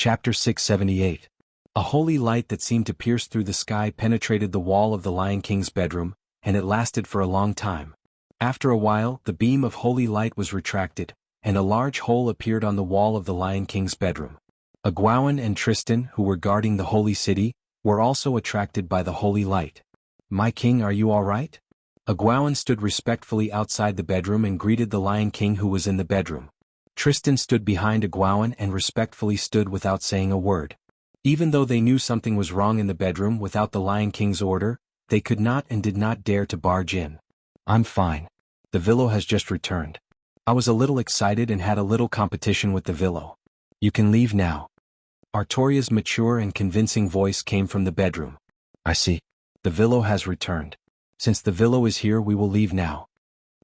Chapter 678. A holy light that seemed to pierce through the sky penetrated the wall of the Lion King's bedroom, and it lasted for a long time. After a while, the beam of holy light was retracted, and a large hole appeared on the wall of the Lion King's bedroom. Egwene and Tristan, who were guarding the holy city, were also attracted by the holy light. "My king, are you all right?" Egwene stood respectfully outside the bedroom and greeted the Lion King who was in the bedroom. Tristan stood behind Egwene and respectfully stood without saying a word. Even though they knew something was wrong in the bedroom without the Lion King's order, they could not and did not dare to barge in. "I'm fine. The Villo has just returned. I was a little excited and had a little competition with the Villo. You can leave now." Artoria's mature and convincing voice came from the bedroom. "I see. The Villo has returned. Since the Villo is here, we will leave now."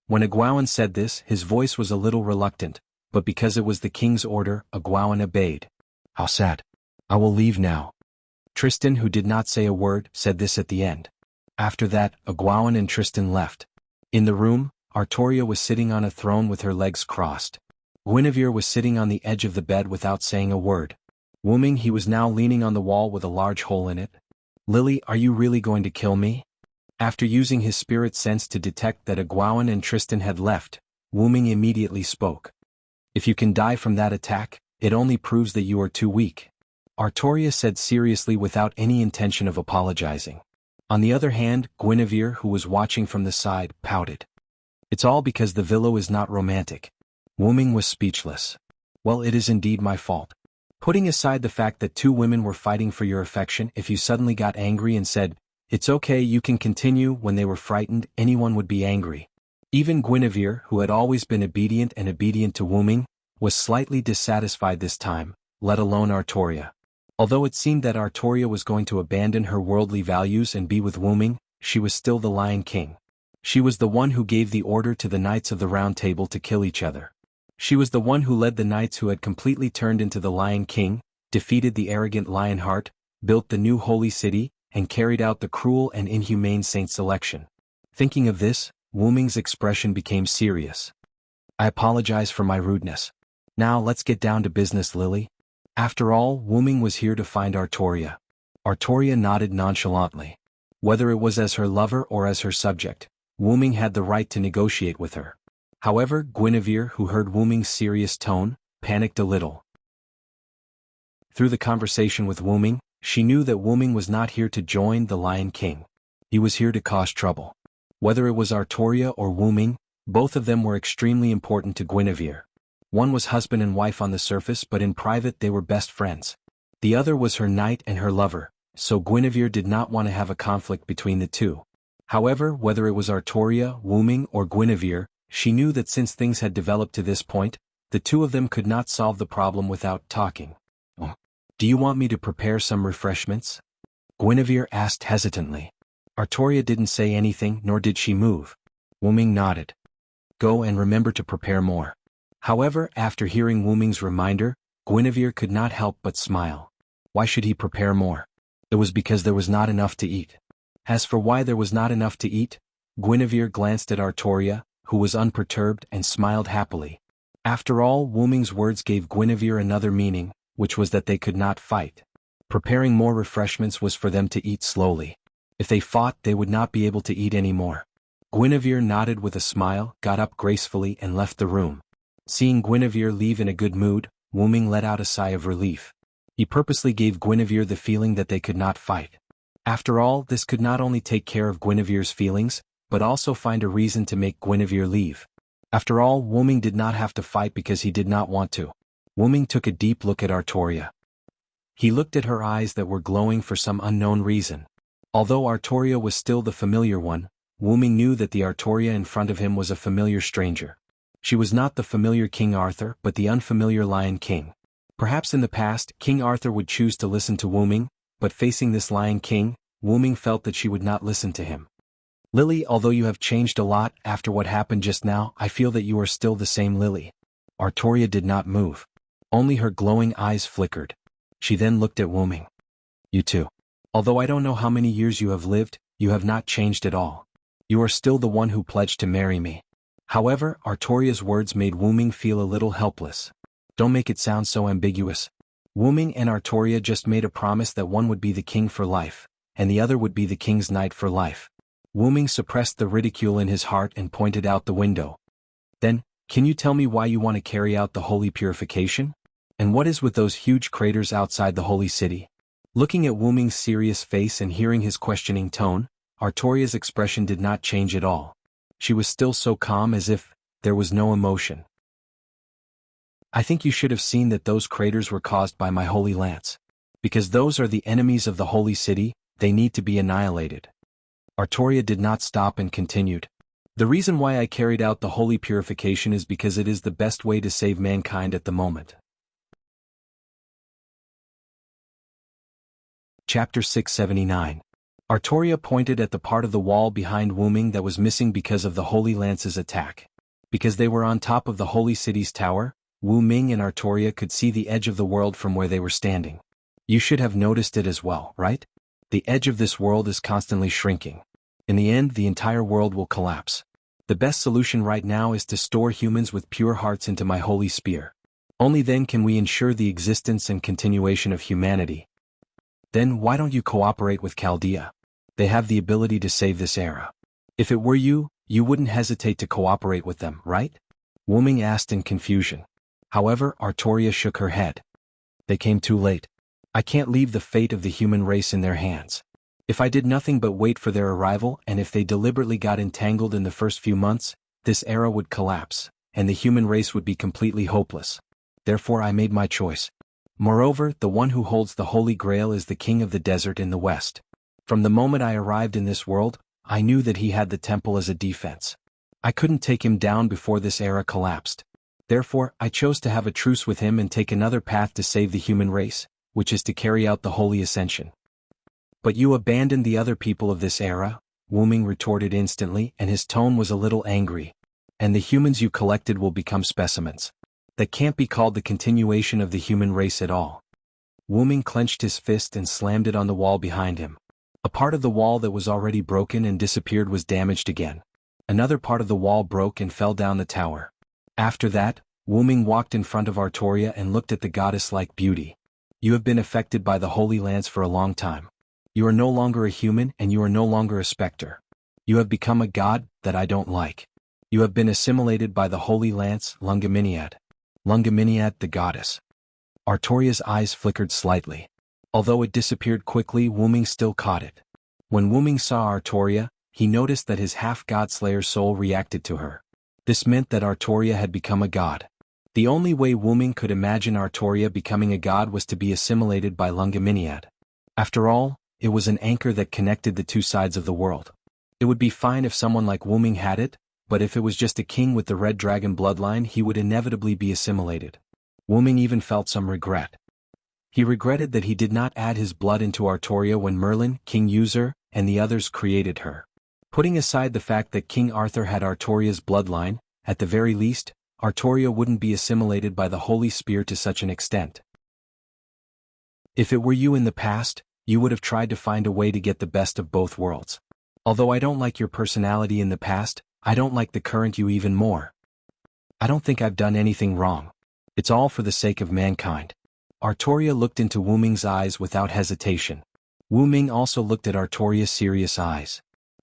When Egwene said this, his voice was a little reluctant, but because it was the king's order, Egwene obeyed. "How sad. I will leave now." Tristan, who did not say a word, said this at the end. After that, Egwene and Tristan left. In the room, Artoria was sitting on a throne with her legs crossed. Guinevere was sitting on the edge of the bed without saying a word. Wuming, he was now leaning on the wall with a large hole in it. "Lily, are you really going to kill me?" After using his spirit sense to detect that Egwene and Tristan had left, Wuming immediately spoke. "If you can die from that attack, it only proves that you are too weak," Artoria said seriously without any intention of apologizing. On the other hand, Guinevere, who was watching from the side, pouted. "It's all because the Villo is not romantic." Wuming was speechless. "Well, it is indeed my fault. Putting aside the fact that two women were fighting for your affection, if you suddenly got angry and said, 'It's okay, you can continue,' when they were frightened, anyone would be angry." Even Guinevere, who had always been obedient to Wuming, was slightly dissatisfied this time, let alone Artoria. Although it seemed that Artoria was going to abandon her worldly values and be with Wuming, she was still the Lion King. She was the one who gave the order to the Knights of the Round Table to kill each other. She was the one who led the knights who had completely turned into the Lion King, defeated the arrogant Lionheart, built the new holy city, and carried out the cruel and inhumane saint selection. Thinking of this, Wuming's expression became serious. "I apologize for my rudeness. Now let's get down to business, Lily." After all, Wuming was here to find Artoria. Artoria nodded nonchalantly. Whether it was as her lover or as her subject, Wuming had the right to negotiate with her. However, Guinevere, who heard Wuming's serious tone, panicked a little. Through the conversation with Wuming, she knew that Wuming was not here to join the Lion King. He was here to cause trouble. Whether it was Artoria or Wuming, both of them were extremely important to Guinevere. One was husband and wife on the surface, but in private they were best friends. The other was her knight and her lover, so Guinevere did not want to have a conflict between the two. However, whether it was Artoria, Wuming, or Guinevere, she knew that since things had developed to this point, the two of them could not solve the problem without talking. "Oh, do you want me to prepare some refreshments?" Guinevere asked hesitantly. Artoria didn't say anything, nor did she move. Wuming nodded. "Go and remember to prepare more." However, after hearing Wuming's reminder, Guinevere could not help but smile. Why should he prepare more? It was because there was not enough to eat. As for why there was not enough to eat, Guinevere glanced at Artoria, who was unperturbed, and smiled happily. After all, Wuming's words gave Guinevere another meaning, which was that they could not fight. Preparing more refreshments was for them to eat slowly. If they fought, they would not be able to eat any more. Guinevere nodded with a smile, got up gracefully, and left the room. Seeing Guinevere leave in a good mood, Wuming let out a sigh of relief. He purposely gave Guinevere the feeling that they could not fight. After all, this could not only take care of Guinevere's feelings, but also find a reason to make Guinevere leave. After all, Wuming did not have to fight because he did not want to. Wuming took a deep look at Artoria. He looked at her eyes that were glowing for some unknown reason. Although Artoria was still the familiar one, Wuming knew that the Artoria in front of him was a familiar stranger. She was not the familiar King Arthur, but the unfamiliar Lion King. Perhaps in the past, King Arthur would choose to listen to Wuming, but facing this Lion King, Wuming felt that she would not listen to him. "Lily, although you have changed a lot after what happened just now, I feel that you are still the same Lily." Artoria did not move. Only her glowing eyes flickered. She then looked at Wuming. "You too. Although I don't know how many years you have lived, you have not changed at all. You are still the one who pledged to marry me." However, Artoria's words made Wuming feel a little helpless. "Don't make it sound so ambiguous." Wu Ming and Artoria just made a promise that one would be the king for life, and the other would be the king's knight for life. Wu Ming suppressed the ridicule in his heart and pointed out the window. Then, can you tell me why you want to carry out the holy purification? And what is with those huge craters outside the holy city? Looking at Wu Ming's serious face and hearing his questioning tone, Artoria's expression did not change at all. She was still so calm as if there was no emotion. I think you should have seen that those craters were caused by my holy lance. Because those are the enemies of the holy city, they need to be annihilated. Artoria did not stop and continued. The reason why I carried out the holy purification is because it is the best way to save mankind at the moment. Chapter 679. Artoria pointed at the part of the wall behind Wu Ming that was missing because of the Holy Lance's attack. Because they were on top of the holy city's tower, Wu Ming and Artoria could see the edge of the world from where they were standing. You should have noticed it as well, right? The edge of this world is constantly shrinking. In the end, the entire world will collapse. The best solution right now is to store humans with pure hearts into my holy spear. Only then can we ensure the existence and continuation of humanity. Then why don't you cooperate with Chaldea? They have the ability to save this era. If it were you, you wouldn't hesitate to cooperate with them, right? Wu Ming asked in confusion. However, Artoria shook her head. They came too late. I can't leave the fate of the human race in their hands. If I did nothing but wait for their arrival, and if they deliberately got entangled in the first few months, this era would collapse, and the human race would be completely hopeless. Therefore I made my choice. Moreover, the one who holds the Holy Grail is the king of the desert in the west. From the moment I arrived in this world, I knew that he had the temple as a defense. I couldn't take him down before this era collapsed. Therefore, I chose to have a truce with him and take another path to save the human race, which is to carry out the Holy Ascension. But you abandoned the other people of this era, Wu Ming retorted instantly, and his tone was a little angry. And the humans you collected will become specimens. That can't be called the continuation of the human race at all. Wu Ming clenched his fist and slammed it on the wall behind him. A part of the wall that was already broken and disappeared was damaged again. Another part of the wall broke and fell down the tower. After that, Wu Ming walked in front of Artoria and looked at the goddess-like beauty. You have been affected by the Holy Lance for a long time. You are no longer a human and you are no longer a specter. You have become a god that I don't like. You have been assimilated by the Holy Lance, Lungaminiad. Lungaminiad the goddess. Artoria's eyes flickered slightly. Although it disappeared quickly, Wu Ming still caught it. When Wu Ming saw Artoria, he noticed that his half-god-slayer soul reacted to her. This meant that Artoria had become a god. The only way Wu Ming could imagine Artoria becoming a god was to be assimilated by Lungaminiad. After all, it was an anchor that connected the two sides of the world. It would be fine if someone like Wu Ming had it, but if it was just a king with the red dragon bloodline, he would inevitably be assimilated. Wu Ming even felt some regret. He regretted that he did not add his blood into Artoria when Merlin, King User, and the others created her. Putting aside the fact that King Arthur had Artoria's bloodline, at the very least, Artoria wouldn't be assimilated by the Holy Spear to such an extent. If it were you in the past, you would have tried to find a way to get the best of both worlds. Although I don't like your personality in the past, I don't like the current you even more. I don't think I've done anything wrong. It's all for the sake of mankind. Artoria looked into Wu Ming's eyes without hesitation. Wu Ming also looked at Artoria's serious eyes.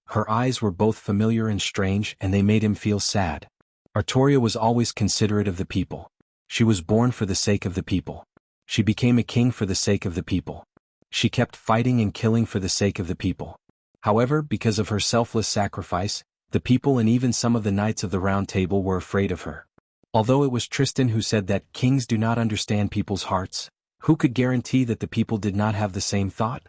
Her eyes were both familiar and strange, and they made him feel sad. Artoria was always considerate of the people. She was born for the sake of the people. She became a king for the sake of the people. She kept fighting and killing for the sake of the people. However, because of her selfless sacrifice, the people and even some of the knights of the Round Table were afraid of her. Although it was Tristan who said that kings do not understand people's hearts, who could guarantee that the people did not have the same thought?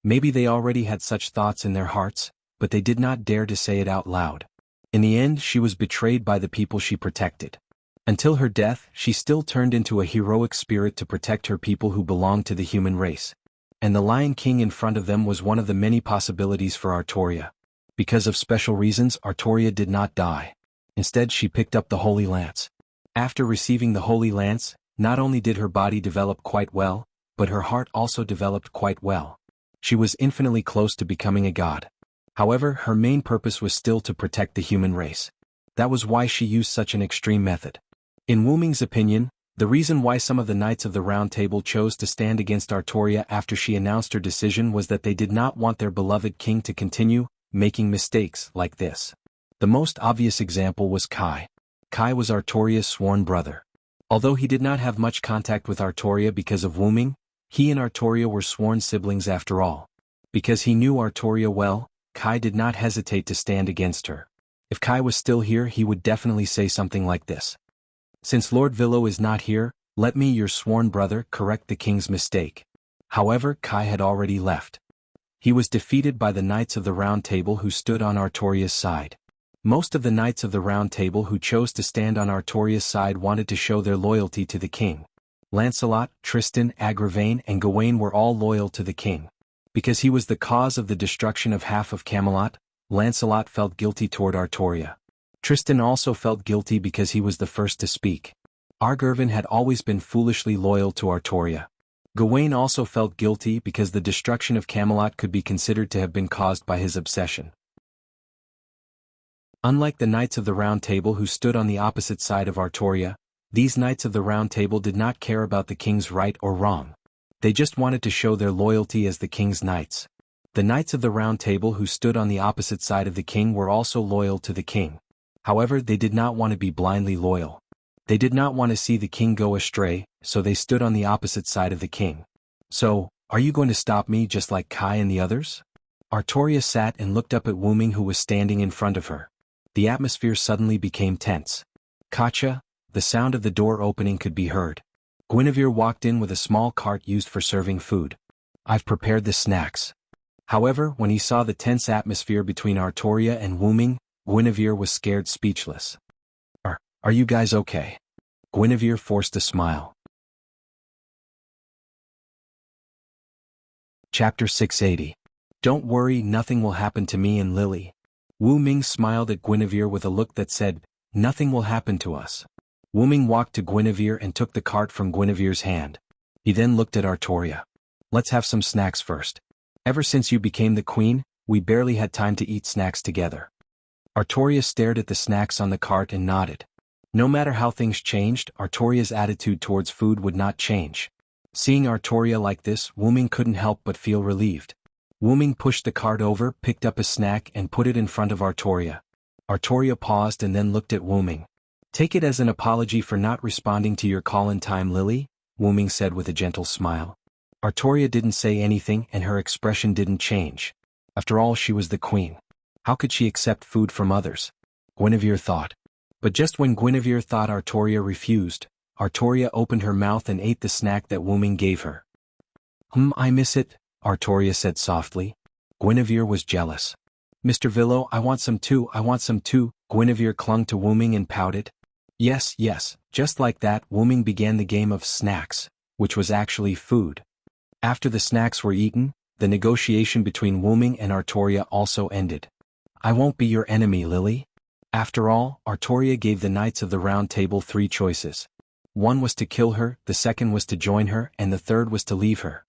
Maybe they already had such thoughts in their hearts, but they did not dare to say it out loud. In the end, she was betrayed by the people she protected. Until her death, she still turned into a heroic spirit to protect her people who belonged to the human race. And the Lion King in front of them was one of the many possibilities for Artoria. Because of special reasons, Artoria did not die. Instead, she picked up the Holy Lance. After receiving the Holy Lance, not only did her body develop quite well, but her heart also developed quite well. She was infinitely close to becoming a god. However, her main purpose was still to protect the human race. That was why she used such an extreme method. In Wu Ming's opinion, The reason why some of the Knights of the Round Table chose to stand against Artoria after she announced her decision was that they did not want their beloved king to continue making mistakes like this. The most obvious example was Kai. Kai was Artoria's sworn brother. Although he did not have much contact with Artoria because of Wuming, he and Artoria were sworn siblings after all. Because he knew Artoria well, Kai did not hesitate to stand against her. If Kai was still here, he would definitely say something like this. Since Lord Villo is not here, let me, your sworn brother, correct the king's mistake. However, Kai had already left. He was defeated by the Knights of the Round Table who stood on Artoria's side. Most of the Knights of the Round Table who chose to stand on Artoria's side wanted to show their loyalty to the king. Lancelot, Tristan, Agravain, and Gawain were all loyal to the king. Because he was the cause of the destruction of half of Camelot, Lancelot felt guilty toward Artoria. Tristan also felt guilty because he was the first to speak. Argirvan had always been foolishly loyal to Artoria. Gawain also felt guilty because the destruction of Camelot could be considered to have been caused by his obsession. Unlike the Knights of the Round Table who stood on the opposite side of Artoria, these Knights of the Round Table did not care about the king's right or wrong. They just wanted to show their loyalty as the king's knights. The Knights of the Round Table who stood on the opposite side of the king were also loyal to the king. However, they did not want to be blindly loyal. They did not want to see the king go astray, so they stood on the opposite side of the king. So, are you going to stop me just like Kai and the others? Artoria sat and looked up at Wuming who was standing in front of her. The atmosphere suddenly became tense. Katja, the sound of the door opening could be heard. Guinevere walked in with a small cart used for serving food. I've prepared the snacks. However, when he saw the tense atmosphere between Artoria and Wuming, Guinevere was scared speechless. Are you guys okay? Guinevere forced a smile. Chapter 680. Don't worry, nothing will happen to me and Lily. Wu Ming smiled at Guinevere with a look that said, nothing will happen to us. Wu Ming walked to Guinevere and took the cart from Guinevere's hand. He then looked at Artoria. Let's have some snacks first. Ever since you became the queen, we barely had time to eat snacks together. Artoria stared at the snacks on the cart and nodded. No matter how things changed, Artoria's attitude towards food would not change. Seeing Artoria like this, Wu Ming couldn't help but feel relieved. Wu Ming pushed the cart over, picked up a snack and put it in front of Artoria. Artoria paused and then looked at Wu Ming. Take it as an apology for not responding to your call in time, Lily, Wu Ming said with a gentle smile. Artoria didn't say anything and her expression didn't change. After all, she was the queen. How could she accept food from others? Guinevere thought. But just when Guinevere thought Artoria refused, Artoria opened her mouth and ate the snack that Wu Ming gave her. I miss it, Artoria said softly. Guinevere was jealous. Mr. Villo, I want some too, Guinevere clung to Wu Ming and pouted. Yes, just like that, Wu Ming began the game of snacks, which was actually food. After the snacks were eaten, the negotiation between Wu Ming and Artoria also ended. I won't be your enemy, Lily. After all, Artoria gave the Knights of the Round Table 3 choices. One was to kill her, the second was to join her, and the third was to leave her.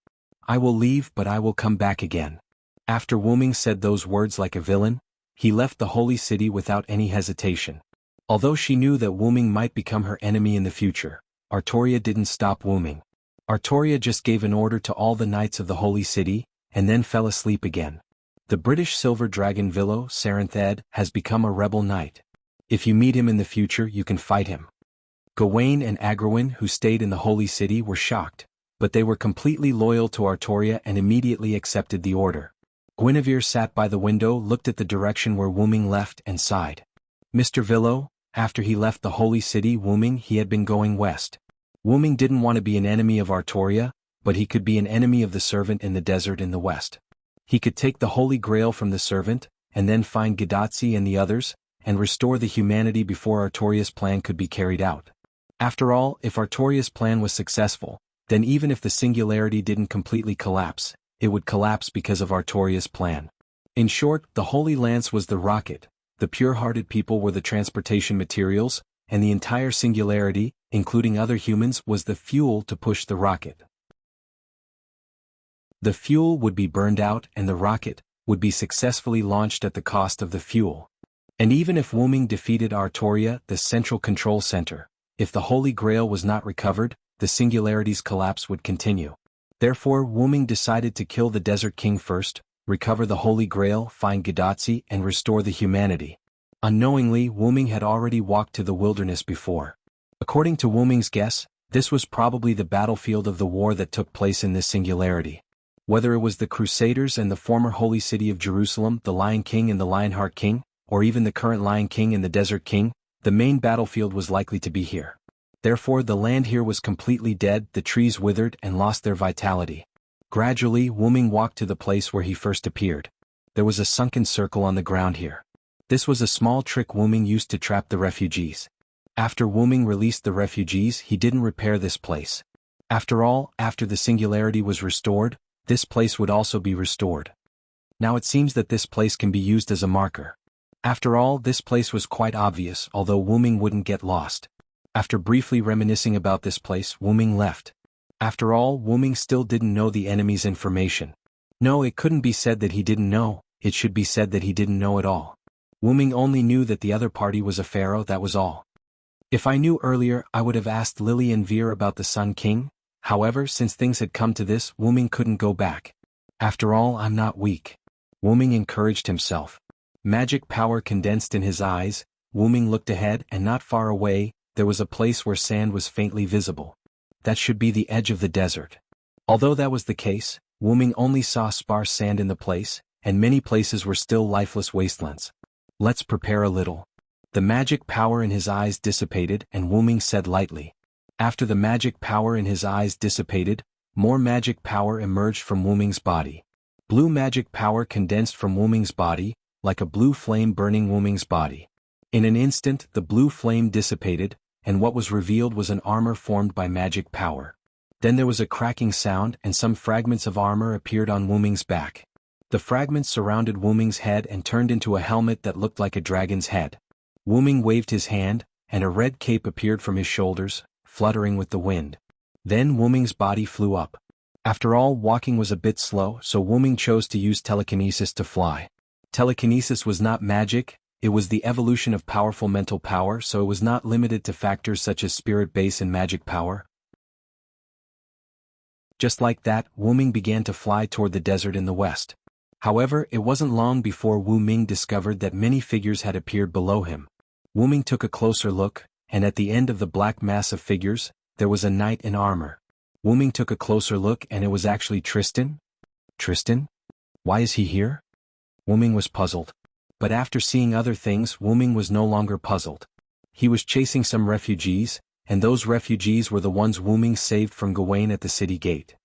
I will leave, but I will come back again. After Wu Ming said those words like a villain, he left the holy city without any hesitation. Although she knew that Wu Ming might become her enemy in the future, Artoria didn't stop Wu Ming. Artoria just gave an order to all the knights of the holy city, and then fell asleep again. The British silver dragon Villo Saranthed has become a rebel knight. If you meet him in the future, you can fight him. Gawain and Agravain, who stayed in the holy city, were shocked, but they were completely loyal to Artoria and immediately accepted the order. Guinevere sat by the window, looked at the direction where Wu Ming left and sighed. Mr. Villo, after he left the holy city Wu Ming, he had been going west. Wu Ming didn't want to be an enemy of Artoria, but he could be an enemy of the servant in the desert in the west. He could take the Holy Grail from the servant, and then find Gadotsi and the others, and restore the humanity before Artoria's plan could be carried out. After all, if Artoria's plan was successful, then even if the singularity didn't completely collapse, it would collapse because of Artoria's plan. In short, the Holy Lance was the rocket, the pure-hearted people were the transportation materials, and the entire singularity, including other humans, was the fuel to push the rocket. The fuel would be burned out and the rocket would be successfully launched at the cost of the fuel. And even if Wu Ming defeated Artoria, the central control center, If the Holy Grail was not recovered, the Singularity's collapse would continue. Therefore, Wu Ming decided to kill the Desert King first, recover the Holy Grail, find Gadotzi, and restore the humanity. Unknowingly, Wu Ming had already walked to the wilderness before. According to Wu Ming's guess, this was probably the battlefield of the war that took place in this singularity. Whether it was the Crusaders and the former Holy City of Jerusalem, the Lion King and the Lionheart King, or even the current Lion King and the Desert King, the main battlefield was likely to be here. Therefore, the land here was completely dead, the trees withered and lost their vitality. Gradually, Wu Ming walked to the place where he first appeared. There was a sunken circle on the ground here. This was a small trick Wu Ming used to trap the refugees. After Wu Ming released the refugees, he didn't repair this place. After all, after the singularity was restored, this place would also be restored. Now it seems that this place can be used as a marker. After all, this place was quite obvious, although Wu Ming wouldn't get lost. After briefly reminiscing about this place, Wu Ming left. After all, Wu Ming still didn't know the enemy's information. No, it couldn't be said that he didn't know, it should be said that he didn't know at all. Wu Ming only knew that the other party was a pharaoh, that was all. If I knew earlier, I would have asked Lily and Veer about the Sun King. However, since things had come to this, Wu Ming couldn't go back. After all, I'm not weak. Wu Ming encouraged himself. Magic power condensed in his eyes. Wu Ming looked ahead, and not far away, there was a place where sand was faintly visible. That should be the edge of the desert. Although that was the case, Wu Ming only saw sparse sand in the place, and many places were still lifeless wastelands. Let's prepare a little. The magic power in his eyes dissipated, and Wu Ming said lightly. After the magic power in his eyes dissipated, more magic power emerged from Wu Ming's body. Blue magic power condensed from Wu Ming's body, like a blue flame burning Wu Ming's body. In an instant, the blue flame dissipated, and what was revealed was an armor formed by magic power. Then there was a cracking sound, and some fragments of armor appeared on Wu Ming's back. The fragments surrounded Wu Ming's head and turned into a helmet that looked like a dragon's head. Wu Ming waved his hand, and a red cape appeared from his shoulders, fluttering with the wind. Then Wu Ming's body flew up. After all, walking was a bit slow, so Wu Ming chose to use telekinesis to fly. Telekinesis was not magic, it was the evolution of powerful mental power, so it was not limited to factors such as spirit base and magic power. Just like that, Wu Ming began to fly toward the desert in the west. However, it wasn't long before Wu Ming discovered that many figures had appeared below him. Wu Ming took a closer look, and at the end of the black mass of figures, there was a knight in armor. Wu Ming took a closer look, and it was actually Tristan? Tristan? Why is he here? Wu Ming was puzzled. But after seeing other things, Wu Ming was no longer puzzled. He was chasing some refugees, and those refugees were the ones Wu Ming saved from Gawain at the city gate.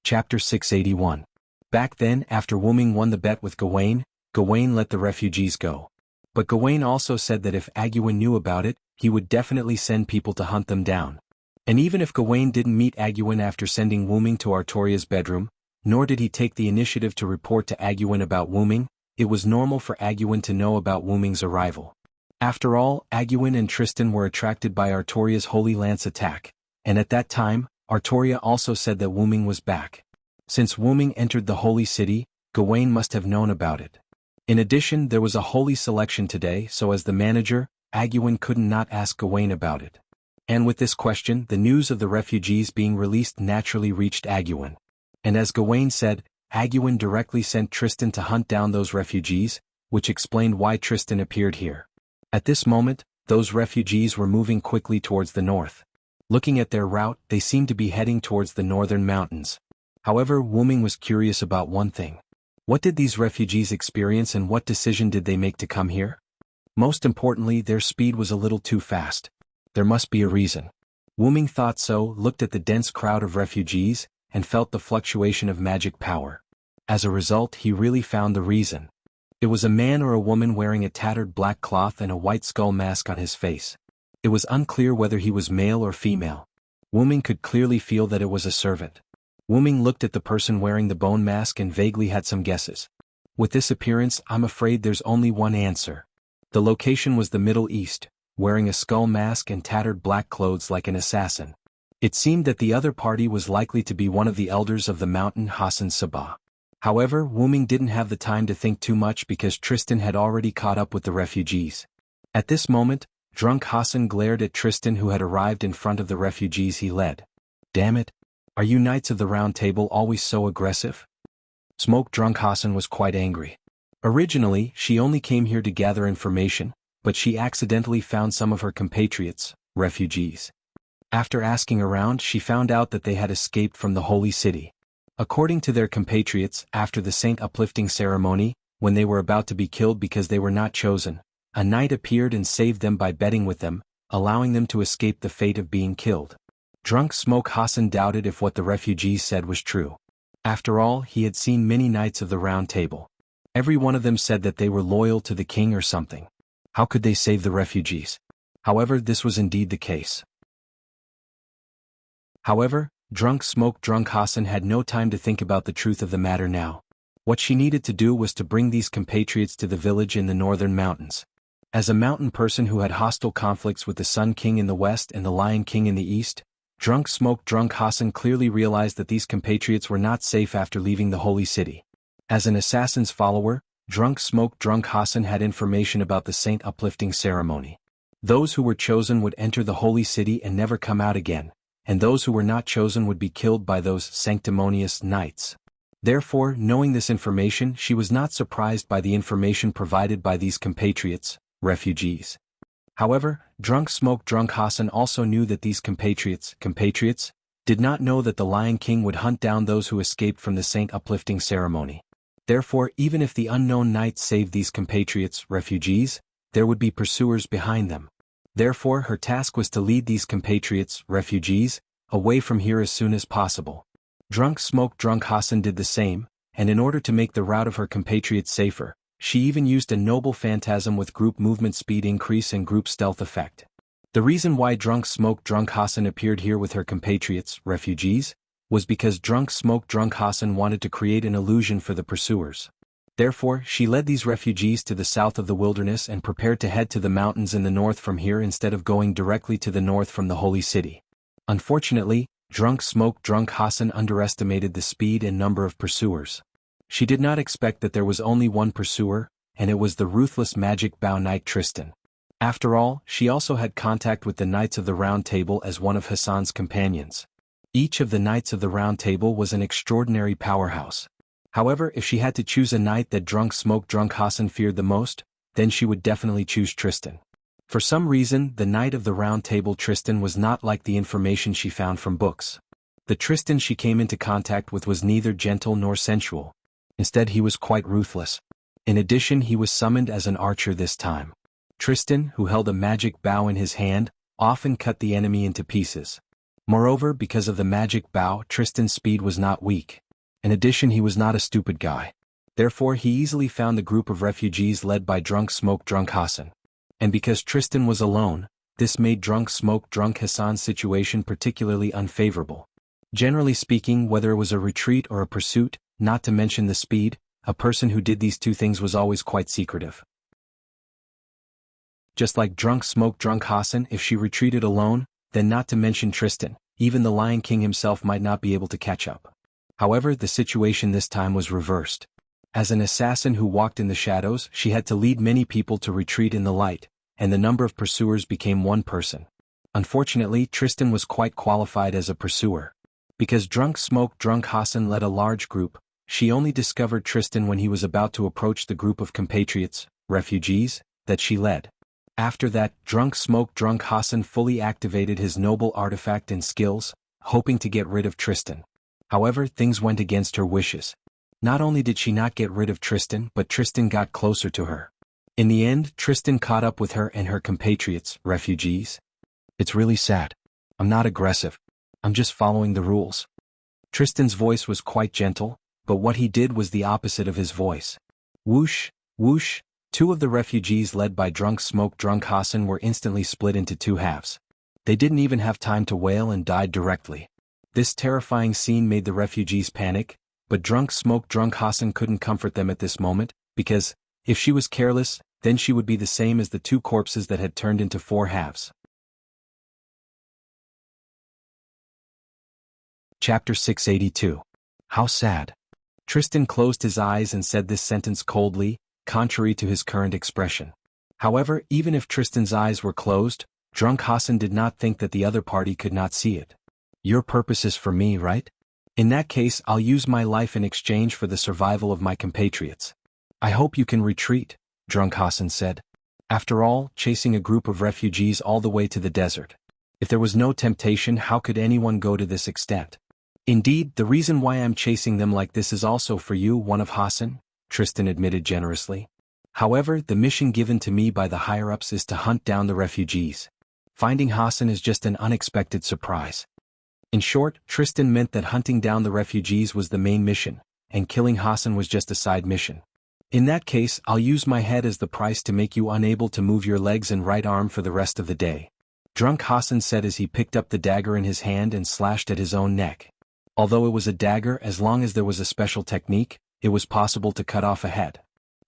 Chapter 681. Back then, after Wu Ming won the bet with Gawain, Gawain let the refugees go. But Gawain also said that if Agyewan knew about it, he would definitely send people to hunt them down. And even if Gawain didn't meet Agyewan after sending Wu Ming to Artoria's bedroom, nor did he take the initiative to report to Agyewan about Wu Ming, it was normal for Agyewan to know about Wu Ming's arrival. After all, Agyewan and Tristan were attracted by Artoria's Holy Lance attack, and at that time, Artoria also said that Wu Ming was back. Since Wu Ming entered the Holy City, Gawain must have known about it. In addition, there was a holy selection today, so as the manager, Agyewan couldn't not ask Gawain about it. And with this question, the news of the refugees being released naturally reached Agyewan. And as Gawain said, Agyewan directly sent Tristan to hunt down those refugees, which explained why Tristan appeared here. At this moment, those refugees were moving quickly towards the north. Looking at their route, they seemed to be heading towards the northern mountains. However, Wu Ming was curious about one thing. What did these refugees experience and what decision did they make to come here? Most importantly, their speed was a little too fast. There must be a reason. Wu Ming thought so, looked at the dense crowd of refugees, and felt the fluctuation of magic power. As a result, he really found the reason. It was a man or a woman wearing a tattered black cloth and a white skull mask on his face. It was unclear whether he was male or female. Wu Ming could clearly feel that it was a servant. Wu Ming looked at the person wearing the bone mask and vaguely had some guesses. With this appearance, I'm afraid there's only one answer. The location was the Middle East, wearing a skull mask and tattered black clothes like an assassin. It seemed that the other party was likely to be one of the elders of the mountain Hassan Sabah. However, Wu Ming didn't have the time to think too much because Tristan had already caught up with the refugees. At this moment, drunk Hassan glared at Tristan, who had arrived in front of the refugees he led. "Damn it! Are you Knights of the Round Table always so aggressive?" Smoke drunk Hassan was quite angry. Originally, she only came here to gather information, but she accidentally found some of her compatriots, refugees. After asking around, she found out that they had escaped from the holy city. According to their compatriots, after the saint uplifting ceremony, when they were about to be killed because they were not chosen, a knight appeared and saved them by betting with them, allowing them to escape the fate of being killed. Drunk Smoke Hassan doubted if what the refugees said was true. After all, he had seen many Knights of the Round Table. Every one of them said that they were loyal to the king or something. How could they save the refugees? However, this was indeed the case. However, drunk Hassan had no time to think about the truth of the matter now. What she needed to do was to bring these compatriots to the village in the northern mountains. As a mountain person who had hostile conflicts with the Sun King in the west and the Lion King in the east, drunk Hassan clearly realized that these compatriots were not safe after leaving the holy city. As an assassin's follower, drunk Hassan had information about the saint uplifting ceremony. Those who were chosen would enter the holy city and never come out again, and those who were not chosen would be killed by those sanctimonious knights. Therefore, knowing this information, she was not surprised by the information provided by these compatriots, refugees. However, drunk Hassan also knew that these compatriots, did not know that the Lion King would hunt down those who escaped from the saint uplifting ceremony. Therefore, even if the unknown knight saved these compatriots, refugees, there would be pursuers behind them. Therefore, her task was to lead these compatriots, refugees, away from here as soon as possible. Drunk Hassan did the same, and in order to make the route of her compatriots safer, she even used a noble phantasm with group movement speed increase and group stealth effect. The reason why drunk Hassan appeared here with her compatriots, refugees, was because drunk Hassan wanted to create an illusion for the pursuers. Therefore, she led these refugees to the south of the wilderness and prepared to head to the mountains in the north from here instead of going directly to the north from the holy city. Unfortunately, drunk Hassan underestimated the speed and number of pursuers. She did not expect that there was only one pursuer, and it was the ruthless magic bow knight Tristan. After all, she also had contact with the Knights of the Round Table as one of Hassan's companions. Each of the Knights of the Round Table was an extraordinary powerhouse. However, if she had to choose a knight that drunk Hassan feared the most, then she would definitely choose Tristan. For some reason, the Knight of the Round Table Tristan was not like the information she found from books. The Tristan she came into contact with was neither gentle nor sensual. Instead, he was quite ruthless. In addition, he was summoned as an archer this time. Tristan, who held a magic bow in his hand, often cut the enemy into pieces. Moreover, because of the magic bow, Tristan's speed was not weak. In addition, he was not a stupid guy. Therefore, he easily found the group of refugees led by drunk Hassan. And because Tristan was alone, this made drunk Hassan's situation particularly unfavorable. Generally speaking, whether it was a retreat or a pursuit, not to mention the speed, a person who did these two things was always quite secretive. Just like drunk Hassan, if she retreated alone, then not to mention Tristan, even the Lion King himself might not be able to catch up. However, the situation this time was reversed. As an assassin who walked in the shadows, she had to lead many people to retreat in the light, and the number of pursuers became one person. Unfortunately, Tristan was quite qualified as a pursuer. Because drunk Hassan led a large group, she only discovered Tristan when he was about to approach the group of compatriots, refugees, that she led. After that, drunk Hassan fully activated his noble artifact and skills, hoping to get rid of Tristan. However, things went against her wishes. Not only did she not get rid of Tristan, but Tristan got closer to her. In the end, Tristan caught up with her and her compatriots, refugees. It's really sad. I'm not aggressive. I'm just following the rules. Tristan's voice was quite gentle, but what he did was the opposite of his voice. Whoosh, whoosh. Two of the refugees led by drunk Hassan were instantly split into two halves. They didn't even have time to wail and died directly. This terrifying scene made the refugees panic, but drunk Hassan couldn't comfort them at this moment, because, if she was careless, then she would be the same as the two corpses that had turned into four halves. Chapter 682. How sad. Tristan closed his eyes and said this sentence coldly, contrary to his current expression. However, even if Tristan's eyes were closed, drunk Hassan did not think that the other party could not see it. Your purpose is for me, right? In that case, I'll use my life in exchange for the survival of my compatriots. I hope you can retreat, drunk Hassan said. After all, chasing a group of refugees all the way to the desert. If there was no temptation, how could anyone go to this extent? Indeed, the reason why I'm chasing them like this is also for you, one of Hassan, Tristan admitted generously. However, the mission given to me by the higher-ups is to hunt down the refugees. Finding Hassan is just an unexpected surprise. In short, Tristan meant that hunting down the refugees was the main mission, and killing Hassan was just a side mission. In that case, I'll use my head as the price to make you unable to move your legs and right arm for the rest of the day. Drunk Hassan said as he picked up the dagger in his hand and slashed at his own neck. Although it was a dagger, as long as there was a special technique, it was possible to cut off a head.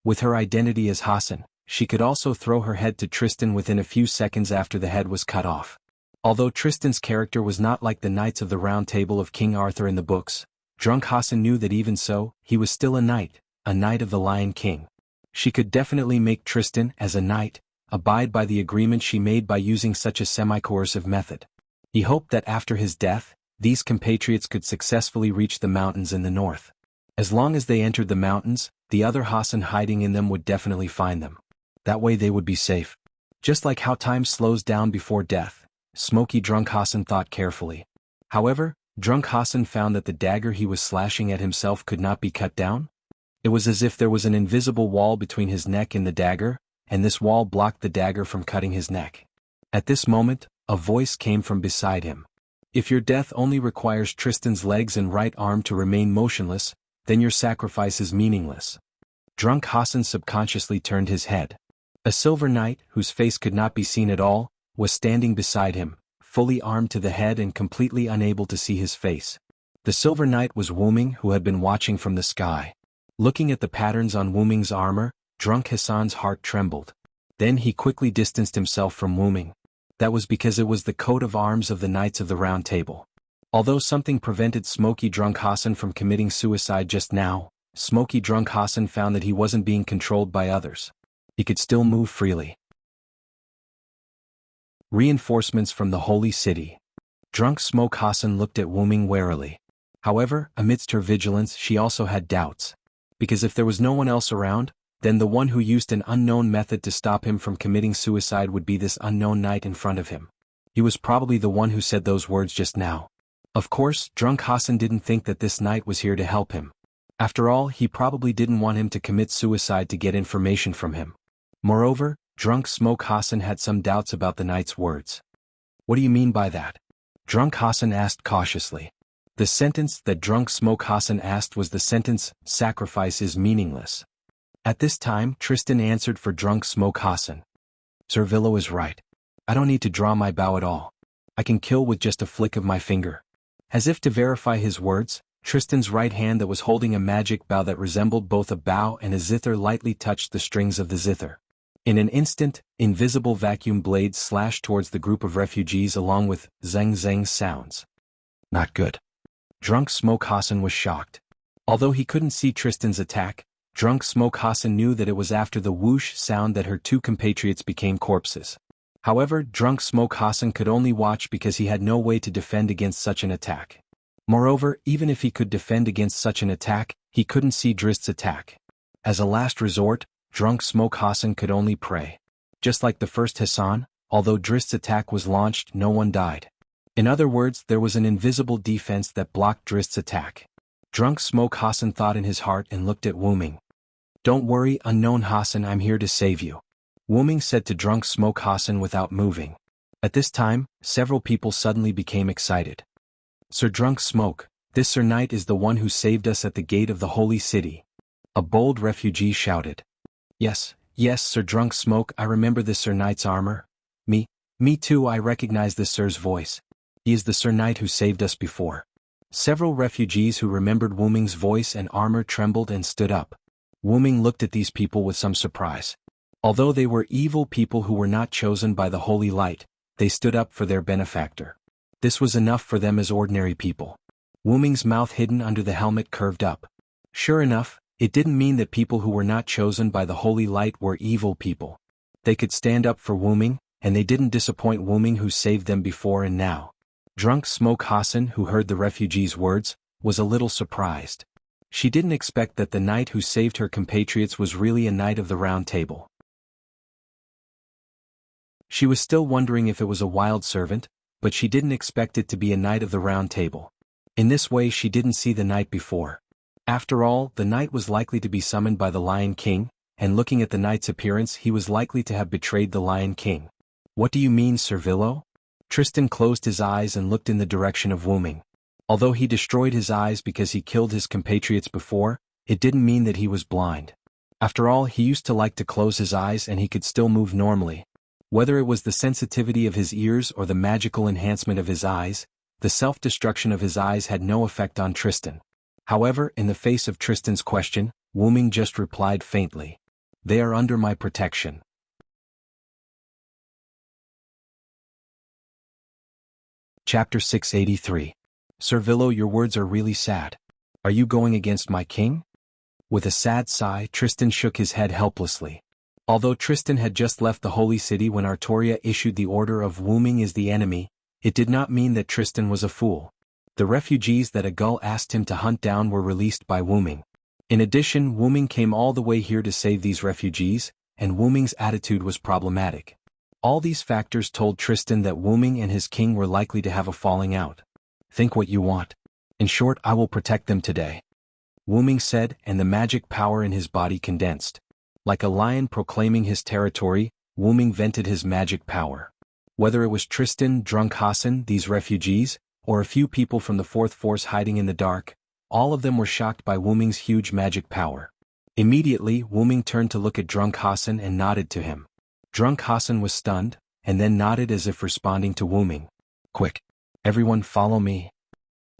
With her identity as Hassan, she could also throw her head to Tristan within a few seconds after the head was cut off. Although Tristan's character was not like the Knights of the Round Table of King Arthur in the books, drunk Hassan knew that even so, he was still a knight of the Lion King. She could definitely make Tristan, as a knight, abide by the agreement she made by using such a semi-coercive method. He hoped that after his death, these compatriots could successfully reach the mountains in the north. As long as they entered the mountains, the other Hassan hiding in them would definitely find them. That way they would be safe. Just like how time slows down before death, smoky drunk Hassan thought carefully. However, drunk Hassan found that the dagger he was slashing at himself could not be cut down. It was as if there was an invisible wall between his neck and the dagger, and this wall blocked the dagger from cutting his neck. At this moment, a voice came from beside him. If your death only requires Tristan's legs and right arm to remain motionless, then your sacrifice is meaningless. Drunk Hassan subconsciously turned his head. A silver knight, whose face could not be seen at all, was standing beside him, fully armed to the head and completely unable to see his face. The silver knight was Wu Ming, who had been watching from the sky. Looking at the patterns on Wu Ming's armor, drunk Hassan's heart trembled. Then he quickly distanced himself from Wu Ming. That was because it was the coat of arms of the Knights of the Round Table. Although something prevented Smoky Drunk Hassan from committing suicide just now, Smoky Drunk Hassan found that he wasn't being controlled by others. He could still move freely. Reinforcements from the Holy City. Drunk Smoke Hassan looked at Wu Ming warily. However, amidst her vigilance she also had doubts. Because if there was no one else around, then the one who used an unknown method to stop him from committing suicide would be this unknown knight in front of him. He was probably the one who said those words just now. Of course, drunk Hassan didn't think that this knight was here to help him. After all, he probably didn't want him to commit suicide to get information from him. Moreover, drunk Smoke Hassan had some doubts about the knight's words. What do you mean by that? Drunk Hassan asked cautiously. The sentence that drunk Smoke Hassan asked was the sentence, "Sacrifice is meaningless." At this time, Tristan answered for drunk Smoke Hassan. Sir Villo is right. I don't need to draw my bow at all. I can kill with just a flick of my finger. As if to verify his words, Tristan's right hand that was holding a magic bow that resembled both a bow and a zither lightly touched the strings of the zither. In an instant, invisible vacuum blades slashed towards the group of refugees along with zeng zeng sounds. Not good. Drunk Smoke Hassan was shocked. Although he couldn't see Tristan's attack, drunk Smoke Hassan knew that it was after the whoosh sound that her two compatriots became corpses. However, drunk Smoke Hassan could only watch because he had no way to defend against such an attack. Moreover, even if he could defend against such an attack, he couldn't see Drist's attack. As a last resort, drunk Smoke Hassan could only pray. Just like the first Hassan, although Drist's attack was launched, no one died. In other words, there was an invisible defense that blocked Drist's attack. Drunk Smoke Hassan thought in his heart and looked at Wu Ming. Don't worry, unknown Hassan, I'm here to save you. Wu Ming said to drunk Smoke Hassan without moving. At this time, several people suddenly became excited. Sir Drunk Smoke, this Sir Knight is the one who saved us at the gate of the Holy City. A bold refugee shouted. Yes, Sir Drunk Smoke, I remember this Sir Knight's armor. Me too, I recognize this Sir's voice. He is the Sir Knight who saved us before. Several refugees who remembered Wu Ming's voice and armor trembled and stood up. Wu Ming looked at these people with some surprise. Although they were evil people who were not chosen by the Holy Light, they stood up for their benefactor. This was enough for them as ordinary people. Wu Ming's mouth hidden under the helmet curved up. Sure enough, it didn't mean that people who were not chosen by the holy light were evil people. They could stand up for Wu Ming, and they didn't disappoint Wu Ming who saved them before and now. Drunk Smoke Hassan, who heard the refugees' words, was a little surprised. She didn't expect that the knight who saved her compatriots was really a knight of the Round Table. She was still wondering if it was a wild servant, but she didn't expect it to be a knight of the Round Table. In this way she didn't see the knight before. After all, the knight was likely to be summoned by the Lion King, and looking at the knight's appearance he was likely to have betrayed the Lion King. What do you mean, Sir Villo? Tristan closed his eyes and looked in the direction of Wu Ming. Although he destroyed his eyes because he killed his compatriots before, it didn't mean that he was blind. After all, he used to like to close his eyes and he could still move normally. Whether it was the sensitivity of his ears or the magical enhancement of his eyes, the self-destruction of his eyes had no effect on Tristan. However, in the face of Tristan's question, Wu Ming just replied faintly. They are under my protection. Chapter 683. Sir Villo, your words are really sad. Are you going against my king? With a sad sigh, Tristan shook his head helplessly. Although Tristan had just left the holy city when Artoria issued the order of Wu Ming is the enemy, it did not mean that Tristan was a fool. The refugees that a gull asked him to hunt down were released by Wu Ming. In addition, Wu Ming came all the way here to save these refugees, and Wu Ming's attitude was problematic. All these factors told Tristan that Wu Ming and his king were likely to have a falling out. Think what you want. In short, I will protect them today. Wu Ming said, and the magic power in his body condensed. Like a lion proclaiming his territory, Wu Ming vented his magic power. Whether it was Tristan, Drunk Hassan, these refugees, or a few people from the fourth force hiding in the dark, all of them were shocked by Wu Ming's huge magic power. Immediately, Wu Ming turned to look at Drunk Hassan and nodded to him. Drunk Hassan was stunned, and then nodded as if responding to Wu Ming. Quick! Everyone follow me!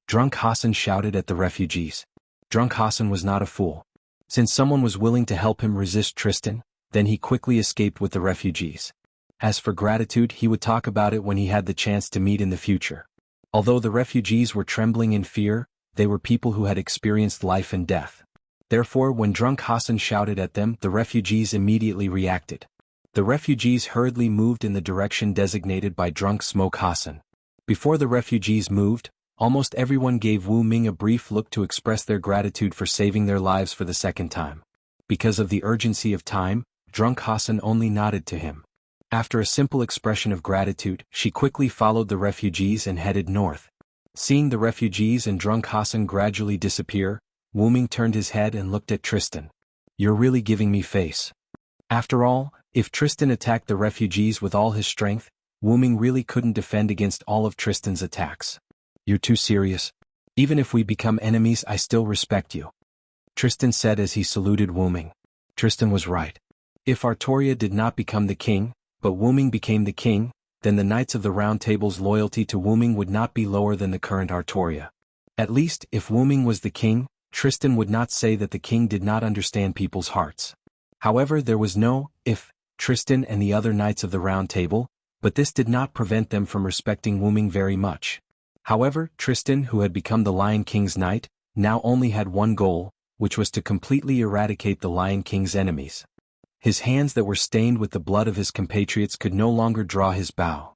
Drunk Hassan shouted at the refugees. Drunk Hassan was not a fool. Since someone was willing to help him resist Tristan, then he quickly escaped with the refugees. As for gratitude, he would talk about it when he had the chance to meet in the future. Although the refugees were trembling in fear, they were people who had experienced life and death. Therefore, when Drunk Hassan shouted at them, the refugees immediately reacted. The refugees hurriedly moved in the direction designated by Drunk Smoke Hassan. Before the refugees moved, almost everyone gave Wu Ming a brief look to express their gratitude for saving their lives for the second time. Because of the urgency of time, Drunk Hassan only nodded to him. After a simple expression of gratitude, she quickly followed the refugees and headed north. Seeing the refugees and Drunk Hassan gradually disappear, Wu Ming turned his head and looked at Tristan. You're really giving me face. After all, if Tristan attacked the refugees with all his strength, Wu Ming really couldn't defend against all of Tristan's attacks. You're too serious. Even if we become enemies, I still respect you. Tristan said as he saluted Wu Ming. Tristan was right. If Artoria did not become the king, but Wu Ming became the king, then the Knights of the Round Table's loyalty to Wu Ming would not be lower than the current Artoria. At least, if Wu Ming was the king, Tristan would not say that the king did not understand people's hearts. However, there was no if Tristan and the other Knights of the Round Table, but this did not prevent them from respecting Wu Ming very much. However, Tristan, who had become the Lion King's knight, now only had one goal, which was to completely eradicate the Lion King's enemies. His hands that were stained with the blood of his compatriots could no longer draw his bow.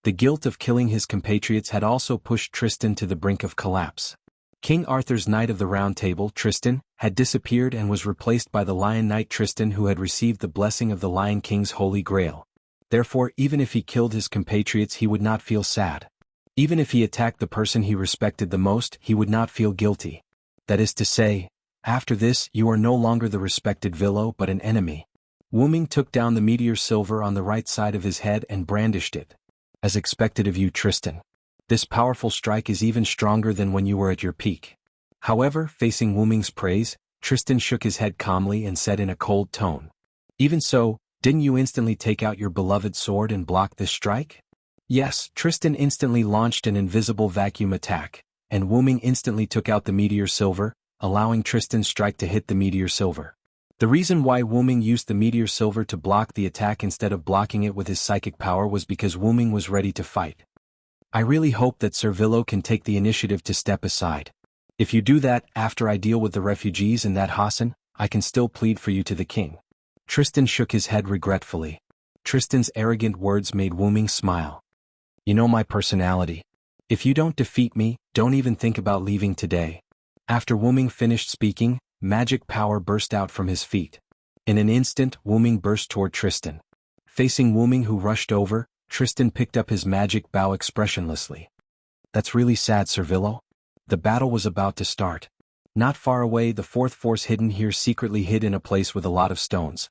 The guilt of killing his compatriots had also pushed Tristan to the brink of collapse. King Arthur's Knight of the Round Table, Tristan, had disappeared and was replaced by the Lion Knight Tristan, who had received the blessing of the Lion King's Holy Grail. Therefore, even if he killed his compatriots, he would not feel sad. Even if he attacked the person he respected the most, he would not feel guilty. That is to say, after this, you are no longer the respected Villo but an enemy. Wu Ming took down the meteor silver on the right side of his head and brandished it. As expected of you, Tristan. This powerful strike is even stronger than when you were at your peak. However, facing Wu Ming's praise, Tristan shook his head calmly and said in a cold tone. Even so, didn't you instantly take out your beloved sword and block this strike? Yes, Tristan instantly launched an invisible vacuum attack, and Wu Ming instantly took out the meteor silver, allowing Tristan's strike to hit the meteor silver. The reason why Wu Ming used the meteor silver to block the attack instead of blocking it with his psychic power was because Wu Ming was ready to fight. I really hope that Sir Villo can take the initiative to step aside. If you do that after I deal with the refugees and that Hassan, I can still plead for you to the king. Tristan shook his head regretfully. Tristan's arrogant words made Wu Ming smile. You know my personality. If you don't defeat me, don't even think about leaving today. After Wu Ming finished speaking, magic power burst out from his feet. In an instant, Wu Ming burst toward Tristan. Facing Wu Ming, who rushed over, Tristan picked up his magic bow expressionlessly. That's really sad, Servillo. The battle was about to start. Not far away, the fourth force hidden here secretly hid in a place with a lot of stones.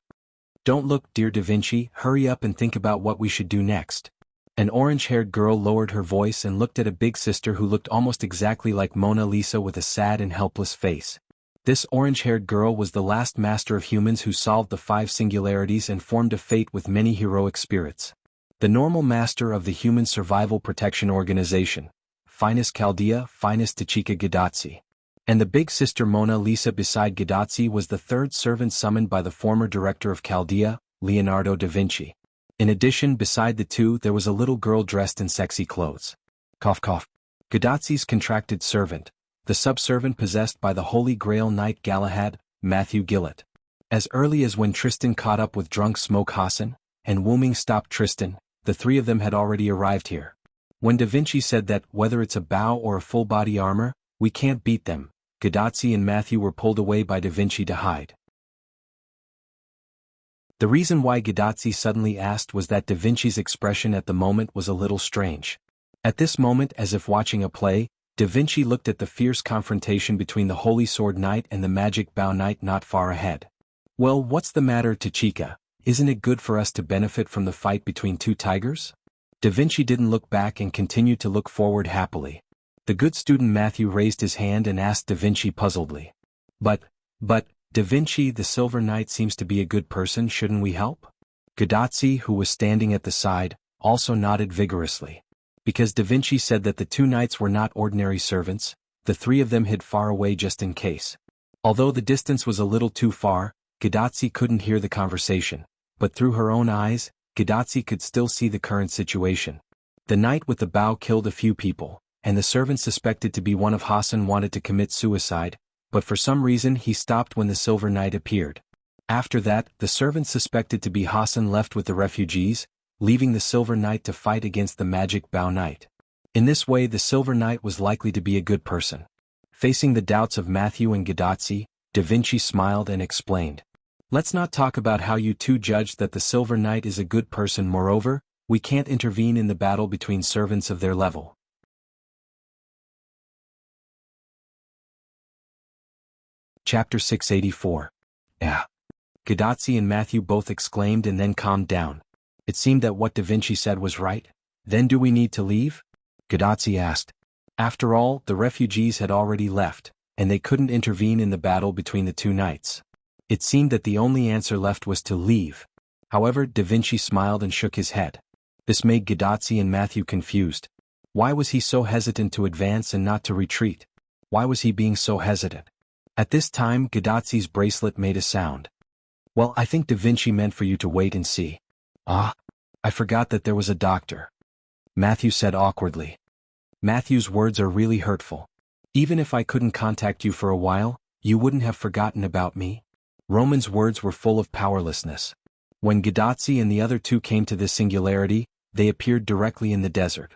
Don't look, dear Da Vinci, hurry up and think about what we should do next. An orange-haired girl lowered her voice and looked at a big sister who looked almost exactly like Mona Lisa with a sad and helpless face. This orange-haired girl was the last master of humans who solved the 5 singularities and formed a fate with many heroic spirits. The normal master of the Human Survival Protection Organization, Finest Chaldea, Finest Tachika Gadazzi. And the big sister Mona Lisa beside Gadazzi was the third servant summoned by the former director of Chaldea, Leonardo da Vinci. In addition, beside the two, there was a little girl dressed in sexy clothes. Cough cough. Gadazzi's contracted servant, the subservient possessed by the Holy Grail Knight Galahad, Matthew Gillett. As early as when Tristan caught up with drunk Smoke Hassan, and Wu Ming stopped Tristan, the 3 of them had already arrived here. When Da Vinci said that, whether it's a bow or a full body armor, we can't beat them, Gadazzi and Matthew were pulled away by Da Vinci to hide. The reason why Gadazzi suddenly asked was that Da Vinci's expression at the moment was a little strange. At this moment, as if watching a play, Da Vinci looked at the fierce confrontation between the Holy Sword Knight and the Magic Bow Knight not far ahead. Well, what's the matter, Tachika? Isn't it good for us to benefit from the fight between 2 tigers? Da Vinci didn't look back and continued to look forward happily. The good student Matthew raised his hand and asked Da Vinci puzzledly. But, Da Vinci, the Silver Knight seems to be a good person, shouldn't we help? Gadazzi, who was standing at the side, also nodded vigorously. Because Da Vinci said that the 2 knights were not ordinary servants, the 3 of them hid far away just in case. Although the distance was a little too far, Gadazzi couldn't hear the conversation, but through her own eyes, Gadazzi could still see the current situation. The knight with the bow killed a few people, and the servant suspected to be one of Hassan wanted to commit suicide, but for some reason he stopped when the Silver Knight appeared. After that, the servant suspected to be Hassan left with the refugees, leaving the Silver Knight to fight against the Magic Bow Knight. In this way, the Silver Knight was likely to be a good person. Facing the doubts of Matthew and Gadazzi, Da Vinci smiled and explained. Let's not talk about how you 2 judged that the Silver Knight is a good person. Moreover, we can't intervene in the battle between servants of their level. Chapter 684. Gadazzi and Matthew both exclaimed and then calmed down. It seemed that what Da Vinci said was right. Then do we need to leave? Gadazzi asked. After all, the refugees had already left, and they couldn't intervene in the battle between the 2 knights. It seemed that the only answer left was to leave. However, Da Vinci smiled and shook his head. This made Gadazzi and Matthew confused. Why was he so hesitant to advance and not to retreat? Why was he being so hesitant? At this time, Gadazzi's bracelet made a sound. Well, I think Da Vinci meant for you to wait and see. Ah, I forgot that there was a doctor. Matthew said awkwardly. Matthew's words are really hurtful. Even if I couldn't contact you for a while, you wouldn't have forgotten about me. Roman's words were full of powerlessness. When Gadazzi and the other 2 came to this singularity, they appeared directly in the desert.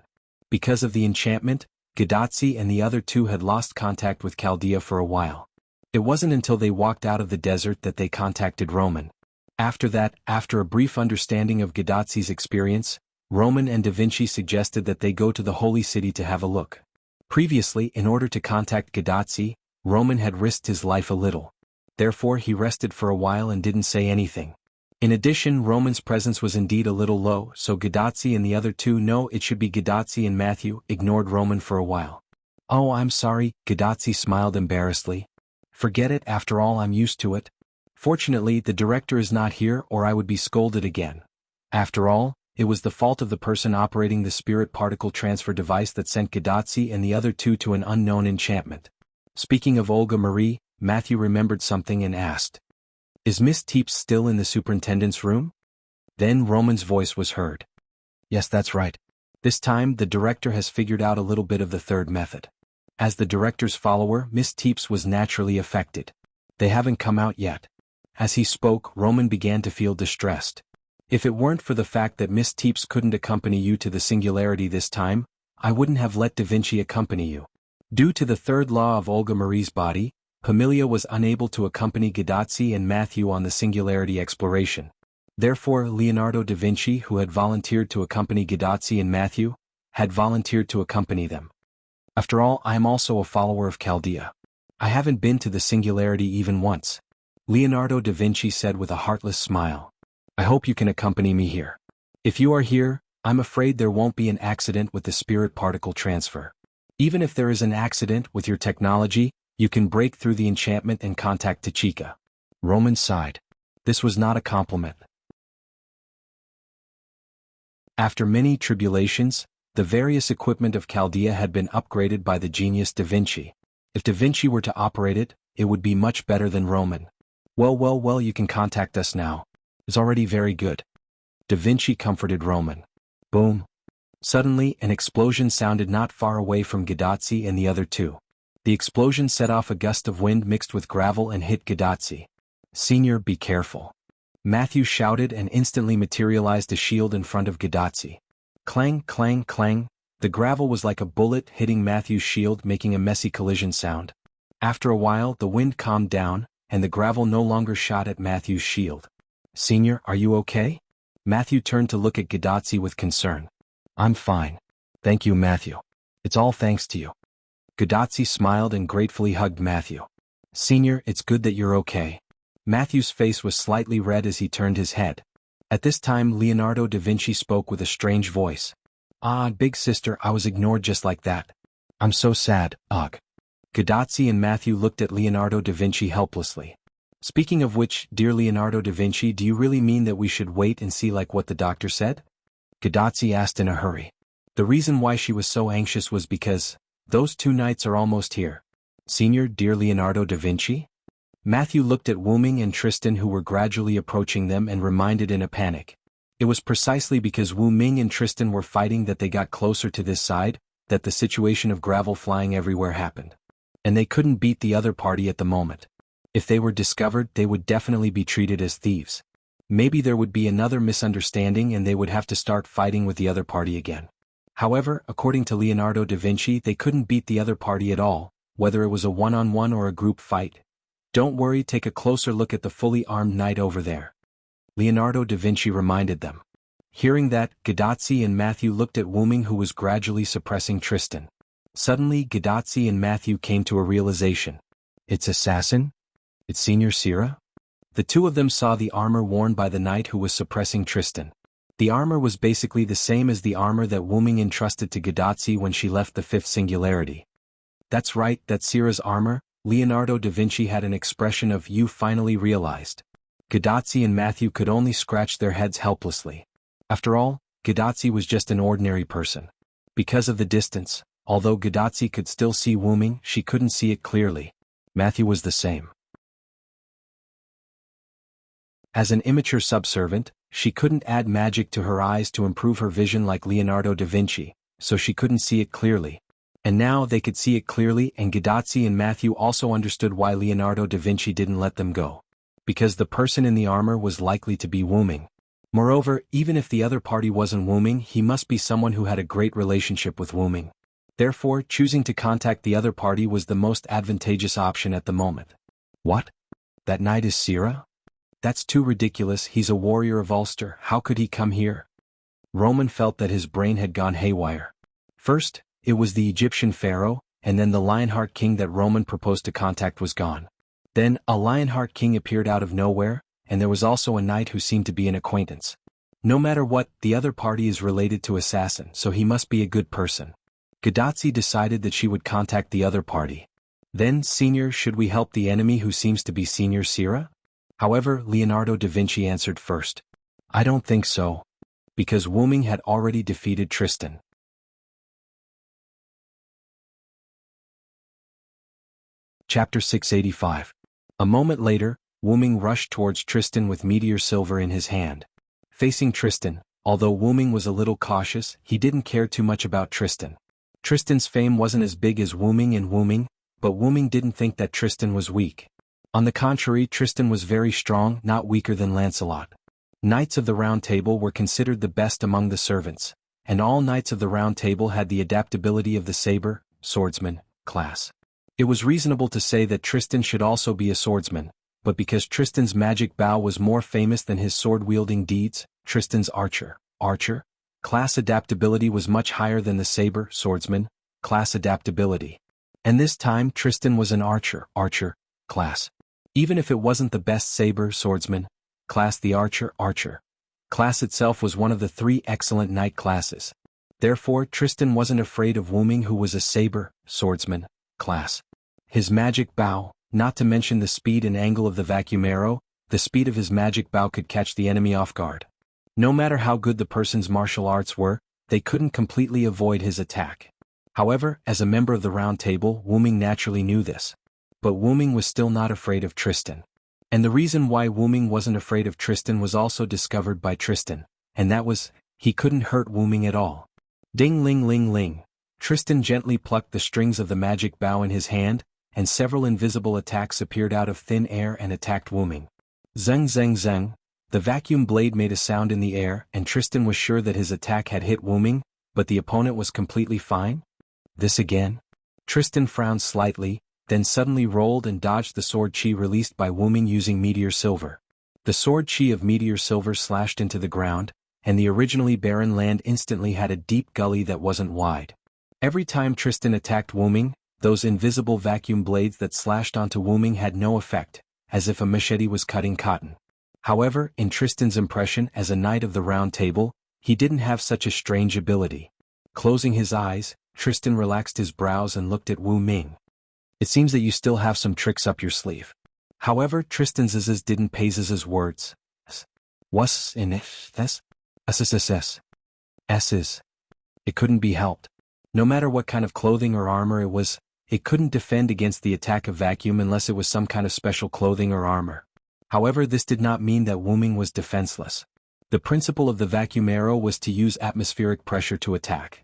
Because of the enchantment, Gadazzi and the other 2 had lost contact with Chaldea for a while. It wasn't until they walked out of the desert that they contacted Roman. After that, after a brief understanding of Gadazzi's experience, Roman and Da Vinci suggested that they go to the Holy City to have a look. Previously, in order to contact Gadazzi, Roman had risked his life a little. Therefore he rested for a while and didn't say anything. In addition, Roman's presence was indeed a little low, so Gadazzi and the other 2, no, it should be Gadazzi and Matthew, ignored Roman for a while. Oh, I'm sorry, Gadazzi smiled embarrassedly. Forget it, after all I'm used to it. Fortunately, the director is not here or I would be scolded again. After all, it was the fault of the person operating the spirit particle transfer device that sent Gadazzi and the other 2 to an unknown enchantment. Speaking of Olga Marie, Matthew remembered something and asked. Is Miss Teeps still in the superintendent's room? Then Roman's voice was heard. Yes, that's right. This time, the director has figured out a little bit of the third method. As the director's follower, Miss Teeps was naturally affected. They haven't come out yet. As he spoke, Roman began to feel distressed. If it weren't for the fact that Miss Teeps couldn't accompany you to the singularity this time, I wouldn't have let Da Vinci accompany you. Due to the third law of Olga Marie's body, Pamilia was unable to accompany Gadazzi and Matthew on the singularity exploration. Therefore, Leonardo da Vinci, who had volunteered to accompany Gadazzi and Matthew, had volunteered to accompany them. After all, I am also a follower of Chaldea. I haven't been to the singularity even once. Leonardo da Vinci said with a heartless smile. I hope you can accompany me here. If you are here, I'm afraid there won't be an accident with the spirit particle transfer. Even if there is an accident with your technology, you can break through the enchantment and contact Tachika. Roman sighed. This was not a compliment. After many tribulations, the various equipment of Chaldea had been upgraded by the genius Da Vinci. If Da Vinci were to operate it, it would be much better than Roman. Well, you can contact us now. It's already very good. Da Vinci comforted Roman. Boom. Suddenly, an explosion sounded not far away from Gadazzi and the other two. The explosion set off a gust of wind mixed with gravel and hit Gadazzi. Senior, be careful. Matthew shouted and instantly materialized a shield in front of Gadazzi. Clang, clang, clang. The gravel was like a bullet hitting Matthew's shield, making a messy collision sound. After a while, the wind calmed down, and the gravel no longer shot at Matthew's shield. Senior, are you okay? Matthew turned to look at Gadazzi with concern. I'm fine. Thank you, Matthew. It's all thanks to you. Gadazzi smiled and gratefully hugged Matthew. Senior, it's good that you're okay. Matthew's face was slightly red as he turned his head. At this time, Leonardo da Vinci spoke with a strange voice. Big sister, I was ignored just like that. I'm so sad, ugh. Gadazzi and Matthew looked at Leonardo da Vinci helplessly. Speaking of which, dear Leonardo da Vinci, do you really mean that we should wait and see like what the doctor said? Gadazzi asked in a hurry. The reason why she was so anxious was because those 2 nights are almost here. Senior, dear Leonardo da Vinci? Matthew looked at Wu Ming and Tristan, who were gradually approaching them, and reminded in a panic. It was precisely because Wu Ming and Tristan were fighting that they got closer to this side, that the situation of gravel flying everywhere happened. And they couldn't beat the other party at the moment. If they were discovered, they would definitely be treated as thieves. Maybe there would be another misunderstanding and they would have to start fighting with the other party again. However, according to Leonardo da Vinci, they couldn't beat the other party at all, whether it was a one-on-one or a group fight. Don't worry, take a closer look at the fully armed knight over there. Leonardo da Vinci reminded them. Hearing that, Gadazzi and Matthew looked at Wu Ming, who was gradually suppressing Tristan. Suddenly, Gadazzi and Matthew came to a realization. It's assassin? It's Senior Sira? The two of them saw the armor worn by the knight who was suppressing Tristan. The armor was basically the same as the armor that Wu Ming entrusted to Gadazzi when she left the fifth singularity. That's right, that's Sira's armor. Leonardo da Vinci had an expression of "you finally realized." Gadazzi and Matthew could only scratch their heads helplessly. After all, Gadazzi was just an ordinary person. Because of the distance, although Gadazzi could still see Wu Ming, she couldn't see it clearly. Matthew was the same. As an immature subservient, she couldn't add magic to her eyes to improve her vision like Leonardo da Vinci, so she couldn't see it clearly. And now they could see it clearly, and Gadazzi and Matthew also understood why Leonardo da Vinci didn't let them go. Because the person in the armor was likely to be Wu Ming. Moreover, even if the other party wasn't Wu Ming, he must be someone who had a great relationship with Wu Ming. Therefore, choosing to contact the other party was the most advantageous option at the moment. What? That knight is Sira? That's too ridiculous, he's a warrior of Ulster, how could he come here? Roman felt that his brain had gone haywire. First, it was the Egyptian pharaoh, and then the Lionheart King that Roman proposed to contact was gone. Then, a Lionheart King appeared out of nowhere, and there was also a knight who seemed to be an acquaintance. No matter what, the other party is related to Assassin, so he must be a good person. Gadazzi decided that she would contact the other party. Then, Senior, should we help the enemy who seems to be Senior Sira? However, Leonardo da Vinci answered first. I don't think so. Because Wu Ming had already defeated Tristan. Chapter 685. A moment later, Wu Ming rushed towards Tristan with meteor silver in his hand. Facing Tristan, although Wu Ming was a little cautious, he didn't care too much about Tristan. Tristan's fame wasn't as big as Wu-Ming, but Wu-Ming didn't think that Tristan was weak. On the contrary, Tristan was very strong, not weaker than Lancelot. Knights of the Round Table were considered the best among the servants, and all Knights of the Round Table had the adaptability of the saber, swordsman, class. It was reasonable to say that Tristan should also be a swordsman, but because Tristan's magic bow was more famous than his sword-wielding deeds, Tristan's archer class adaptability was much higher than the saber, swordsman, class adaptability. And this time Tristan was an archer class. Even if it wasn't the best saber, swordsman, class, the archer class itself was one of the 3 excellent knight classes. Therefore Tristan wasn't afraid of Wu-Ming, who was a saber, swordsman, class. His magic bow, not to mention the speed and angle of the vacuum arrow, the speed of his magic bow could catch the enemy off guard. No matter how good the person's martial arts were, they couldn't completely avoid his attack. However, as a member of the Round Table, Wu-Ming naturally knew this. But Wu-Ming was still not afraid of Tristan. And the reason why Wu-Ming wasn't afraid of Tristan was also discovered by Tristan, and that was, he couldn't hurt Wu-Ming at all. Ding ling ling ling. Tristan gently plucked the strings of the magic bow in his hand, and several invisible attacks appeared out of thin air and attacked Wu-Ming. Zeng zeng zeng. The vacuum blade made a sound in the air, and Tristan was sure that his attack had hit Wu-Ming, but the opponent was completely fine? This again? Tristan frowned slightly, then suddenly rolled and dodged the sword chi released by Wu-Ming using Meteor Silver. The sword chi of Meteor Silver slashed into the ground, and the originally barren land instantly had a deep gully that wasn't wide. Every time Tristan attacked Wu-Ming, those invisible vacuum blades that slashed onto Wu-Ming had no effect, as if a machete was cutting cotton. However, in Tristan's impression as a Knight of the Round Table, he didn't have such a strange ability. Closing his eyes, Tristan relaxed his brows and looked at Wu-Ming. It seems that you still have some tricks up your sleeve. However, Tristan's Z's didn't pay Z's words. Was in this? S's. It couldn't be helped. No matter what kind of clothing or armor it was, it couldn't defend against the attack of vacuum unless it was some kind of special clothing or armor. However, this did not mean that Wu-Ming was defenseless. The principle of the vacuum arrow was to use atmospheric pressure to attack.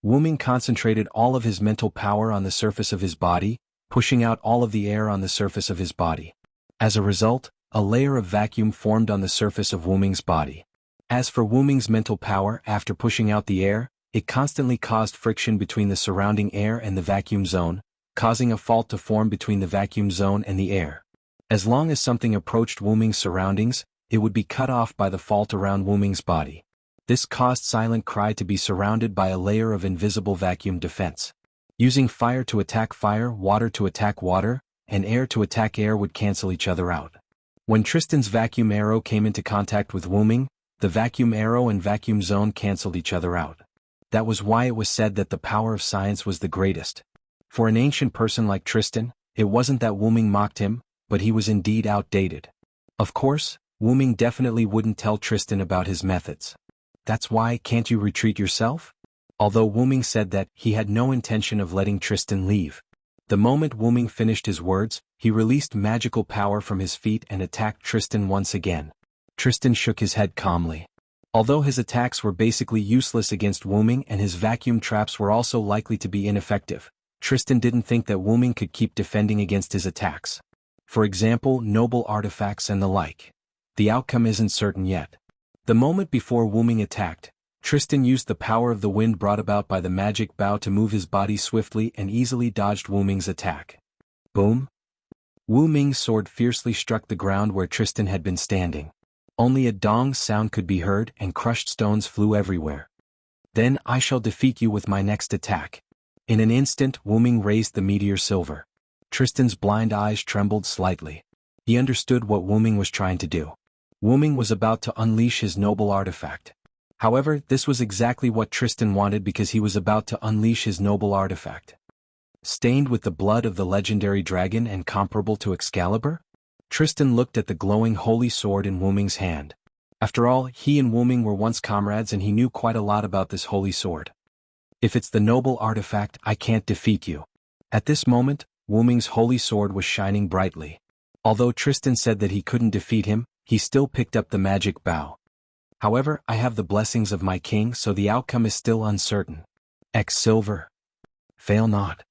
Wu-Ming concentrated all of his mental power on the surface of his body, pushing out all of the air on the surface of his body. As a result, a layer of vacuum formed on the surface of Wu-Ming's body. As for Wu-Ming's mental power, after pushing out the air, it constantly caused friction between the surrounding air and the vacuum zone, causing a fault to form between the vacuum zone and the air. As long as something approached Wu-Ming's surroundings, it would be cut off by the fault around Wu-Ming's body. This caused Silent Cry to be surrounded by a layer of invisible vacuum defense. Using fire to attack fire, water to attack water, and air to attack air would cancel each other out. When Tristan's vacuum arrow came into contact with Wu-Ming, the vacuum arrow and vacuum zone canceled each other out. That was why it was said that the power of science was the greatest. For an ancient person like Tristan, it wasn't that Wu-Ming mocked him, but he was indeed outdated. Of course, Wu-Ming definitely wouldn't tell Tristan about his methods. That's why, can't you retreat yourself? Although Wu-Ming said that he had no intention of letting Tristan leave. The moment Wu-Ming finished his words, he released magical power from his feet and attacked Tristan once again. Tristan shook his head calmly. Although his attacks were basically useless against Wu-Ming and his vacuum traps were also likely to be ineffective, Tristan didn't think that Wu-Ming could keep defending against his attacks. For example, noble artifacts and the like. The outcome isn't certain yet. The moment before Wu-Ming attacked, Tristan used the power of the wind brought about by the magic bow to move his body swiftly and easily dodged Wu-Ming's attack. Boom! Wu-Ming's sword fiercely struck the ground where Tristan had been standing. Only a dong sound could be heard and crushed stones flew everywhere. Then I shall defeat you with my next attack. In an instant, Wu-Ming raised the Meteor Silver. Tristan's blind eyes trembled slightly. He understood what Wu-Ming was trying to do. Wu-Ming was about to unleash his noble artifact. However, this was exactly what Tristan wanted because he was about to unleash his noble artifact. Stained with the blood of the legendary dragon and comparable to Excalibur? Tristan looked at the glowing holy sword in Wu-Ming's hand. After all, he and Wu-Ming were once comrades and he knew quite a lot about this holy sword. If it's the noble artifact, I can't defeat you. At this moment, Wu-Ming's holy sword was shining brightly. Although Tristan said that he couldn't defeat him, he still picked up the magic bow. However, I have the blessings of my king, so the outcome is still uncertain. X silver. Fail not.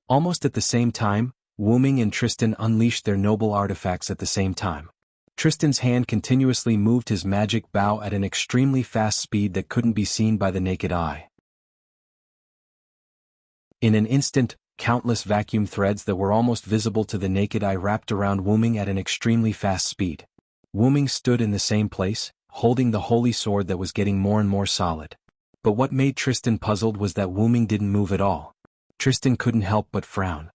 Almost at the same time, Wu Ming and Tristan unleashed their noble artifacts at the same time. Tristan's hand continuously moved his magic bow at an extremely fast speed that couldn't be seen by the naked eye. In an instant, countless vacuum threads that were almost visible to the naked eye wrapped around Wu Ming at an extremely fast speed. Wu Ming stood in the same place, holding the holy sword that was getting more and more solid. But what made Tristan puzzled was that Wu Ming didn't move at all. Tristan couldn't help but frown.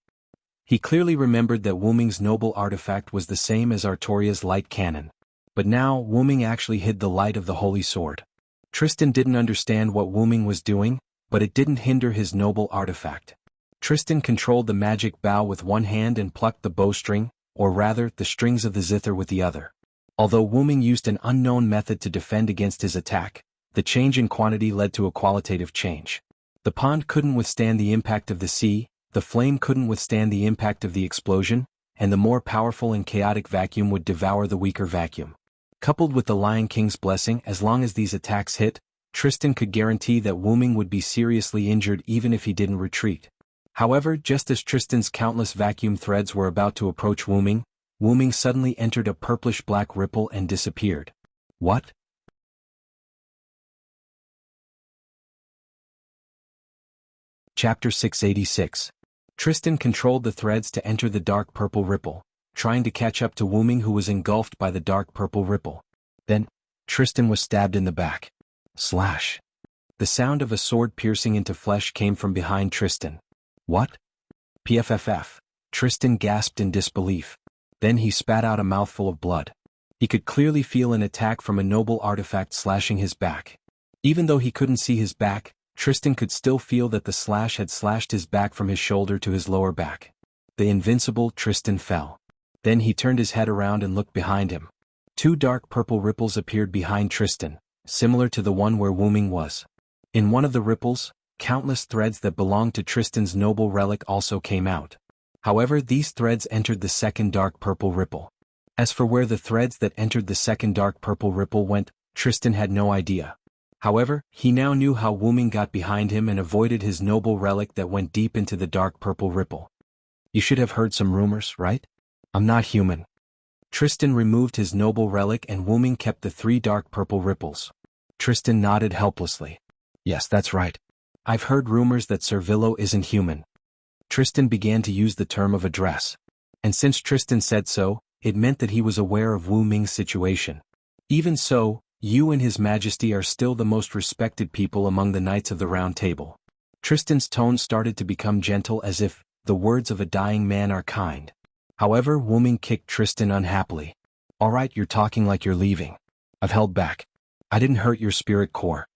He clearly remembered that Wu Ming's noble artifact was the same as Artoria's light cannon. But now, Wu Ming actually hid the light of the holy sword. Tristan didn't understand what Wu Ming was doing, but it didn't hinder his noble artifact. Tristan controlled the magic bow with one hand and plucked the bowstring, or rather, the strings of the zither with the other. Although Wu Ming used an unknown method to defend against his attack, the change in quantity led to a qualitative change. The pond couldn't withstand the impact of the sea, the flame couldn't withstand the impact of the explosion, and the more powerful and chaotic vacuum would devour the weaker vacuum. Coupled with the Lion King's blessing, as long as these attacks hit, Tristan could guarantee that Wu Ming would be seriously injured even if he didn't retreat. However, just as Tristan's countless vacuum threads were about to approach Wu Ming suddenly entered a purplish-black ripple and disappeared. What? Chapter 686. Tristan controlled the threads to enter the dark purple ripple, trying to catch up to Wu Ming, who was engulfed by the dark purple ripple. Then, Tristan was stabbed in the back. Slash. The sound of a sword piercing into flesh came from behind Tristan. What? PFFF. Tristan gasped in disbelief. Then he spat out a mouthful of blood. He could clearly feel an attack from a noble artifact slashing his back. Even though he couldn't see his back, Tristan could still feel that the slash had slashed his back from his shoulder to his lower back. The invincible Tristan fell. Then he turned his head around and looked behind him. Two dark purple ripples appeared behind Tristan, similar to the one where Wu Ming was. In one of the ripples, countless threads that belonged to Tristan's noble relic also came out. However, these threads entered the second dark purple ripple. As for where the threads that entered the second dark purple ripple went, Tristan had no idea. However, he now knew how Wu Ming got behind him and avoided his noble relic that went deep into the dark purple ripple. You should have heard some rumors, right? I'm not human. Tristan removed his noble relic and Wu Ming kept the three dark purple ripples. Tristan nodded helplessly. Yes, that's right. I've heard rumors that Servillo isn't human. Tristan began to use the term of address. And since Tristan said so, it meant that he was aware of Wu Ming's situation. Even so, you and His Majesty are still the most respected people among the Knights of the Round Table. Tristan's tone started to become gentle, as if, the words of a dying man are kind. However, Wu Ming kicked Tristan unhappily. All right, you're talking like you're leaving. I've held back. I didn't hurt your spirit core.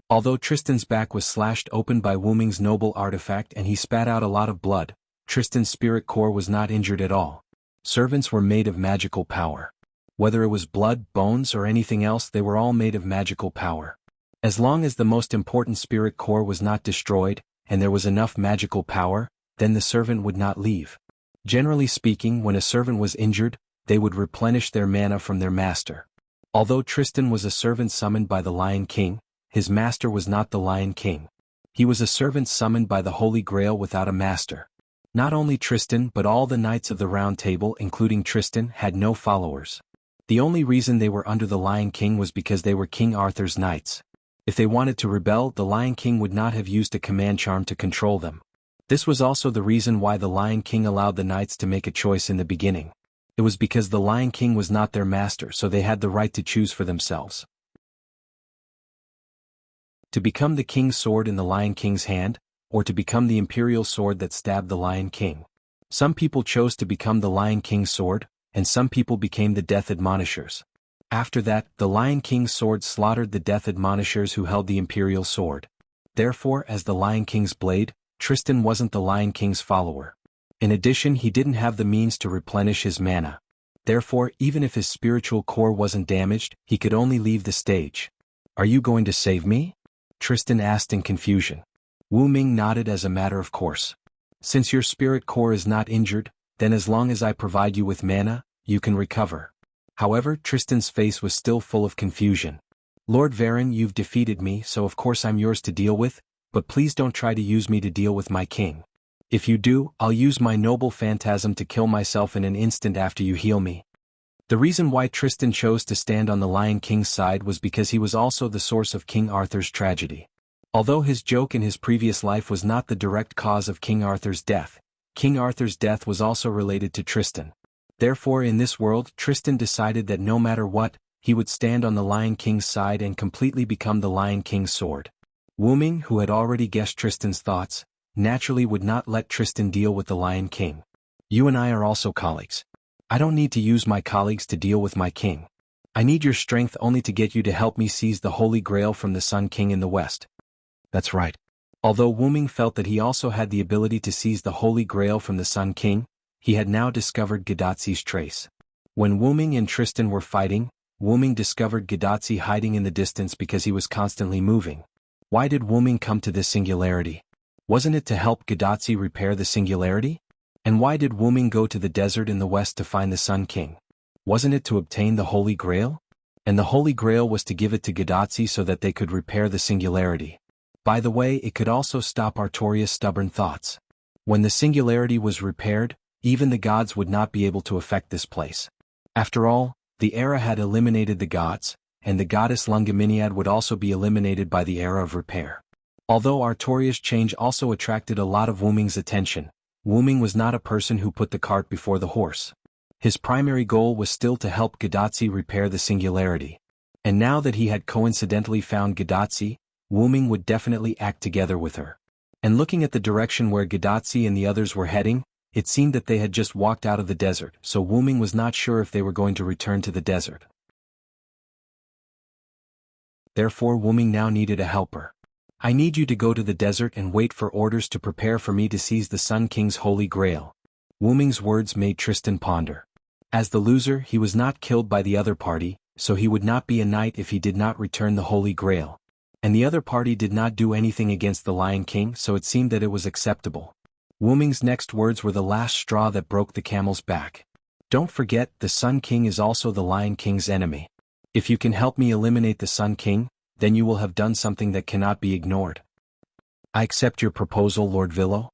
Although Tristan's back was slashed open by Wu Ming's noble artifact and he spat out a lot of blood, Tristan's spirit core was not injured at all. Servants were made of magical power. Whether it was blood, bones, or anything else, they were all made of magical power. As long as the most important spirit core was not destroyed, and there was enough magical power, then the servant would not leave. Generally speaking, when a servant was injured, they would replenish their mana from their master. Although Tristan was a servant summoned by the Lion King, his master was not the Lion King. He was a servant summoned by the Holy Grail without a master. Not only Tristan but all the Knights of the Round Table, including Tristan, had no followers. The only reason they were under the Lion King was because they were King Arthur's knights. If they wanted to rebel, the Lion King would not have used a command charm to control them. This was also the reason why the Lion King allowed the knights to make a choice in the beginning. It was because the Lion King was not their master, so they had the right to choose for themselves. To become the King's sword in the Lion King's hand, or to become the Imperial sword that stabbed the Lion King. Some people chose to become the Lion King's sword, and some people became the Death Admonishers. After that, the Lion King's sword slaughtered the Death Admonishers who held the Imperial sword. Therefore, as the Lion King's blade, Tristan wasn't the Lion King's follower. In addition, he didn't have the means to replenish his mana. Therefore, even if his spiritual core wasn't damaged, he could only leave the stage. Are you going to save me? Tristan asked in confusion. Wu Ming nodded as a matter of course. Since your spirit core is not injured, then as long as I provide you with mana, you can recover. However, Tristan's face was still full of confusion. Lord Varen, you've defeated me, so of course I'm yours to deal with, but please don't try to use me to deal with my king. If you do, I'll use my noble phantasm to kill myself in an instant after you heal me. The reason why Tristan chose to stand on the Lion King's side was because he was also the source of King Arthur's tragedy. Although his joke in his previous life was not the direct cause of King Arthur's death, King Arthur's death was also related to Tristan. Therefore, in this world, Tristan decided that no matter what, he would stand on the Lion King's side and completely become the Lion King's sword. Wu Ming, who had already guessed Tristan's thoughts, naturally would not let Tristan deal with the Lion King. You and I are also colleagues. I don't need to use my colleagues to deal with my king. I need your strength only to get you to help me seize the Holy Grail from the Sun King in the West. That's right. Although Wu Ming felt that he also had the ability to seize the Holy Grail from the Sun King, he had now discovered Gadatsi's trace. When Wu Ming and Tristan were fighting, Wu Ming discovered Gadatsi hiding in the distance because he was constantly moving. Why did Wu Ming come to this singularity? Wasn't it to help Gadatsi repair the singularity? And why did Wu Ming go to the desert in the west to find the Sun King? Wasn't it to obtain the Holy Grail? And the Holy Grail was to give it to Gadatsi so that they could repair the singularity. By the way, it could also stop Artoria's stubborn thoughts. When the singularity was repaired, even the gods would not be able to affect this place. After all, the era had eliminated the gods, and the goddess Lungaminiad would also be eliminated by the era of repair. Although Artoria's change also attracted a lot of Wu Ming's attention, Wu Ming was not a person who put the cart before the horse. His primary goal was still to help Gadatsi repair the singularity. And now that he had coincidentally found Gadatsi, Wu Ming would definitely act together with her. And looking at the direction where Gadatsi and the others were heading, it seemed that they had just walked out of the desert, so Wu Ming was not sure if they were going to return to the desert. Therefore, Wu Ming now needed a helper. I need you to go to the desert and wait for orders to prepare for me to seize the Sun King's Holy Grail. Wu Ming's words made Tristan ponder. As the loser, he was not killed by the other party, so he would not be a knight if he did not return the Holy Grail. And the other party did not do anything against the Lion King, so it seemed that it was acceptable. Wu Ming's next words were the last straw that broke the camel's back. Don't forget, the Sun King is also the Lion King's enemy. If you can help me eliminate the Sun King, then you will have done something that cannot be ignored. I accept your proposal, Lord Villo.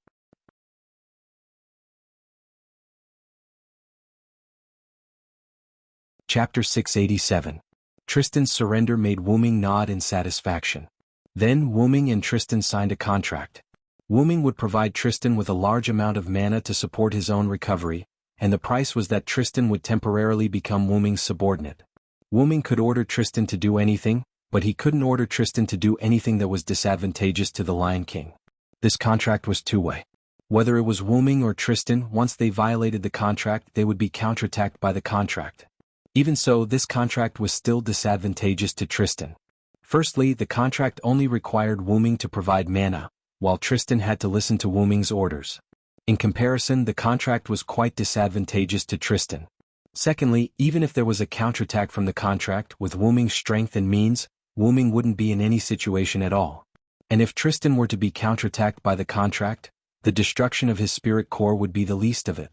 Chapter 687. Tristan's surrender made Wu Ming nod in satisfaction. Then Wu Ming and Tristan signed a contract. Wu Ming would provide Tristan with a large amount of mana to support his own recovery, and the price was that Tristan would temporarily become Wu Ming's subordinate. Wu Ming could order Tristan to do anything, but he couldn't order Tristan to do anything that was disadvantageous to the Lion King. This contract was two-way. Whether it was Wu Ming or Tristan, once they violated the contract, they would be counterattacked by the contract. Even so, this contract was still disadvantageous to Tristan. Firstly, the contract only required Wu Ming to provide mana, while Tristan had to listen to Wu Ming's orders. In comparison, the contract was quite disadvantageous to Tristan. Secondly, even if there was a counterattack from the contract, with Wu Ming's strength and means, Wu Ming wouldn't be in any situation at all. And if Tristan were to be counterattacked by the contract, the destruction of his spirit core would be the least of it.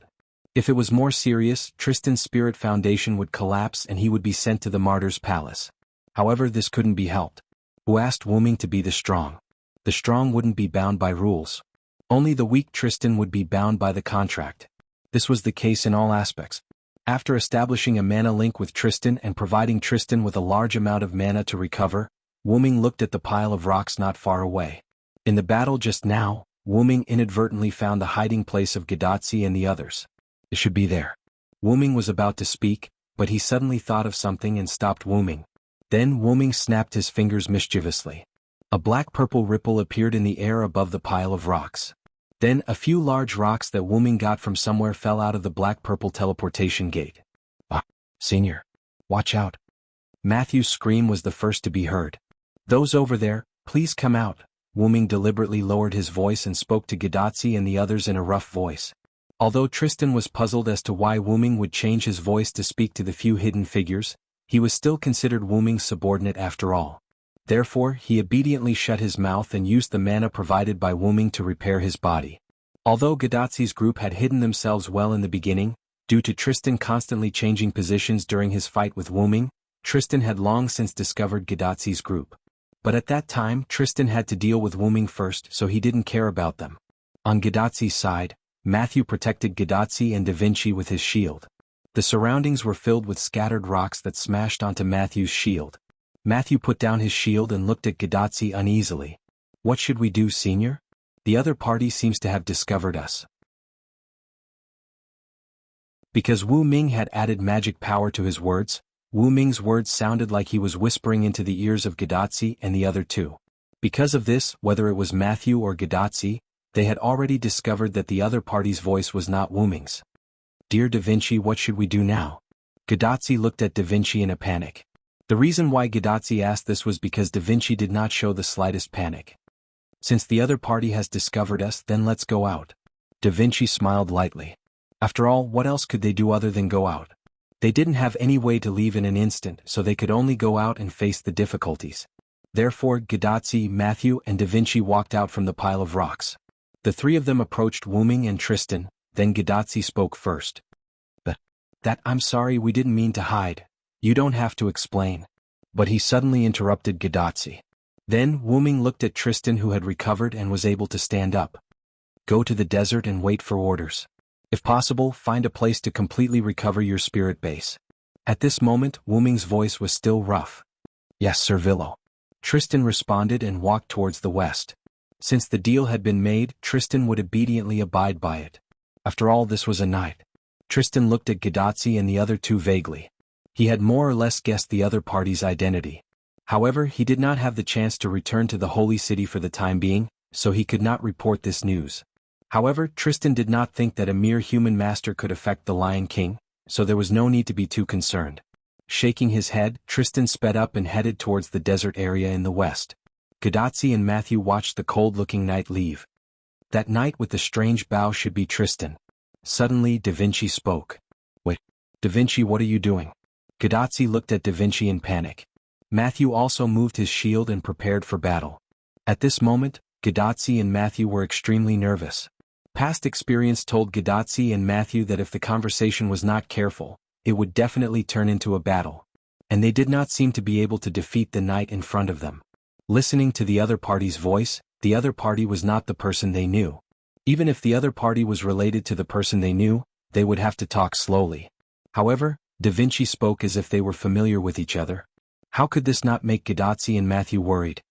If it was more serious, Tristan's spirit foundation would collapse and he would be sent to the martyr's palace. However, this couldn't be helped. Who asked Wu Ming to be the strong? The strong wouldn't be bound by rules. Only the weak Tristan would be bound by the contract. This was the case in all aspects. After establishing a mana link with Tristan and providing Tristan with a large amount of mana to recover, Wu Ming looked at the pile of rocks not far away. In the battle just now, Wu Ming inadvertently found the hiding place of Gadatsi and the others. It should be there. Wu Ming was about to speak, but he suddenly thought of something and stopped Wu Ming. Then Wu Ming snapped his fingers mischievously. A black-purple ripple appeared in the air above the pile of rocks. Then a few large rocks that Wu Ming got from somewhere fell out of the black-purple teleportation gate. Ah, Senior. Watch out. Matthew's scream was the first to be heard. Those over there, please come out. Wu Ming deliberately lowered his voice and spoke to Gadatsi and the others in a rough voice. Although Tristan was puzzled as to why Wu Ming would change his voice to speak to the few hidden figures, he was still considered Wu Ming's subordinate after all. Therefore, he obediently shut his mouth and used the mana provided by Wu Ming to repair his body. Although Gadatsi's group had hidden themselves well in the beginning, due to Tristan constantly changing positions during his fight with Wu Ming, Tristan had long since discovered Gadatsi's group. But at that time Tristan had to deal with Wu Ming first, so he didn't care about them. On Gadatsi's side, Matthew protected Gadatsi and Da Vinci with his shield. The surroundings were filled with scattered rocks that smashed onto Matthew's shield. Matthew put down his shield and looked at Gadatsi uneasily. "What should we do, Senior? The other party seems to have discovered us." Because Wu Ming had added magic power to his words, Wu Ming's words sounded like he was whispering into the ears of Gadatsi and the other two. Because of this, whether it was Matthew or Gadatsi, they had already discovered that the other party's voice was not Wu Ming's. "Dear Da Vinci, what should we do now?" Gadatsi looked at Da Vinci in a panic. The reason why Gadatsi asked this was because Da Vinci did not show the slightest panic. "Since the other party has discovered us, then let's go out." Da Vinci smiled lightly. After all, what else could they do other than go out? They didn't have any way to leave in an instant, so they could only go out and face the difficulties. Therefore Gadatsi, Matthew and Da Vinci walked out from the pile of rocks. The three of them approached Wu Ming and Tristan, then Gadatsi spoke first. I'm sorry, we didn't mean to hide. You don't have to explain." But he suddenly interrupted Gadatsi. Then Wu Ming looked at Tristan, who had recovered and was able to stand up. "Go to the desert and wait for orders. If possible, find a place to completely recover your spirit base." At this moment, Wu Ming's voice was still rough. "Yes, Sir Villo." Tristan responded and walked towards the west. Since the deal had been made, Tristan would obediently abide by it. After all, this was a night. Tristan looked at Gadatsi and the other two vaguely. He had more or less guessed the other party's identity. However, he did not have the chance to return to the Holy City for the time being, so he could not report this news. However, Tristan did not think that a mere human master could affect the Lion King, so there was no need to be too concerned. Shaking his head, Tristan sped up and headed towards the desert area in the west. Gadatsi and Matthew watched the cold-looking knight leave. That knight with the strange bow should be Tristan. Suddenly Da Vinci spoke. "Wait, Da Vinci, what are you doing?" Gadatsi looked at Da Vinci in panic. Matthew also moved his shield and prepared for battle. At this moment, Gadatsi and Matthew were extremely nervous. Past experience told Gadatsi and Matthew that if the conversation was not careful, it would definitely turn into a battle. And they did not seem to be able to defeat the knight in front of them. Listening to the other party's voice, the other party was not the person they knew. Even if the other party was related to the person they knew, they would have to talk slowly. However, Da Vinci spoke as if they were familiar with each other. How could this not make Gadatsi and Matthew worried?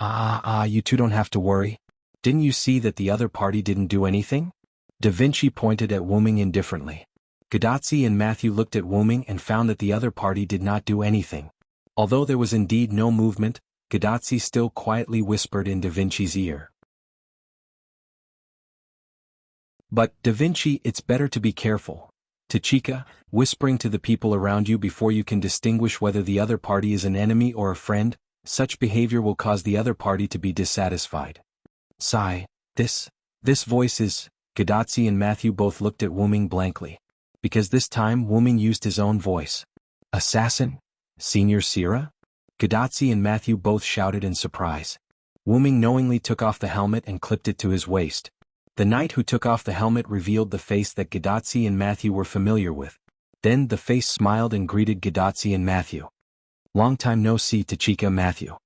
You two don't have to worry. Didn't you see that the other party didn't do anything?" Da Vinci pointed at Wu Ming indifferently. Gadatsi and Matthew looked at Wu Ming and found that the other party did not do anything. Although there was indeed no movement, Gadatsi still quietly whispered in Da Vinci's ear. "But, Da Vinci, it's better to be careful. Tachika, whispering to the people around you before you can distinguish whether the other party is an enemy or a friend, such behavior will cause the other party to be dissatisfied." Sigh, this voice is... Gadatsi and Matthew both looked at Wu Ming blankly. Because this time Wu Ming used his own voice. "Assassin? Senior Sira?" Gadatsi and Matthew both shouted in surprise. Wu Ming knowingly took off the helmet and clipped it to his waist. The knight who took off the helmet revealed the face that Gadatsi and Matthew were familiar with. Then the face smiled and greeted Gadatsi and Matthew. "Long time no see, Tachika, Matthew."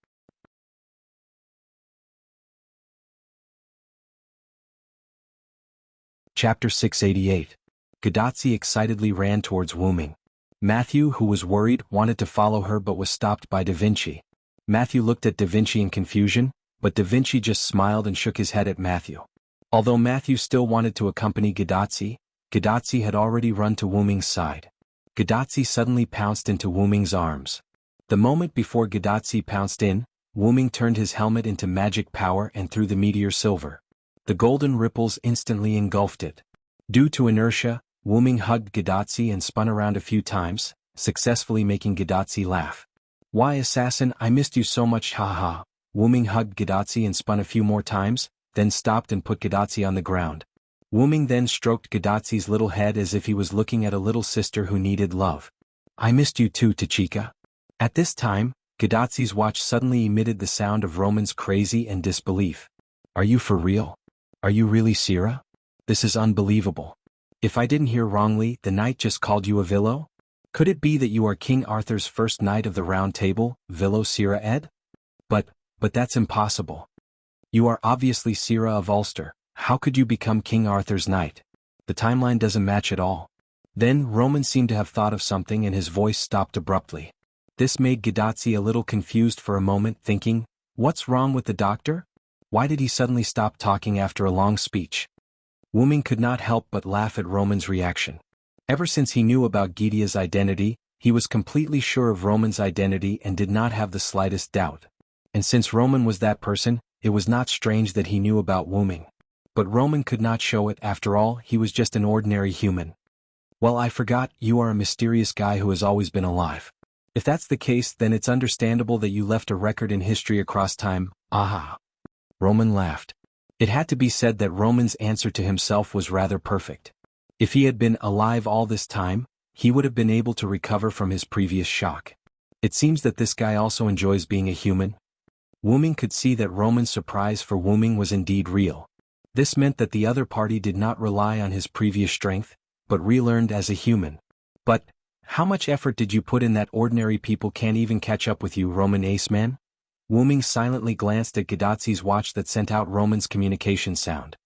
Chapter 688. Gadatsi excitedly ran towards Wu Ming. Matthew, who was worried, wanted to follow her but was stopped by Da Vinci. Matthew looked at Da Vinci in confusion, but Da Vinci just smiled and shook his head at Matthew. Although Matthew still wanted to accompany Gadatsi, Gadatsi had already run to Wu Ming's side. Gadatsi suddenly pounced into Wu Ming's arms. The moment before Gadatsi pounced in, Wu Ming turned his helmet into magic power and threw the meteor silver. The golden ripples instantly engulfed it. Due to inertia, Wu Ming hugged Gadatsi and spun around a few times, successfully making Gadatsi laugh. "Why, assassin, I missed you so much, ha ha." Wu Ming hugged Gadatsi and spun a few more times, then stopped and put Gadatsi on the ground. Wu Ming then stroked Gadatsi's little head as if he was looking at a little sister who needed love. "I missed you too, Tachika." At this time, Gadatsi's watch suddenly emitted the sound of Roman's crazy and disbelief. "Are you for real? Are you really Sira? This is unbelievable. If I didn't hear wrongly, the knight just called you a Villo?" Could it be that you are King Arthur's first knight of the Round Table, Vilo Sira Ed? But that's impossible. You are obviously Sira of Ulster. How could you become King Arthur's knight? The timeline doesn't match at all. Then Roman seemed to have thought of something and his voice stopped abruptly. This made Gadazzi a little confused for a moment, thinking, what's wrong with the doctor? Why did he suddenly stop talking after a long speech? Wuming could not help but laugh at Roman's reaction. Ever since he knew about Gidea's identity, he was completely sure of Roman's identity and did not have the slightest doubt. And since Roman was that person, it was not strange that he knew about Wuming. But Roman could not show it. After all, he was just an ordinary human. Well, I forgot, you are a mysterious guy who has always been alive. If that's the case, then it's understandable that you left a record in history across time. Aha. Roman laughed. It had to be said that Roman's answer to himself was rather perfect. If he had been alive all this time, he would have been able to recover from his previous shock. It seems that this guy also enjoys being a human. Wuming could see that Roman's surprise for Wuming was indeed real. This meant that the other party did not rely on his previous strength, but relearned as a human. But, how much effort did you put in that ordinary people can't even catch up with you, Roman Ace Man? Wuming silently glanced at Gadazzi's watch that sent out Roman's communication sound.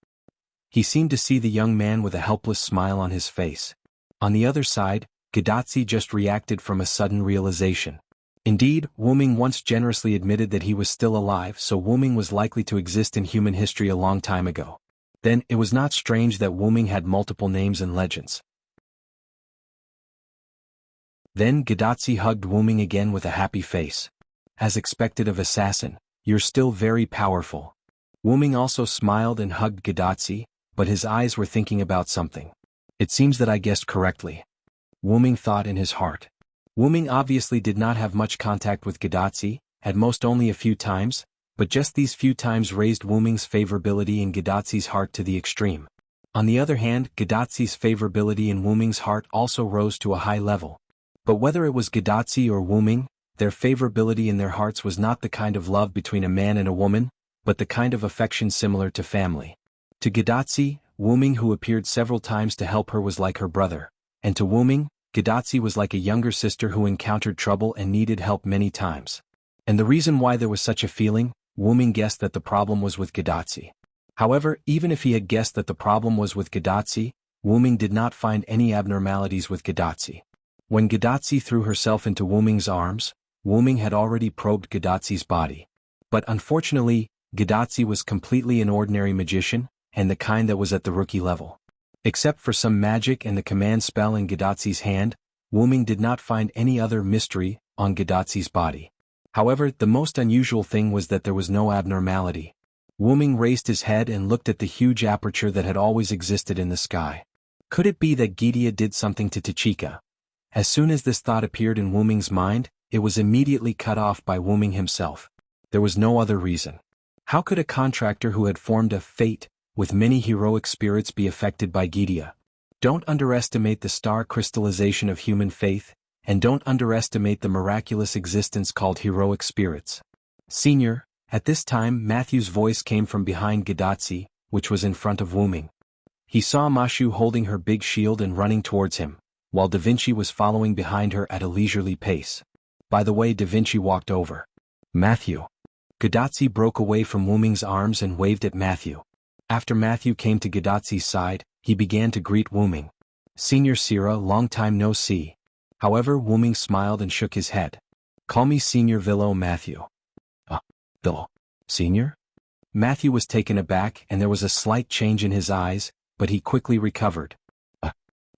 He seemed to see the young man with a helpless smile on his face. On the other side, Gadazzi just reacted from a sudden realization. Indeed, Wuming once generously admitted that he was still alive, so Wuming was likely to exist in human history a long time ago. Then, it was not strange that Wuming had multiple names and legends. Then Gadazzi hugged Wuming again with a happy face. As expected of assassin, you're still very powerful. Wuming also smiled and hugged Gadazzi, but his eyes were thinking about something. It seems that I guessed correctly. Wuming thought in his heart. Wuming obviously did not have much contact with Gadazzi, at most only a few times, but just these few times raised Wuming's favorability in Gadazzi's heart to the extreme. On the other hand, Gadazzi's favorability in Wuming's heart also rose to a high level. But whether it was Gadazzi or Wuming, their favorability in their hearts was not the kind of love between a man and a woman, but the kind of affection similar to family. To Gadazzi, Wuming, who appeared several times to help her, was like her brother, and to Wuming, Gadazzi was like a younger sister who encountered trouble and needed help many times. And the reason why there was such a feeling, Wuming guessed that the problem was with Gadazzi. However, even if he had guessed that the problem was with Gadazzi, Wuming did not find any abnormalities with Gadazzi. When Gadazzi threw herself into Wuming's arms, Wuming had already probed Gadazzi's body. But unfortunately, Gadazzi was completely an ordinary magician, and the kind that was at the rookie level. Except for some magic and the command spell in Gadazzi's hand, Wuming did not find any other mystery on Gadazzi's body. However, the most unusual thing was that there was no abnormality. Wuming raised his head and looked at the huge aperture that had always existed in the sky. Could it be that Gidea did something to Tachika? As soon as this thought appeared in Wuming's mind, it was immediately cut off by Wuming himself. There was no other reason. How could a contractor who had formed a fate with many heroic spirits be affected by Gidea? Don't underestimate the star crystallization of human faith, and don't underestimate the miraculous existence called heroic spirits. Senior, at this time Matthew's voice came from behind Gadazzi, which was in front of Wuming. He saw Mashu holding her big shield and running towards him, while Da Vinci was following behind her at a leisurely pace. By the way, Da Vinci walked over. Matthew. Gadazzi broke away from Wuming's arms and waved at Matthew. After Matthew came to Gadazzi's side, he began to greet Wuming. Senior Sira, long time no see. However, Wuming smiled and shook his head. Call me Senior Vilo Matthew. Vilo. Senior? Matthew was taken aback and there was a slight change in his eyes, but he quickly recovered.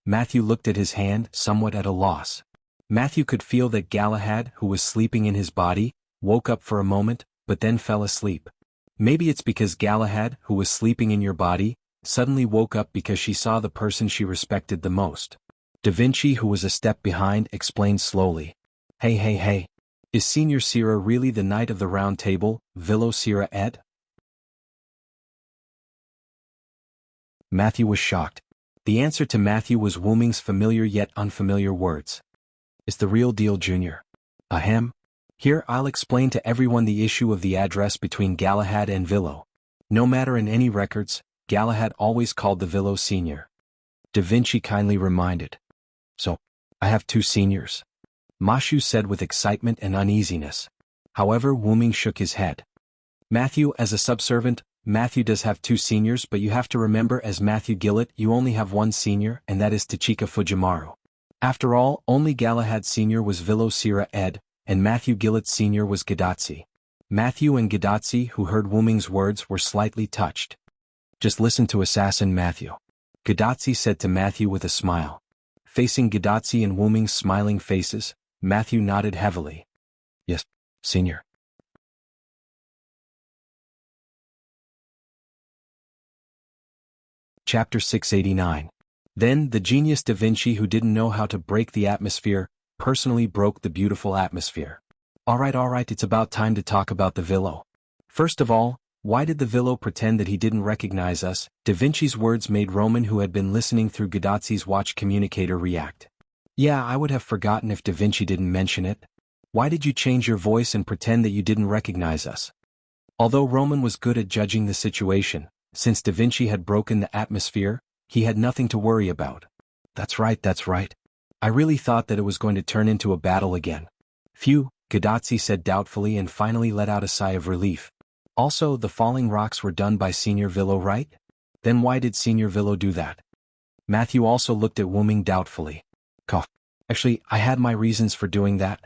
Matthew looked at his hand, somewhat at a loss. Matthew could feel that Galahad, who was sleeping in his body, woke up for a moment, but then fell asleep. Maybe it's because Galahad, who was sleeping in your body, suddenly woke up because she saw the person she respected the most. Da Vinci, who was a step behind, explained slowly. Hey. Is Senior Sira really the Knight of the Round Table, Vilo Sira Ed? Matthew was shocked. The answer to Matthew was Wuming's familiar yet unfamiliar words. It's the real deal, Junior. Ahem. Here I'll explain to everyone the issue of the address between Galahad and Vilo. No matter in any records, Galahad always called the Vilo Senior. Da Vinci kindly reminded. I have 2 seniors. Mashu said with excitement and uneasiness. However, Wuming shook his head. Matthew, as a subservient, Matthew does have 2 seniors, but you have to remember as Matthew Gillett you only have 1 senior, and that is Tachika Fujimaru. After all, only Galahad Sr. was Vilo Sira Ed, and Matthew Gillett Sr. was Gadatsi. Matthew and Gadatsi, who heard Wuming's words, were slightly touched. Just listen to Assassin Matthew. Gadatsi said to Matthew with a smile. Facing Gadatsi and Wuming's smiling faces, Matthew nodded heavily. Yes, Senior. Chapter 689. Then, the genius Da Vinci, who didn't know how to break the atmosphere, personally broke the beautiful atmosphere. Alright, it's about time to talk about the Vilo. First of all, why did the Vilo pretend that he didn't recognize us? Da Vinci's words made Roman, who had been listening through Gadatzi's watch communicator, react. Yeah, I would have forgotten if Da Vinci didn't mention it. Why did you change your voice and pretend that you didn't recognize us? Although Roman was good at judging the situation, since Da Vinci had broken the atmosphere, he had nothing to worry about. That's right. I really thought that it was going to turn into a battle again. Phew, Gadatsi said doubtfully and finally let out a sigh of relief. Also, the falling rocks were done by Senior Vilo, right? Then why did Senior Vilo do that? Matthew also looked at Wuming doubtfully. Cough. Actually, I had my reasons for doing that.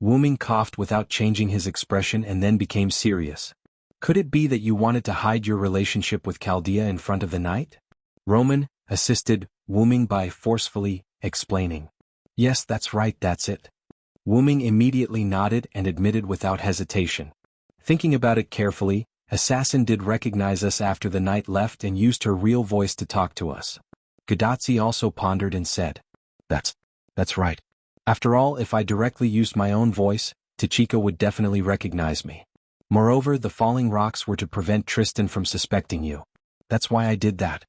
Wuming coughed without changing his expression and then became serious. Could it be that you wanted to hide your relationship with Chaldea in front of the knight? Roman assisted Wuming by forcefully explaining. Yes, that's right, that's it. Wuming immediately nodded and admitted without hesitation. Thinking about it carefully, Assassin did recognize us after the knight left and used her real voice to talk to us. Gadatsi also pondered and said. That's right. After all, if I directly used my own voice, Tachika would definitely recognize me. Moreover, the falling rocks were to prevent Tristan from suspecting you. That's why I did that.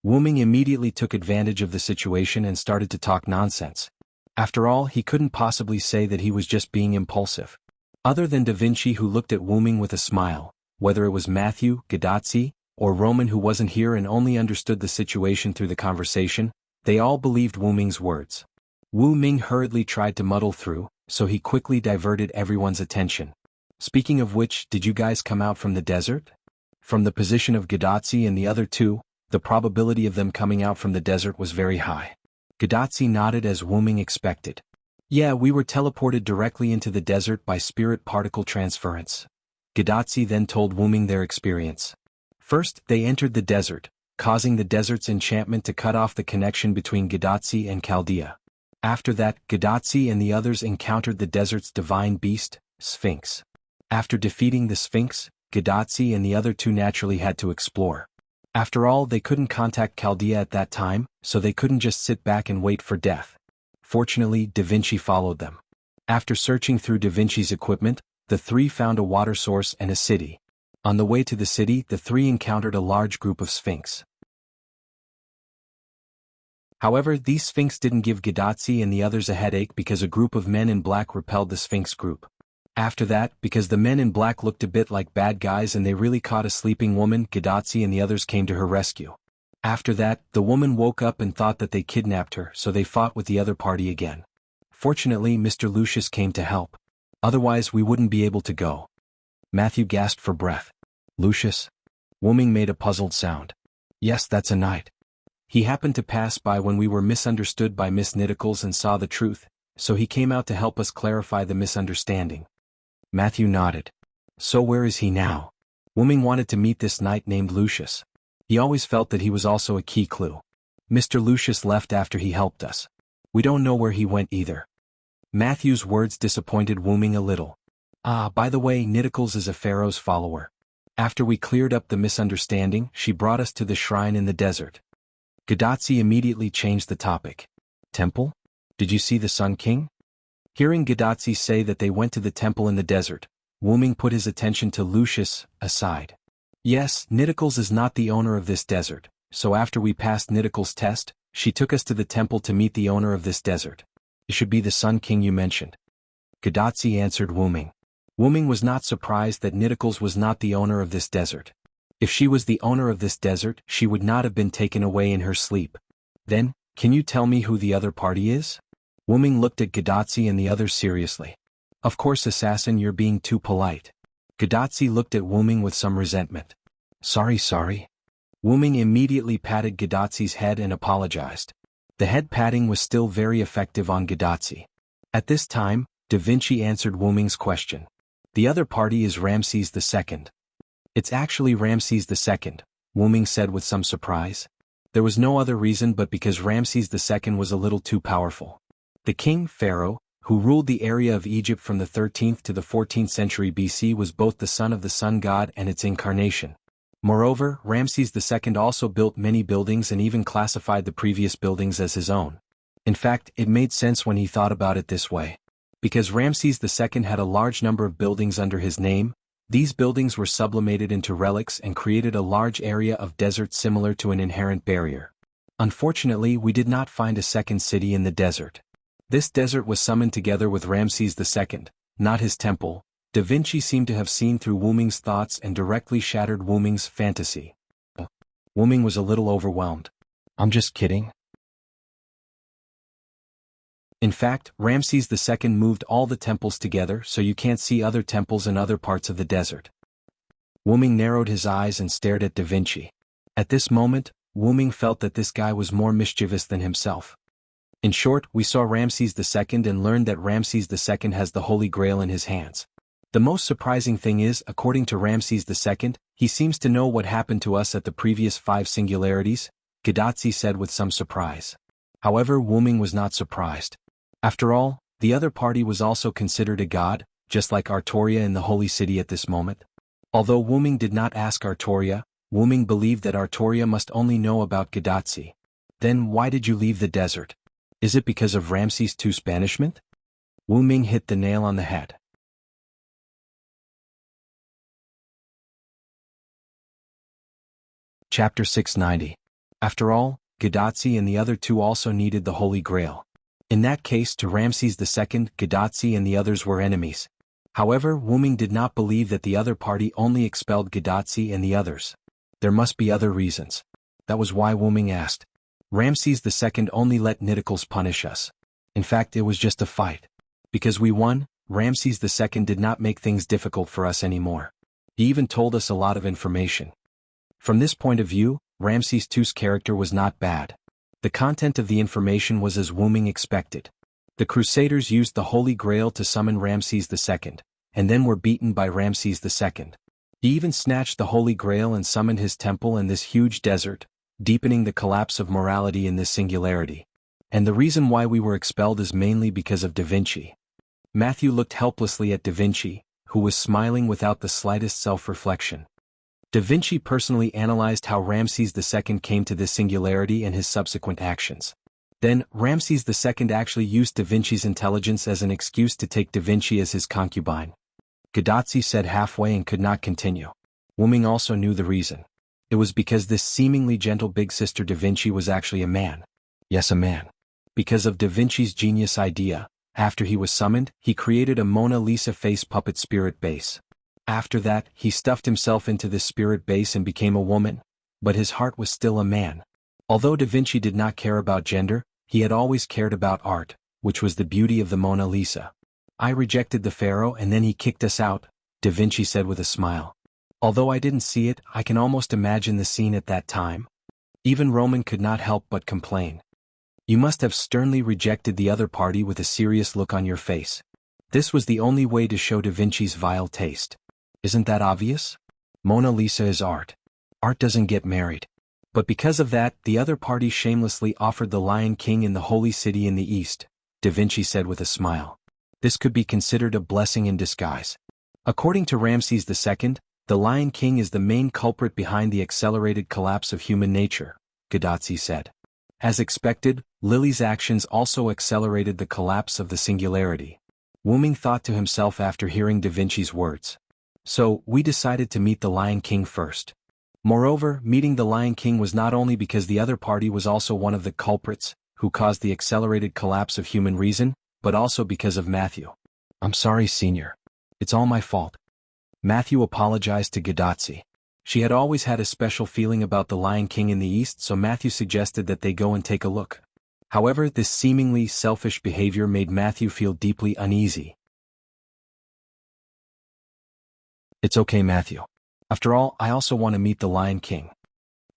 Wuming immediately took advantage of the situation and started to talk nonsense. After all, he couldn't possibly say that he was just being impulsive. Other than Da Vinci, who looked at Wuming with a smile, whether it was Matthew, Gadatsi, or Roman, who wasn't here and only understood the situation through the conversation, they all believed Wuming's words. Wuming hurriedly tried to muddle through, so he quickly diverted everyone's attention. Speaking of which, did you guys come out from the desert? From the position of Gadatsi and the other 2, the probability of them coming out from the desert was very high. Gadatsi nodded as Wuming expected. Yeah, we were teleported directly into the desert by spirit particle transference. Gadatsi then told Wuming their experience. First, they entered the desert, causing the desert's enchantment to cut off the connection between Gadatsi and Chaldea. After that, Gadatsi and the others encountered the desert's divine beast, Sphinx. After defeating the Sphinx, Gadatsi and the other 2 naturally had to explore. After all, they couldn't contact Chaldea at that time, so they couldn't just sit back and wait for death. Fortunately, Da Vinci followed them. After searching through Da Vinci's equipment, the 3 found a water source and a city. On the way to the city, the 3 encountered a large group of Sphinx. However, these Sphinx didn't give Gadatsi and the others a headache because a group of men in black repelled the Sphinx group. After that, because the men in black looked a bit like bad guys and they really caught a sleeping woman, Gadatsi and the others came to her rescue. After that, the woman woke up and thought that they kidnapped her, so they fought with the other party again. Fortunately, Mr. Lucius came to help. Otherwise, we wouldn't be able to go. Matthew gasped for breath. Lucius? Wuming made a puzzled sound. Yes, that's a knight. He happened to pass by when we were misunderstood by Miss Nittacles and saw the truth, so he came out to help us clarify the misunderstanding. Matthew nodded. So where is he now? Wuming wanted to meet this knight named Lucius. He always felt that he was also a key clue. Mr. Lucius left after he helped us. We don't know where he went either. Matthew's words disappointed Wuming a little. By the way, Nittacles is a pharaoh's follower. After we cleared up the misunderstanding, she brought us to the shrine in the desert. Gadatsi immediately changed the topic. Temple? Did you see the Sun King? Hearing Gadatsi say that they went to the temple in the desert, Wuming put his attention to Lucius aside. Yes, Nittacles is not the owner of this desert, so after we passed Nittacles' test, she took us to the temple to meet the owner of this desert. It should be the Sun King you mentioned. Gadatsi answered Wuming. Wuming was not surprised that Nittacles was not the owner of this desert. If she was the owner of this desert, she would not have been taken away in her sleep. Then, can you tell me who the other party is? Wu-Ming looked at Gadotsi and the others seriously. Of course, assassin, you're being too polite. Gadotsi looked at Wu-Ming with some resentment. Sorry. Wu-Ming immediately patted Gadotsi's head and apologized. The head patting was still very effective on Gadotsi. At this time, Da Vinci answered Wu-Ming's question. The other party is Ramses II. It's actually Ramses II, Wu-Ming said with some surprise. There was no other reason but because Ramses II was a little too powerful. The king, pharaoh, who ruled the area of Egypt from the 13th to the 14th century BC, was both the son of the sun god and its incarnation. Moreover, Ramses II also built many buildings and even classified the previous buildings as his own. In fact, it made sense when he thought about it this way. Because Ramses II had a large number of buildings under his name, these buildings were sublimated into relics and created a large area of desert similar to an inherent barrier. Unfortunately, we did not find a second city in the desert. This desert was summoned together with Ramses II, not his temple. Da Vinci seemed to have seen through Wu-Ming's thoughts and directly shattered Wu-Ming's fantasy. Wu-Ming was a little overwhelmed. I'm just kidding. In fact, Ramses II moved all the temples together so you can't see other temples in other parts of the desert. Wu-Ming narrowed his eyes and stared at Da Vinci. At this moment, Wu-Ming felt that this guy was more mischievous than himself. In short, we saw Ramses II and learned that Ramses II has the Holy Grail in his hands. The most surprising thing is, according to Ramses II, he seems to know what happened to us at the previous 5 singularities, Gadotsi said with some surprise. However, Wu-Ming was not surprised. After all, the other party was also considered a god, just like Artoria in the Holy City at this moment. Although Wu-Ming did not ask Artoria, Wu-Ming believed that Artoria must only know about Gadotsi. Then why did you leave the desert? Is it because of Ramses II's banishment? Wu-Ming hit the nail on the head. Chapter 690. After all, Gadotsi and the other two also needed the Holy Grail. In that case, to Ramses II, Gadotsi and the others were enemies. However, Wu-Ming did not believe that the other party only expelled Gadotsi and the others. There must be other reasons. That was why Wu-Ming asked. Ramses II only let Nidicles punish us. In fact, it was just a fight. Because we won, Ramses II did not make things difficult for us anymore. He even told us a lot of information. From this point of view, Ramses II's character was not bad. The content of the information was as Wu-Ming expected. The Crusaders used the Holy Grail to summon Ramses II, and then were beaten by Ramses II. He even snatched the Holy Grail and summoned his temple in this huge desert, deepening the collapse of morality in this singularity. And the reason why we were expelled is mainly because of Da Vinci. Matthew looked helplessly at Da Vinci, who was smiling without the slightest self-reflection. Da Vinci personally analyzed how Ramses II came to this singularity and his subsequent actions. Then, Ramses II actually used Da Vinci's intelligence as an excuse to take Da Vinci as his concubine. Gadotsi said halfway and could not continue. Wu-Ming also knew the reason. It was because this seemingly gentle big sister Da Vinci was actually a man. Yes, a man. Because of Da Vinci's genius idea, after he was summoned, he created a Mona Lisa face puppet spirit base. After that, he stuffed himself into this spirit base and became a woman, but his heart was still a man. Although Da Vinci did not care about gender, he had always cared about art, which was the beauty of the Mona Lisa. I rejected the pharaoh and then he kicked us out, Da Vinci said with a smile. Although I didn't see it, I can almost imagine the scene at that time. Even Roman could not help but complain. You must have sternly rejected the other party with a serious look on your face. This was the only way to show Da Vinci's vile taste. Isn't that obvious? Mona Lisa is art. Art doesn't get married. But because of that, the other party shamelessly offered the Lion King in the Holy City in the East, Da Vinci said with a smile. This could be considered a blessing in disguise. According to Ramses II, the Lion King is the main culprit behind the accelerated collapse of human nature, Gadotsi said. As expected, Lily's actions also accelerated the collapse of the singularity. Wu-Ming thought to himself after hearing Da Vinci's words. So, we decided to meet the Lion King first. Moreover, meeting the Lion King was not only because the other party was also one of the culprits, who caused the accelerated collapse of human reason, but also because of Matthew. I'm sorry, Senior. It's all my fault. Matthew apologized to Gadotsi. She had always had a special feeling about the Lion King in the East, so Matthew suggested that they go and take a look. However, this seemingly selfish behavior made Matthew feel deeply uneasy. It's okay, Matthew. After all, I also want to meet the Lion King.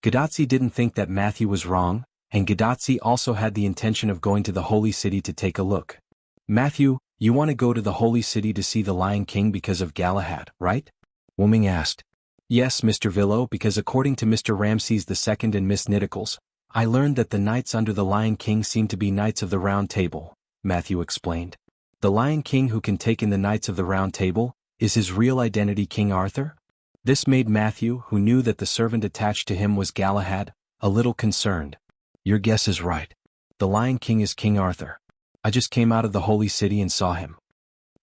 Gadotsi didn't think that Matthew was wrong, and Gadotsi also had the intention of going to the Holy City to take a look. Matthew, you want to go to the Holy City to see the Lion King because of Galahad, right? Wu Ming asked. Yes, Mr. Villo, because according to Mr. Ramses II and Miss Nittacles, I learned that the knights under the Lion King seem to be Knights of the Round Table, Matthew explained. The Lion King who can take in the Knights of the Round Table, is his real identity King Arthur? This made Matthew, who knew that the servant attached to him was Galahad, a little concerned. Your guess is right. The Lion King is King Arthur. I just came out of the Holy City and saw him.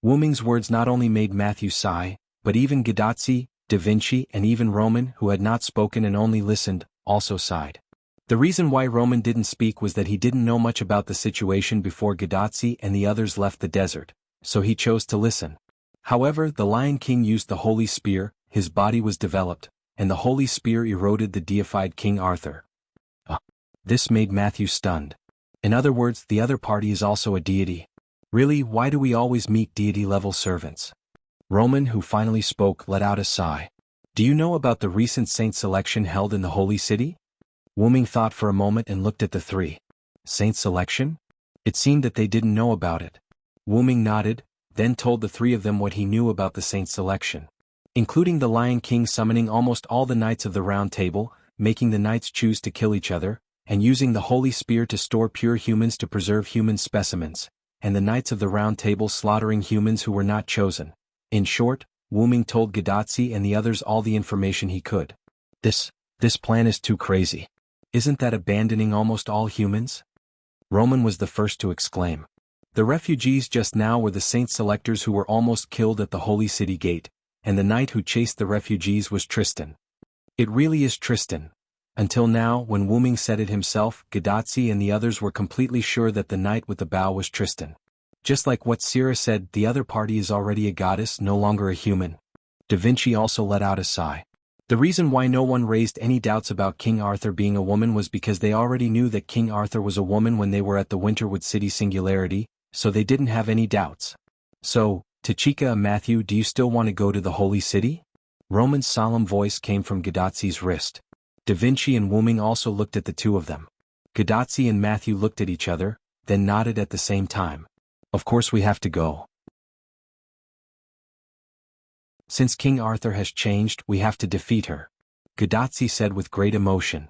Wu Ming's words not only made Matthew sigh, but even Gadotsi, Da Vinci and even Roman, who had not spoken and only listened, also sighed. The reason why Roman didn't speak was that he didn't know much about the situation before Gadotsi and the others left the desert, so he chose to listen. However, the Lion King used the Holy Spear, his body was developed, and the Holy Spear eroded the deified King Arthur. This made Matthew stunned. In other words, the other party is also a deity. Really, why do we always meet deity-level servants? Roman, who finally spoke, let out a sigh. Do you know about the recent saint selection held in the Holy City? Wu Ming thought for a moment and looked at the three. Saint selection? It seemed that they didn't know about it. Wu Ming nodded, then told the three of them what he knew about the saint selection. Including the Lion King summoning almost all the Knights of the Round Table, making the knights choose to kill each other, and using the Holy Spear to store pure humans to preserve human specimens, and the Knights of the Round Table slaughtering humans who were not chosen. In short, Wu Ming told Gadotsi and the others all the information he could. This plan is too crazy. Isn't that abandoning almost all humans? Roman was the first to exclaim. The refugees just now were the saint selectors who were almost killed at the Holy City gate, and the knight who chased the refugees was Tristan. It really is Tristan. Until now, when Wu Ming said it himself, Gadotsi and the others were completely sure that the knight with the bow was Tristan. Just like what Sierra said, the other party is already a goddess, no longer a human. Da Vinci also let out a sigh. The reason why no one raised any doubts about King Arthur being a woman was because they already knew that King Arthur was a woman when they were at the Winterwood City Singularity, so they didn't have any doubts. So, Tachika and Matthew, do you still want to go to the Holy City? Roman's solemn voice came from Gadotsi's wrist. Da Vinci and Wu Ming also looked at the two of them. Gadotsi and Matthew looked at each other, then nodded at the same time. Of course we have to go. Since King Arthur has changed, we have to defeat her. Gadotsi said with great emotion.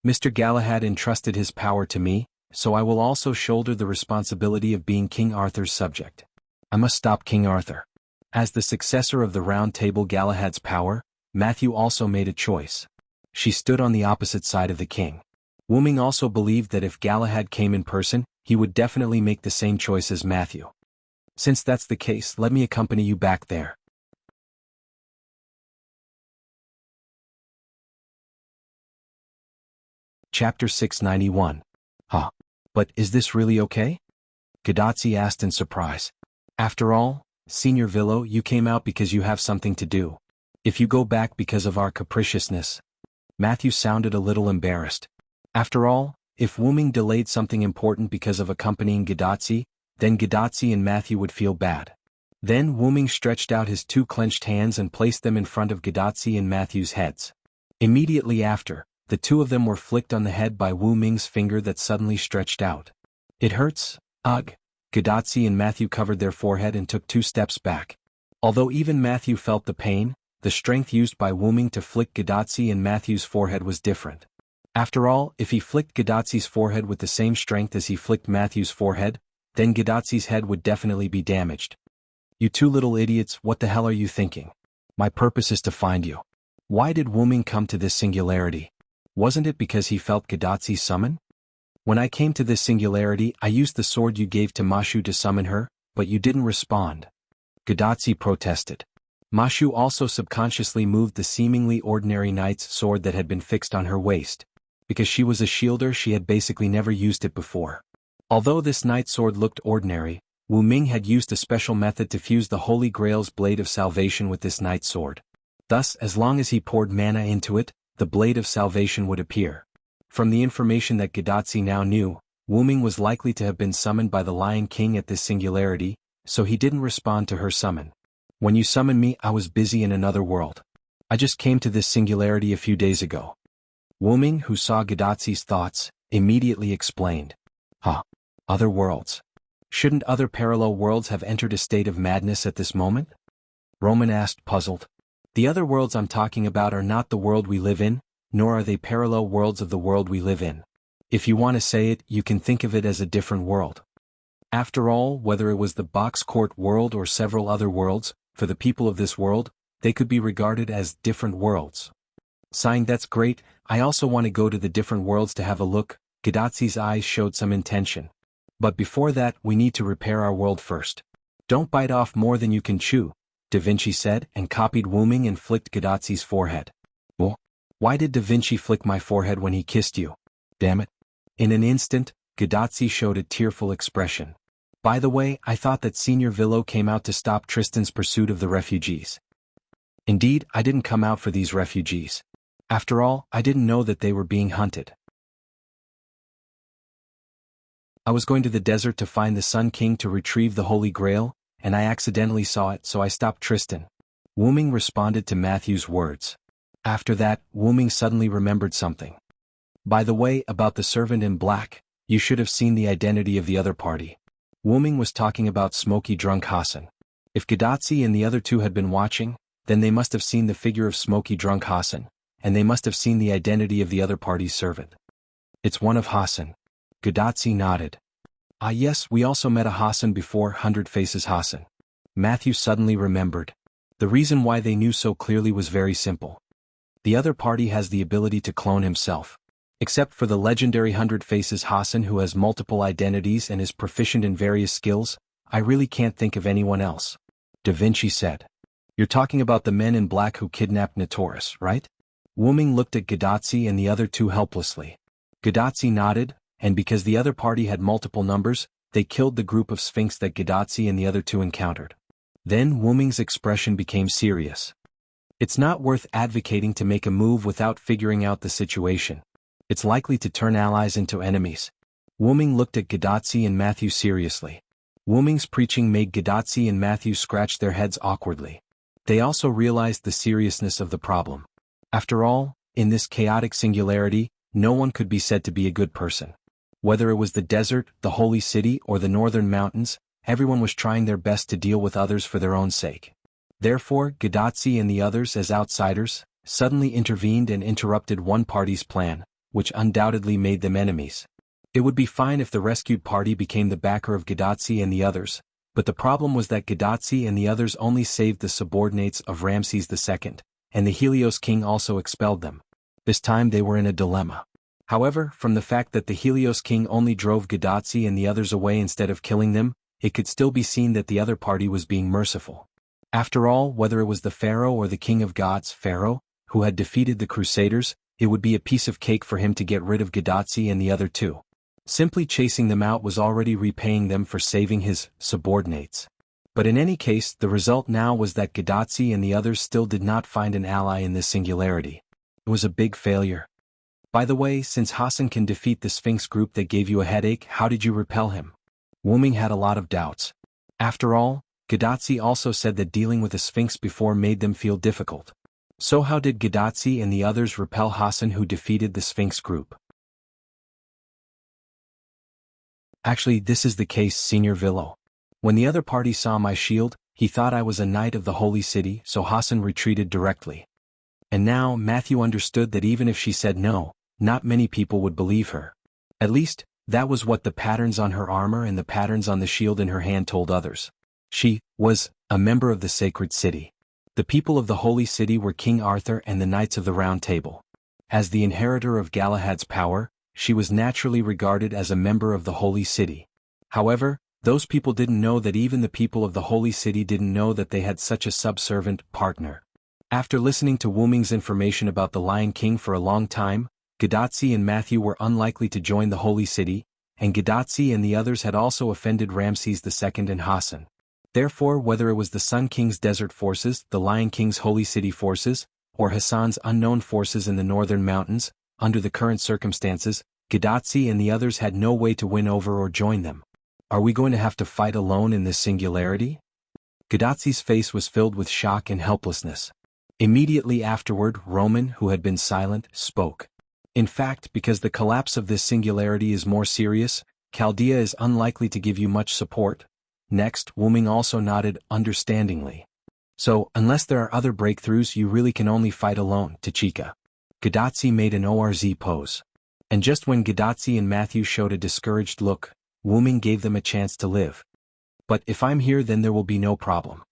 Mr. Galahad entrusted his power to me, so I will also shoulder the responsibility of being King Arthur's subject. I must stop King Arthur. As the successor of the Round Table Galahad's power, Matthew also made a choice. She stood on the opposite side of the king. Wu Ming also believed that if Galahad came in person, he would definitely make the same choice as Matthew. Since that's the case, let me accompany you back there. Chapter 691. But is this really okay? Gadotsi asked in surprise. After all, Senior Villo, you came out because you have something to do. If you go back because of our capriciousness. Matthew sounded a little embarrassed. After all, if Wu Ming delayed something important because of accompanying Gadotsi, then Gadotsi and Matthew would feel bad. Then Wu Ming stretched out his two clenched hands and placed them in front of Gadotsi and Matthew's heads. Immediately after, the two of them were flicked on the head by Wu Ming's finger that suddenly stretched out. It hurts? Ugh. Gadotsi and Matthew covered their forehead and took 2 steps back. Although even Matthew felt the pain, the strength used by Wu Ming to flick Gadotsi and Matthew's forehead was different. After all, if he flicked Gadotsi's forehead with the same strength as he flicked Matthew's forehead, then Gadotsi's head would definitely be damaged. You two little idiots, what the hell are you thinking? My purpose is to find you. Why did Wu Ming come to this singularity? Wasn't it because he felt Gadotsi's summon? When I came to this singularity, I used the sword you gave to Mashu to summon her, but you didn't respond. Gadotsi protested. Mashu also subconsciously moved the seemingly ordinary knight's sword that had been fixed on her waist. Because she was a shielder, she had basically never used it before. Although this knight's sword looked ordinary, Wu Ming had used a special method to fuse the Holy Grail's blade of salvation with this knight's sword. Thus, as long as he poured mana into it, the blade of salvation would appear. From the information that Gadotsi now knew, Wu-Ming was likely to have been summoned by the Lion King at this singularity, so he didn't respond to her summon. When you summoned me, I was busy in another world. I just came to this singularity a few days ago. Wu-Ming, who saw Gadatsi's thoughts, immediately explained. Huh? Other worlds? Shouldn't other parallel worlds have entered a state of madness at this moment? Roman asked, puzzled. The other worlds I'm talking about are not the world we live in, nor are they parallel worlds of the world we live in. If you want to say it, you can think of it as a different world. After all, whether it was the box court world or several other worlds, for the people of this world, they could be regarded as different worlds. Sighing, that's great, I also want to go to the different worlds to have a look. Gadatsi's eyes showed some intention. But before that, we need to repair our world first. Don't bite off more than you can chew, Da Vinci said, and copied Wu-Ming and flicked Gadatsi's forehead. Well, why did Da Vinci flick my forehead when he kissed you? Damn it. In an instant, Gadatsi showed a tearful expression. By the way, I thought that Senior Villo came out to stop Tristan's pursuit of the refugees. Indeed, I didn't come out for these refugees. After all, I didn't know that they were being hunted. I was going to the desert to find the Sun King to retrieve the Holy Grail, and I accidentally saw it, so I stopped Tristan. Wu-Ming responded to Matthew's words. After that, Wu-Ming suddenly remembered something. By the way, about the servant in black, you should have seen the identity of the other party. Wu-Ming was talking about Smoky Drunk Hassan. If Gadatsi and the other two had been watching, then they must have seen the figure of Smoky Drunk Hassan, and they must have seen the identity of the other party's servant. It's one of Hassan. Gadatsi nodded. Ah yes, we also met a Hassan before, 100 Faces Hassan. Matthew suddenly remembered. The reason why they knew so clearly was very simple. The other party has the ability to clone himself. Except for the legendary 100 Faces Hassan who has multiple identities and is proficient in various skills, I really can't think of anyone else. Da Vinci said. You're talking about the men in black who kidnapped Notorious, right? Wu-Ming looked at Gadatsi and the other two helplessly. Gadatsi nodded, and because the other party had multiple numbers, they killed the group of Sphinx that Gadatsi and the other two encountered. Then Wu-Ming's expression became serious. It's not worth advocating to make a move without figuring out the situation. It's likely to turn allies into enemies. Wu-Ming looked at Gadatsi and Matthew seriously. Wu-Ming's preaching made Gadatsi and Matthew scratch their heads awkwardly. They also realized the seriousness of the problem. After all, in this chaotic singularity, no one could be said to be a good person. Whether it was the desert, the holy city, or the northern mountains, everyone was trying their best to deal with others for their own sake. Therefore, Gadatsi and the others as outsiders, suddenly intervened and interrupted one party's plan, which undoubtedly made them enemies. It would be fine if the rescued party became the backer of Gadatsi and the others, but the problem was that Gadatsi and the others only saved the subordinates of Ramses II, and the Helios King also expelled them. This time they were in a dilemma. However, from the fact that the Helios King only drove Gadatsi and the others away instead of killing them, it could still be seen that the other party was being merciful. After all, whether it was the Pharaoh or the King of Gods, Pharaoh, who had defeated the Crusaders, it would be a piece of cake for him to get rid of Gadatsi and the other two. Simply chasing them out was already repaying them for saving his subordinates. But in any case, the result now was that Gadatsi and the others still did not find an ally in this singularity. It was a big failure. By the way, since Hassan can defeat the Sphinx group that gave you a headache, how did you repel him? Wu-Ming had a lot of doubts. After all, Gadatsi also said that dealing with a Sphinx before made them feel difficult. So how did Gadatsi and the others repel Hassan who defeated the Sphinx group? Actually, this is the case, Senior Villo. When the other party saw my shield, he thought I was a knight of the holy city, so Hassan retreated directly. And now Matthew understood that even if she said no, not many people would believe her. At least, that was what the patterns on her armor and the patterns on the shield in her hand told others. She was a member of the sacred city. The people of the holy city were King Arthur and the Knights of the Round Table. As the inheritor of Galahad's power, she was naturally regarded as a member of the holy city. However, those people didn't know that even the people of the holy city didn't know that they had such a subservient partner. After listening to Wu-Ming's information about the Lion King for a long time, Gadatsi and Matthew were unlikely to join the holy city, and Gadatsi and the others had also offended Ramses II and Hassan. Therefore, whether it was the Sun King's desert forces, the Lion King's holy city forces, or Hassan's unknown forces in the northern mountains, under the current circumstances, Gadotsi and the others had no way to win over or join them. Are we going to have to fight alone in this singularity? Gadotsi's face was filled with shock and helplessness. Immediately afterward, Roman, who had been silent, spoke. In fact, because the collapse of this singularity is more serious, Chaldea is unlikely to give you much support. Next, Wuming also nodded understandingly. So, unless there are other breakthroughs, you really can only fight alone, Tachika. Gadotsi made an ORZ pose. And just when Gadotsi and Matthew showed a discouraged look, Wuming gave them a chance to live. But if I'm here, then there will be no problem.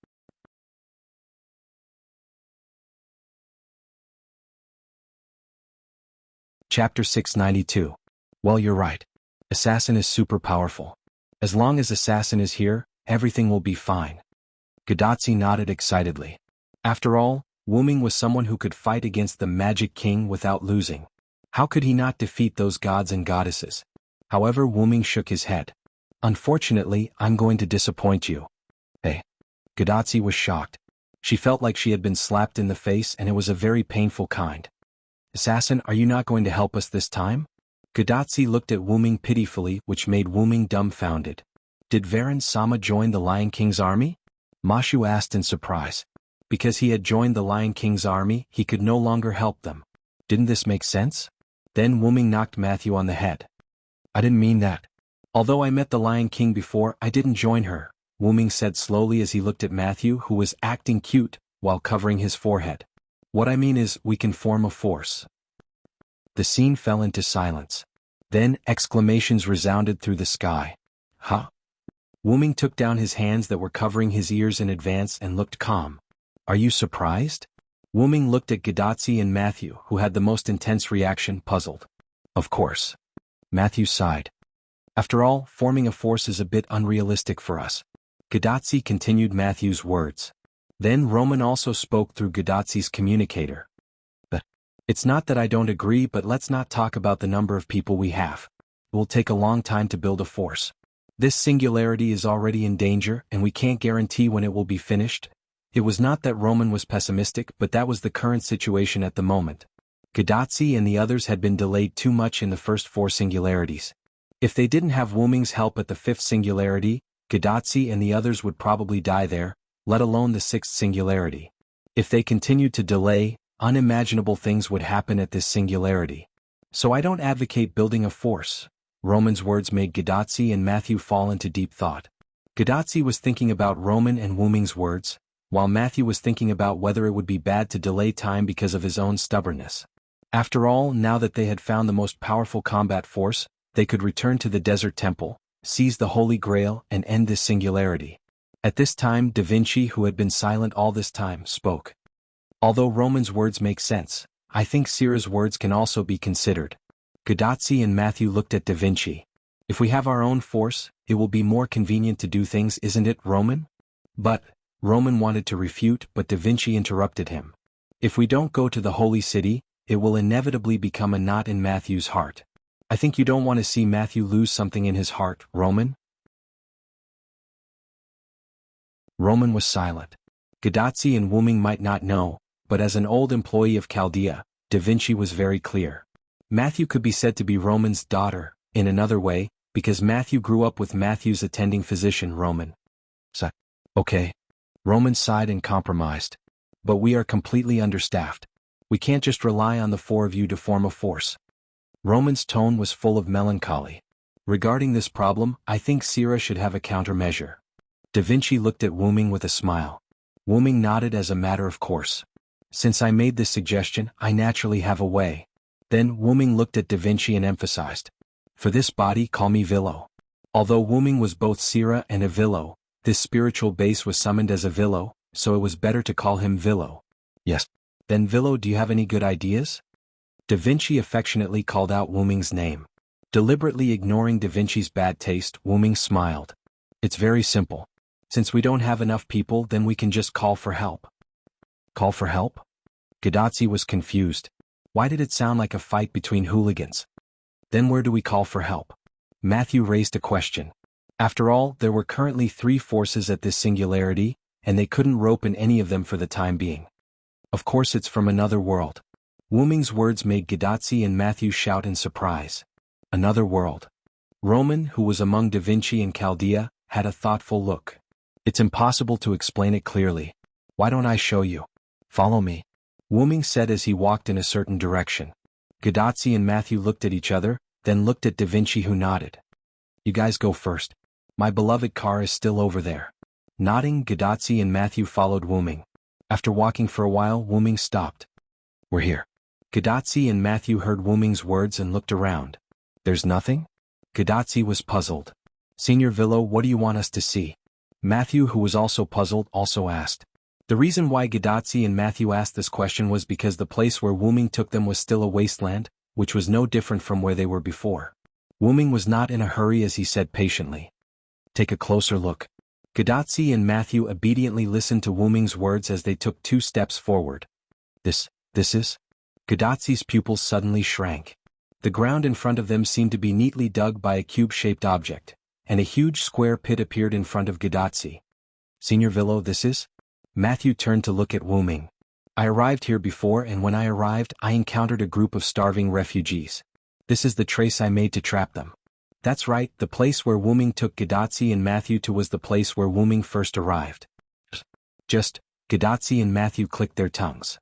Chapter 692. Well, you're right. Assassin is super powerful. As long as Assassin is here, everything will be fine. Gadotsi nodded excitedly. After all, Wuming was someone who could fight against the Magic King without losing. How could he not defeat those gods and goddesses? However, Wuming shook his head. Unfortunately, I'm going to disappoint you. Hey. Gadotsi was shocked. She felt like she had been slapped in the face, and it was a very painful kind. Assassin, are you not going to help us this time? Gadotsi looked at Wuming pitifully, which made Wuming dumbfounded. Did Varen-sama join the Lion King's army? Mashu asked in surprise. Because he had joined the Lion King's army, he could no longer help them. Didn't this make sense? Then Wuming knocked Matthew on the head. I didn't mean that. Although I met the Lion King before, I didn't join her, Wuming said slowly as he looked at Matthew, who was acting cute, while covering his forehead. What I mean is, we can form a force. The scene fell into silence. Then, exclamations resounded through the sky. Huh? Wuming took down his hands that were covering his ears in advance and looked calm. Are you surprised? Wuming looked at Gadotsi and Matthew, who had the most intense reaction, puzzled. Of course. Matthew sighed. After all, forming a force is a bit unrealistic for us. Gadotsi continued Matthew's words. Then Roman also spoke through Gadotsi's communicator. It's not that I don't agree, but let's not talk about the number of people we have. It will take a long time to build a force. This singularity is already in danger, and we can't guarantee when it will be finished. It was not that Roman was pessimistic, but that was the current situation at the moment. Gadotsi and the others had been delayed too much in the first 4 singularities. If they didn't have Wuming's help at the 5th singularity, Gadotsi and the others would probably die there, let alone the 6th singularity. If they continued to delay, unimaginable things would happen at this singularity. So I don't advocate building a force. Roman's words made Gadotsi and Matthew fall into deep thought. Gadotsi was thinking about Roman and Wuming's words, while Matthew was thinking about whether it would be bad to delay time because of his own stubbornness. After all, now that they had found the most powerful combat force, they could return to the desert temple, seize the Holy Grail, and end this singularity. At this time, Da Vinci, who had been silent all this time, spoke. Although Roman's words make sense, I think Sira's words can also be considered. Gadotsi and Matthew looked at Da Vinci. If we have our own force, it will be more convenient to do things, isn't it, Roman? But, Roman wanted to refute, but Da Vinci interrupted him. If we don't go to the Holy City, it will inevitably become a knot in Matthew's heart. I think you don't want to see Matthew lose something in his heart, Roman? Roman was silent. Gadotsi and Wuming might not know, but as an old employee of Chaldea, Da Vinci was very clear. Matthew could be said to be Roman's daughter, in another way, because Matthew grew up with Matthew's attending physician Roman. So, okay. Roman sighed and compromised. But we are completely understaffed. We can't just rely on the 4 of you to form a force. Roman's tone was full of melancholy. Regarding this problem, I think Sira should have a countermeasure. Da Vinci looked at Wuming with a smile. Wuming nodded as a matter of course. Since I made this suggestion, I naturally have a way. Then Wuming looked at Da Vinci and emphasized. For this body, call me Villo. Although Wuming was both Sira and a Villo, this spiritual base was summoned as a Villo, so it was better to call him Villo. Yes. Then Villo, do you have any good ideas? Da Vinci affectionately called out Wuming's name. Deliberately ignoring Da Vinci's bad taste, Wuming smiled. It's very simple. Since we don't have enough people, then we can just call for help. Call for help? Gadotsi was confused. Why did it sound like a fight between hooligans? Then where do we call for help? Matthew raised a question. After all, there were currently 3 forces at this singularity, and they couldn't rope in any of them for the time being. Of course it's from another world. Wuming's words made Gadotsi and Matthew shout in surprise. Another world. Roman, who was among Da Vinci and Chaldea, had a thoughtful look. It's impossible to explain it clearly. Why don't I show you? Follow me. Wu-Ming said as he walked in a certain direction. Gadazzi and Matthew looked at each other, then looked at Da Vinci, who nodded. You guys go first. My beloved car is still over there. Nodding, Gadazzi and Matthew followed Wu-Ming. After walking for a while, Wu-Ming stopped. We're here. Gadazzi and Matthew heard Wu-Ming's words and looked around. There's nothing? Gadazzi was puzzled. Senior Villo, what do you want us to see? Matthew, who was also puzzled, also asked. The reason why Gadazzi and Matthew asked this question was because the place where Wu-Ming took them was still a wasteland, which was no different from where they were before. Wu-Ming was not in a hurry as he said patiently. Take a closer look. Gadazzi and Matthew obediently listened to Wu-Ming's words as they took 2 steps forward. This is? Gadazzi's pupils suddenly shrank. The ground in front of them seemed to be neatly dug by a cube-shaped object, and a huge square pit appeared in front of Gadazzi. Senior Villo, this is? Matthew turned to look at Wu-Ming. I arrived here before, and when I arrived, I encountered a group of starving refugees. This is the trace I made to trap them. That's right, the place where Wu-Ming took Gadazzi and Matthew to was the place where Wu-Ming first arrived. Just, Gadazzi and Matthew clicked their tongues.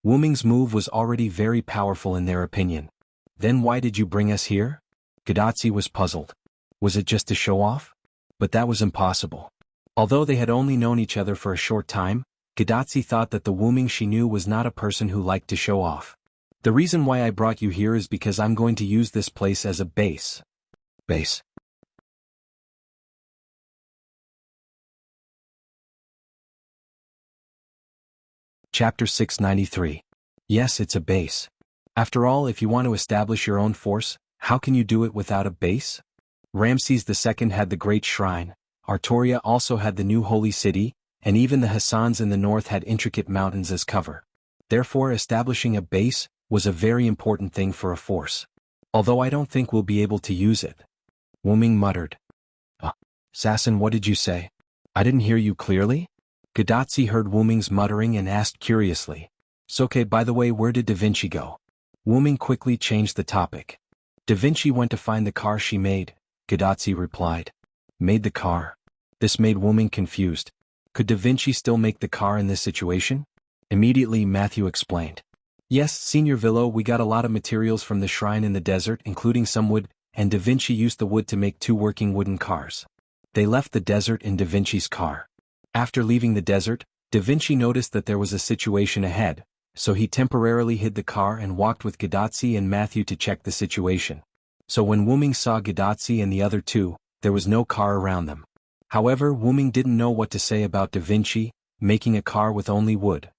Wu-Ming's move was already very powerful in their opinion. Then why did you bring us here? Gadazzi was puzzled. Was it just to show off? But that was impossible. Although they had only known each other for a short time, Gadazzi thought that the Wu-Ming she knew was not a person who liked to show off. The reason why I brought you here is because I'm going to use this place as a base. Base. Chapter 693. Yes, it's a base. After all, if you want to establish your own force, how can you do it without a base? Ramses II had the Great Shrine, Artoria also had the new Holy City, and even the Hassans in the north had intricate mountains as cover. Therefore, establishing a base was a very important thing for a force. Although I don't think we'll be able to use it. Wu-Ming muttered. Sasson, what did you say? I didn't hear you clearly? Gadazzi heard Wu-Ming's muttering and asked curiously. Okay, by the way, where did Da Vinci go? Wu-Ming quickly changed the topic. Da Vinci went to find the car she made, Gadazzi replied. Made the car? This made Wu-Ming confused. Could Da Vinci still make the car in this situation? Immediately Matthew explained. Yes, Senior Villo, we got a lot of materials from the shrine in the desert, including some wood, and Da Vinci used the wood to make 2 working wooden cars. They left the desert in Da Vinci's car. After leaving the desert, Da Vinci noticed that there was a situation ahead, so he temporarily hid the car and walked with Gadazzi and Matthew to check the situation. So when Wu-Ming saw Gadazzi and the other 2, there was no car around them. However, Wu-Ming didn't know what to say about Da Vinci, making a car with only wood.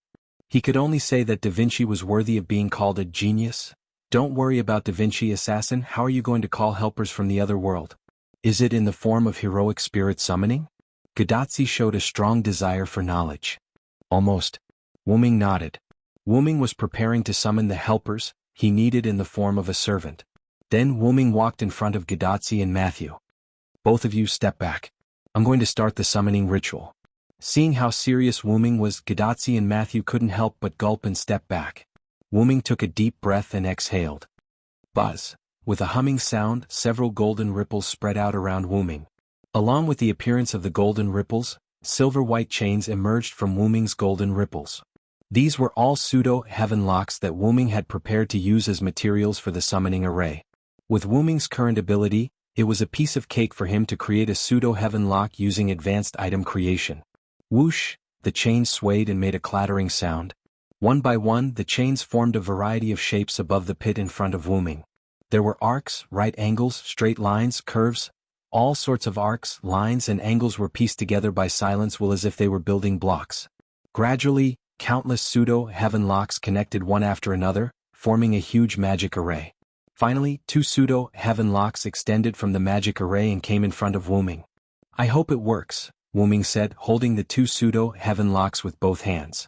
He could only say that Da Vinci was worthy of being called a genius. Don't worry about Da Vinci, assassin. How are you going to call helpers from the other world? Is it in the form of heroic spirit summoning? Gadazzi showed a strong desire for knowledge. Almost. Wu-Ming nodded. Wu-Ming was preparing to summon the helpers he needed in the form of a servant. Then Wu-Ming walked in front of Gadazzi and Matthew. Both of you step back. I'm going to start the summoning ritual. Seeing how serious Wu-Ming was, Gadazzi and Matthew couldn't help but gulp and step back. Wu-Ming took a deep breath and exhaled. Buzz. With a humming sound, several golden ripples spread out around Wu-Ming. Along with the appearance of the golden ripples, silver-white chains emerged from Wu-Ming's golden ripples. These were all pseudo-heaven locks that Wu-Ming had prepared to use as materials for the summoning array. With Wu-Ming's current ability, it was a piece of cake for him to create a pseudo-heaven lock using advanced item creation. Whoosh, the chains swayed and made a clattering sound. One by one, the chains formed a variety of shapes above the pit in front of Wu-Ming. There were arcs, right angles, straight lines, curves. All sorts of arcs, lines and angles were pieced together by silence will as if they were building blocks. Gradually, countless pseudo-heaven locks connected one after another, forming a huge magic array. Finally, 2 pseudo-heaven locks extended from the magic array and came in front of Wu-Ming. I hope it works, Wu-Ming said, holding the 2 pseudo-heaven locks with both hands.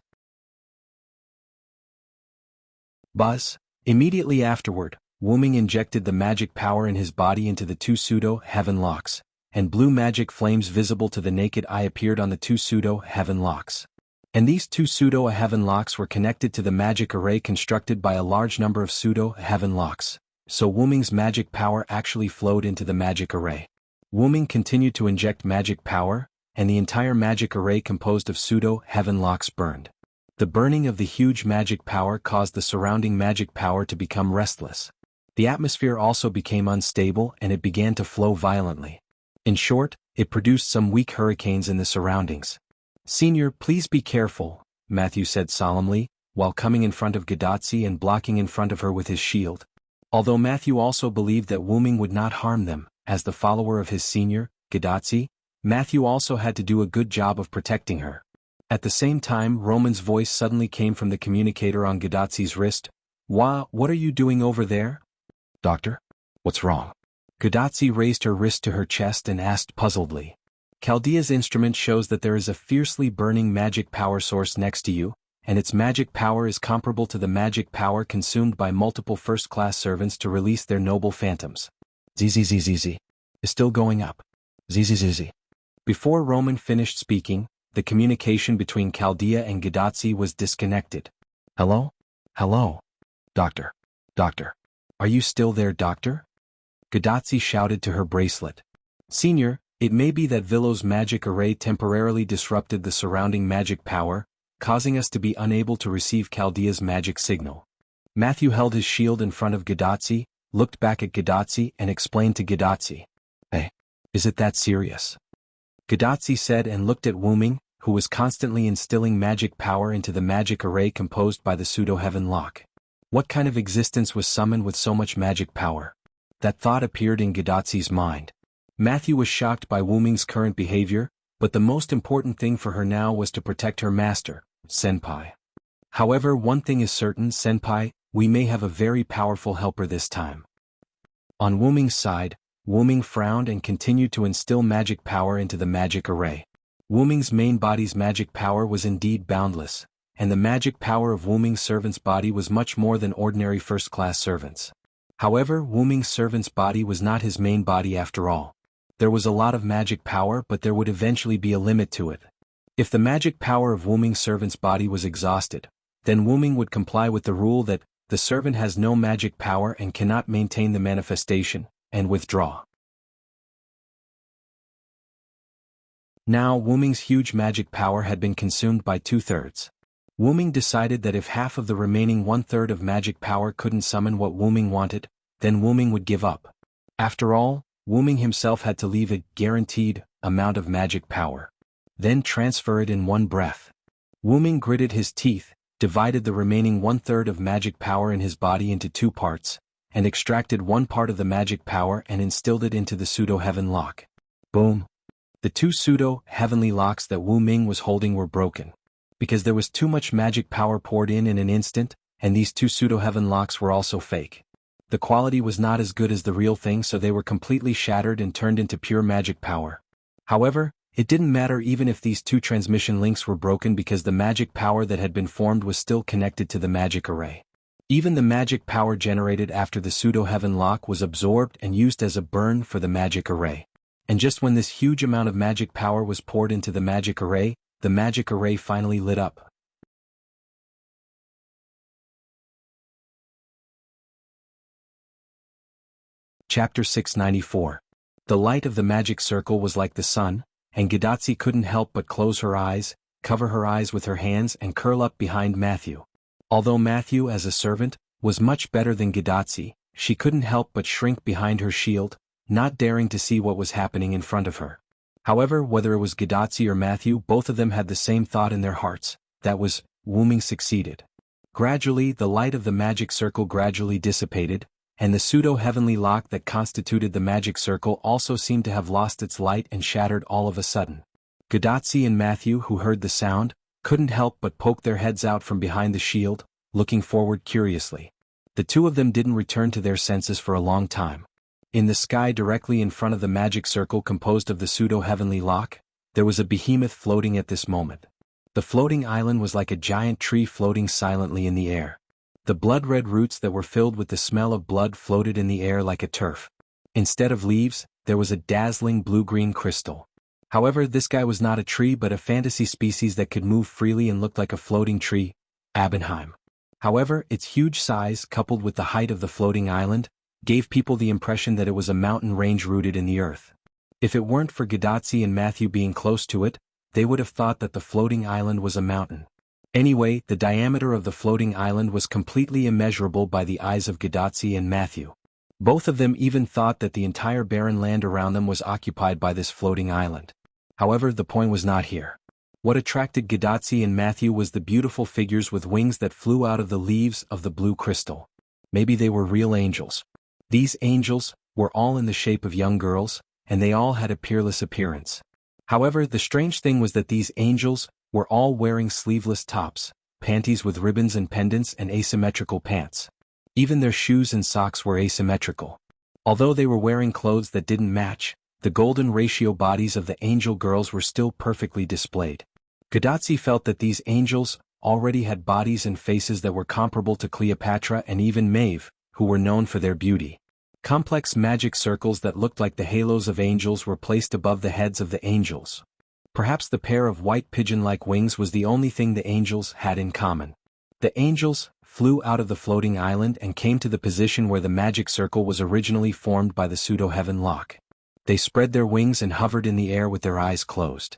Buzz. Immediately afterward, Wu-Ming injected the magic power in his body into the 2 pseudo-heaven locks, and blue magic flames visible to the naked eye appeared on the 2 pseudo-heaven locks. And these two pseudo-heaven locks were connected to the magic array constructed by a large number of pseudo-heaven locks, so Wu Ming's magic power actually flowed into the magic array. Wu Ming continued to inject magic power, and the entire magic array composed of pseudo-heaven locks burned. The burning of the huge magic power caused the surrounding magic power to become restless. The atmosphere also became unstable and it began to flow violently. In short, it produced some weak hurricanes in the surroundings. "Senior, please be careful," Matthew said solemnly, while coming in front of Gadotsi and blocking in front of her with his shield. Although Matthew also believed that Wu Ming would not harm them, as the follower of his senior, Gadotsi, Matthew also had to do a good job of protecting her. At the same time, Roman's voice suddenly came from the communicator on Gadotsi's wrist. What are you doing over there?" "Doctor? What's wrong?" Gadotsi raised her wrist to her chest and asked puzzledly. "Chaldea's instrument shows that there is a fiercely burning magic power source next to you, and its magic power is comparable to the magic power consumed by multiple first-class servants to release their noble phantoms. ZZZZZ. Is still going up. ZZZZ." Before Roman finished speaking, the communication between Chaldea and Gadotsi was disconnected. "Hello? Hello? Doctor? Doctor? Are you still there, doctor?" Gadotsi shouted to her bracelet. "Senior, it may be that Villo's magic array temporarily disrupted the surrounding magic power, causing us to be unable to receive Chaldea's magic signal." Matthew held his shield in front of Gadotsi, looked back at Gadotsi and explained to Gadotsi. "Hey, is it that serious?" Gadotsi said and looked at Wu Ming, who was constantly instilling magic power into the magic array composed by the pseudo-heaven lock. What kind of existence was summoned with so much magic power? That thought appeared in Gadotsi's mind. Matthew was shocked by Wu Ming's current behavior, but the most important thing for her now was to protect her master, Senpai. However, one thing is certain, Senpai, we may have a very powerful helper this time. On Wu Ming's side, Wu Ming frowned and continued to instill magic power into the magic array. Wu Ming's main body's magic power was indeed boundless, and the magic power of Wu Ming's servant's body was much more than ordinary first-class servants. However, Wu Ming's servant's body was not his main body after all. There was a lot of magic power, but there would eventually be a limit to it. If the magic power of Wu Ming's servant's body was exhausted, then Wu Ming would comply with the rule that the servant has no magic power and cannot maintain the manifestation, and withdraw. Now Wu Ming's huge magic power had been consumed by 2/3. Wu Ming decided that if half of the remaining 1/3 of magic power couldn't summon what Wu Ming wanted, then Wu Ming would give up. After all, Wu Ming himself had to leave a guaranteed amount of magic power. Then transfer it in one breath. Wu Ming gritted his teeth, divided the remaining 1/3 of magic power in his body into 2 parts, and extracted one part of the magic power and instilled it into the pseudo-heaven lock. Boom! The 2 pseudo-heavenly locks that Wu Ming was holding were broken. Because there was too much magic power poured in an instant, and these 2 pseudo-heaven locks were also fake. The quality was not as good as the real thing, so they were completely shattered and turned into pure magic power. However, it didn't matter even if these 2 transmission links were broken, because the magic power that had been formed was still connected to the magic array. Even the magic power generated after the pseudo-heaven lock was absorbed and used as a burn for the magic array. And just when this huge amount of magic power was poured into the magic array finally lit up. Chapter 694. The light of the magic circle was like the sun, and Gadotsi couldn't help but close her eyes, cover her eyes with her hands and curl up behind Matthew. Although Matthew, as a servant, was much better than Gadotsi, she couldn't help but shrink behind her shield, not daring to see what was happening in front of her. However, whether it was Gadotsi or Matthew, both of them had the same thought in their hearts, that was, Wu Ming succeeded. Gradually, the light of the magic circle gradually dissipated, and the pseudo-heavenly lock that constituted the magic circle also seemed to have lost its light and shattered all of a sudden. Gadotsi and Matthew, who heard the sound, couldn't help but poke their heads out from behind the shield, looking forward curiously. The 2 of them didn't return to their senses for a long time. In the sky directly in front of the magic circle composed of the pseudo-heavenly lock, there was a behemoth floating at this moment. The floating island was like a giant tree floating silently in the air. The blood-red roots that were filled with the smell of blood floated in the air like a turf. Instead of leaves, there was a dazzling blue-green crystal. However, this guy was not a tree but a fantasy species that could move freely and looked like a floating tree, Abenheim. However, its huge size, coupled with the height of the floating island, gave people the impression that it was a mountain range rooted in the earth. If it weren't for Gadotsi and Matthew being close to it, they would have thought that the floating island was a mountain. Anyway, the diameter of the floating island was completely immeasurable by the eyes of Gadotsi and Matthew. Both of them even thought that the entire barren land around them was occupied by this floating island. However, the point was not here. What attracted Gadotsi and Matthew was the beautiful figures with wings that flew out of the leaves of the blue crystal. Maybe they were real angels. These angels were all in the shape of young girls, and they all had a peerless appearance. However, the strange thing was that these angels were all wearing sleeveless tops, panties with ribbons and pendants and asymmetrical pants. Even their shoes and socks were asymmetrical. Although they were wearing clothes that didn't match, the golden ratio bodies of the angel girls were still perfectly displayed. Gadotsi felt that these angels already had bodies and faces that were comparable to Cleopatra and even Maeve, who were known for their beauty. Complex magic circles that looked like the halos of angels were placed above the heads of the angels. Perhaps the pair of white pigeon-like wings was the only thing the angels had in common. The angels flew out of the floating island and came to the position where the magic circle was originally formed by the pseudo-heaven lock. They spread their wings and hovered in the air with their eyes closed.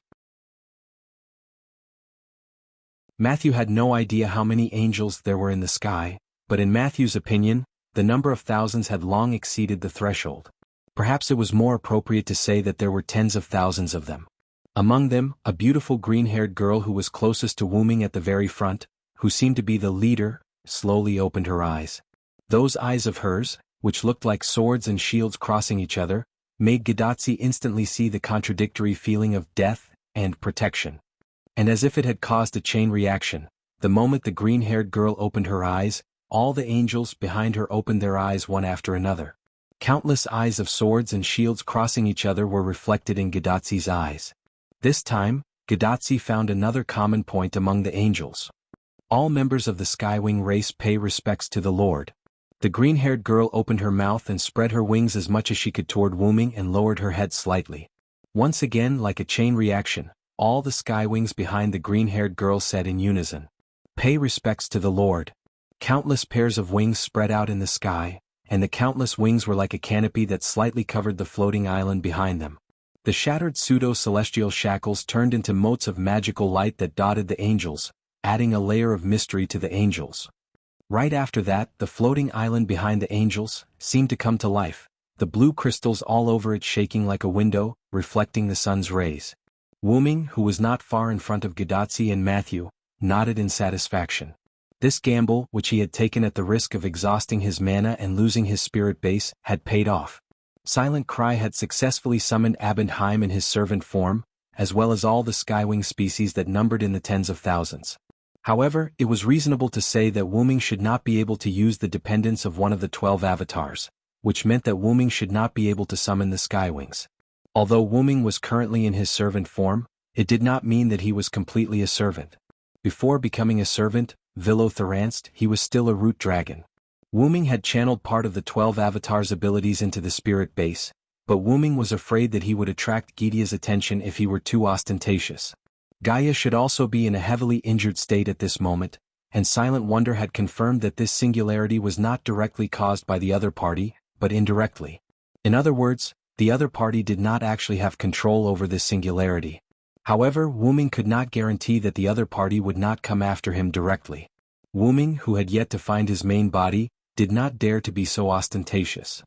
Matthew had no idea how many angels there were in the sky, but in Matthew's opinion, the number of thousands had long exceeded the threshold. Perhaps it was more appropriate to say that there were tens of thousands of them. Among them, a beautiful green-haired girl who was closest to Wu Ming at the very front, who seemed to be the leader, slowly opened her eyes. Those eyes of hers, which looked like swords and shields crossing each other, made Gadotsi instantly see the contradictory feeling of death and protection. And as if it had caused a chain reaction, the moment the green-haired girl opened her eyes, all the angels behind her opened their eyes one after another. Countless eyes of swords and shields crossing each other were reflected in Gadotsi's eyes. This time, Gadotsi found another common point among the angels. All members of the Skywing race pay respects to the Lord. The green-haired girl opened her mouth and spread her wings as much as she could toward Wu Ming and lowered her head slightly. Once again, like a chain reaction, all the Skywings behind the green-haired girl said in unison, "Pay respects to the Lord." Countless pairs of wings spread out in the sky, and the countless wings were like a canopy that slightly covered the floating island behind them. The shattered pseudo-celestial shackles turned into motes of magical light that dotted the angels, adding a layer of mystery to the angels. Right after that, the floating island behind the angels seemed to come to life, the blue crystals all over it shaking like a window, reflecting the sun's rays. Wu Ming, who was not far in front of Gadotsi and Matthew, nodded in satisfaction. This gamble, which he had taken at the risk of exhausting his mana and losing his spirit base, had paid off. Silent Cry had successfully summoned Abenheim in his servant form, as well as all the Skywing species that numbered in the tens of thousands. However, it was reasonable to say that Wu Ming should not be able to use the dependence of one of the 12 avatars, which meant that Wu Ming should not be able to summon the Skywings. Although Wu Ming was currently in his servant form, it did not mean that he was completely a servant. Before becoming a servant, Vilo-Theranced, he was still a root dragon. Wu Ming had channeled part of the 12 avatars' abilities into the spirit base, but Wu Ming was afraid that he would attract Gaia's attention if he were too ostentatious. Gaia should also be in a heavily injured state at this moment, and Silent Wonder had confirmed that this singularity was not directly caused by the other party, but indirectly. In other words, the other party did not actually have control over this singularity. However, Wu Ming could not guarantee that the other party would not come after him directly. Wu Ming, who had yet to find his main body, did not dare to be so ostentatious.